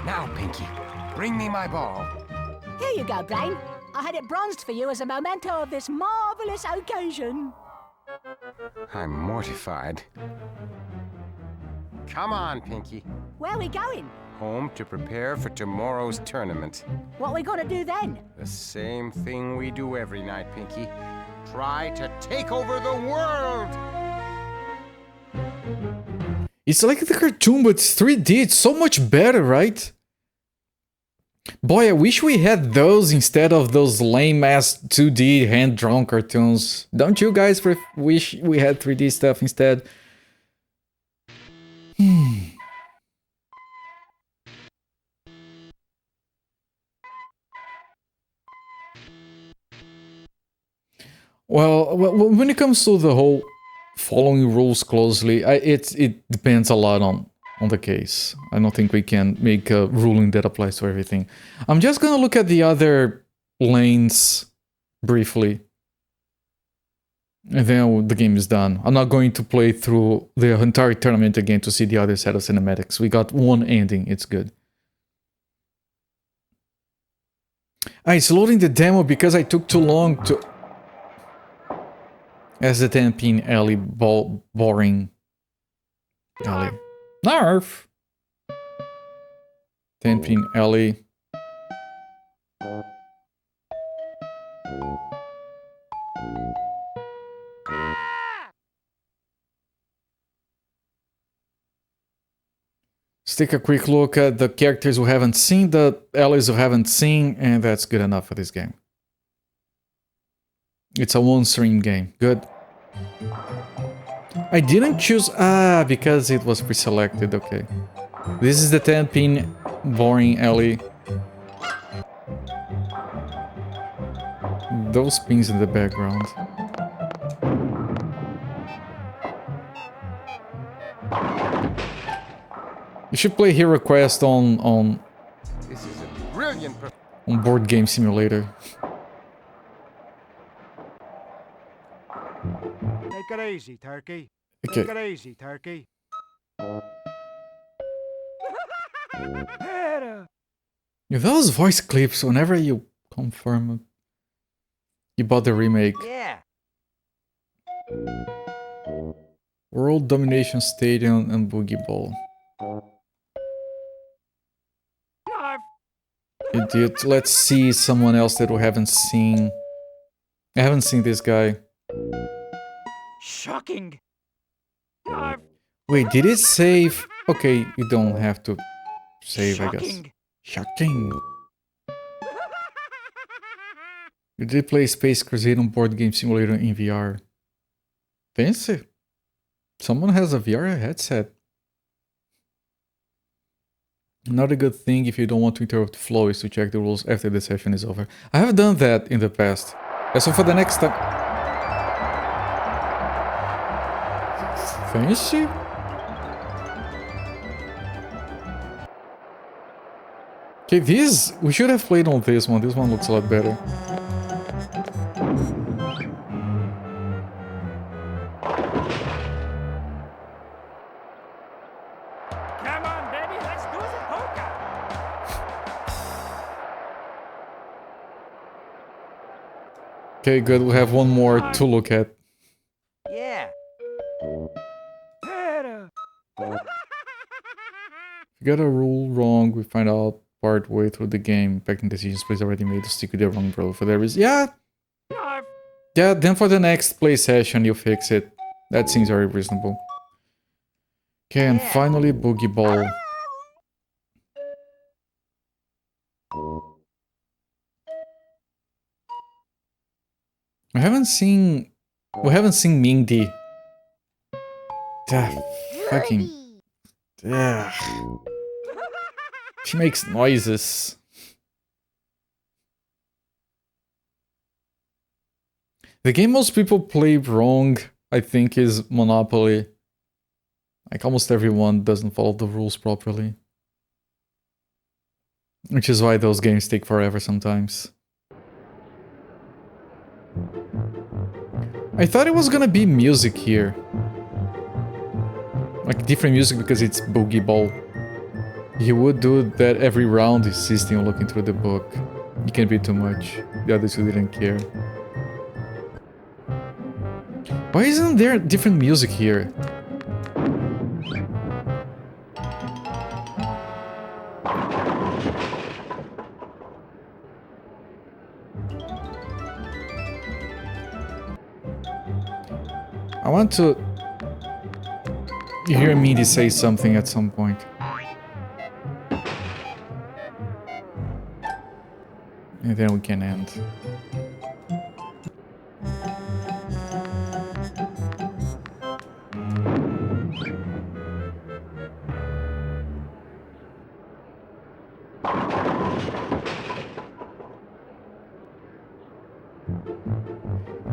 Now, Pinky, bring me my ball. Here you go, Blaine. I had it bronzed for you as a memento of this marvelous occasion. I'm mortified. Come on, Pinky. Where are we going? Home to prepare for tomorrow's tournament. What are we gonna do then? The same thing we do every night, Pinky. Try to take over the world! It's like the cartoon, but it's 3D. It's so much better, right? Boy, I wish we had those instead of those lame-ass 2D hand-drawn cartoons. Don't you guys wish we had 3D stuff instead? Well, when it comes to the whole following rules closely, it depends a lot on the case. I don't think we can make a ruling that applies to everything. I'm just gonna look at the other lanes briefly. And then the game is done. I'm not going to play through the entire tournament again to see the other set of cinematics. We got one ending, it's good. It's loading the demo because I took too long to... As the 10-pin alley boring alley. Narf! 10-pin alley. Let's take a quick look at the characters we haven't seen, the allies we haven't seen, and that's good enough for this game. It's a one-stream game. Good. I didn't choose... because it was pre-selected. Okay. This is the 10-pin boring alley. Those pins in the background. You should play Hero Quest on This is a brilliant Board Game Simulator. Take it easy, Turkey. Okay. Take it easy, Turkey. Those voice clips, whenever you confirm you bought the remake. Yeah. World Domination Stadium and Boogie Ball. Idiot. Let's see someone else that we haven't seen. I haven't seen this guy. Shocking. Wait, did it save? Okay, you don't have to save, I guess. Shocking. Shocking. You did play Space Crusade on Board Game Simulator in VR. Fancy. Someone has a VR headset. Another good thing if you don't want to interrupt the flow is to check the rules after the session is over. I have done that in the past. So for the next time... Fancy? Okay, this... We should have played on this one. This one looks a lot better. Come on, baby, let's do the poker. Okay, good. We have one more to look at. Yeah. If you got a rule wrong, we find out part way through the game. Packing decisions plays already made to stick with the wrong rule for there is... Yeah! Yeah, then for the next play session, you fix it. That seems very reasonable. Okay, and finally, Boogie Ball. We haven't seen Mindy. Fucking... She makes noises. The game most people play wrong, I think, is Monopoly. Like, almost everyone doesn't follow the rules properly. Which is why those games take forever sometimes. I thought it was gonna be music here. Like, different music because it's Boogie Ball. You would do that every round, insisting on looking through the book. It can be too much. The others who didn't care. Why isn't there different music here? I want to hear Mindy say something at some point. And then we can end.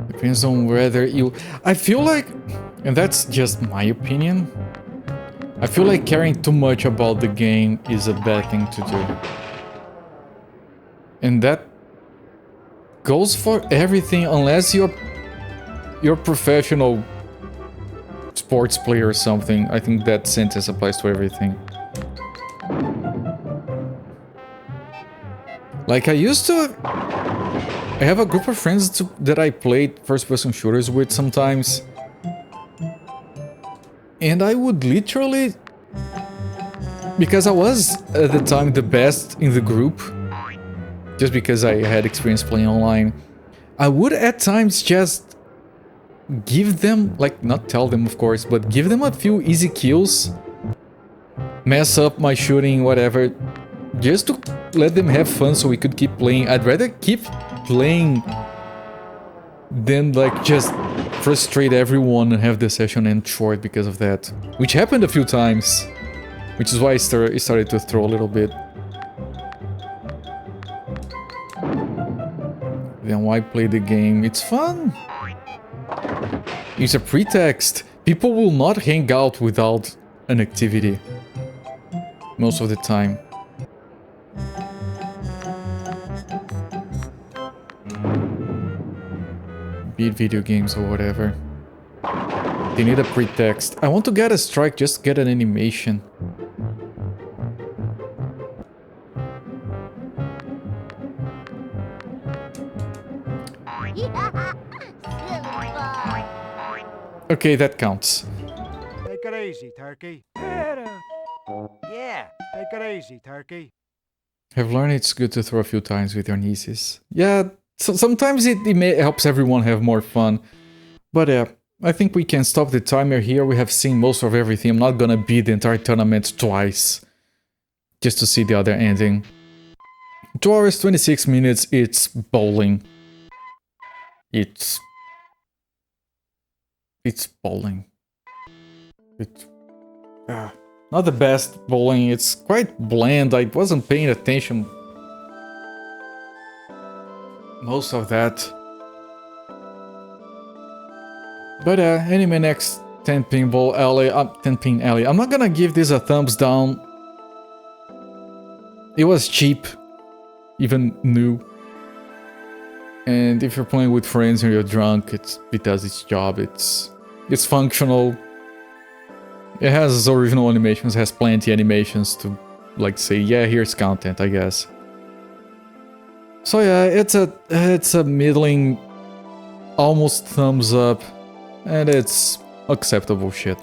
The Depends on whether you... I feel like, and that's just my opinion, I feel like caring too much about the game is a bad thing to do. And that goes for everything unless you're a professional sports player or something. I think that sentence applies to everything. Like I have a group of friends that I played first-person shooters with sometimes. And I would literally... Because I was, at the time, the best in the group. Just because I had experience playing online. I would, at times, just give them... Like, not tell them, of course, but give them a few easy kills. Mess up my shooting, whatever. Just to let them have fun so we could keep playing. I'd rather keep playing than, like, just frustrate everyone and have the session end short because of that. Which happened a few times. Which is why I started to throw a little bit. Then why play the game? It's fun! It's a pretext. People will not hang out without an activity. Most of the time. Beat video games or whatever. They need a pretext. I want to get a strike, just get an animation. Okay, that counts. Take it easy, turkey. Yeah. Take it easy, turkey. I've learned it's good to throw a few times with your nieces. Yeah, so sometimes it helps everyone have more fun. But I think we can stop the timer here. We have seen most of everything. I'm not gonna beat the entire tournament twice. Just to see the other ending. 2 hours, 26 minutes, it's bowling. It's bowling. Not the best bowling, it's quite bland. I wasn't paying attention most of that. But Animaniacs 10 Pinball Alley, 10 Pin Alley. I'm not gonna give this a thumbs down. It was cheap, even new. And if you're playing with friends and you're drunk, it does its job. It's functional. It has original animations, has plenty animations to like say, yeah, here's content, I guess. So yeah, it's a middling, almost thumbs up, and it's acceptable shit.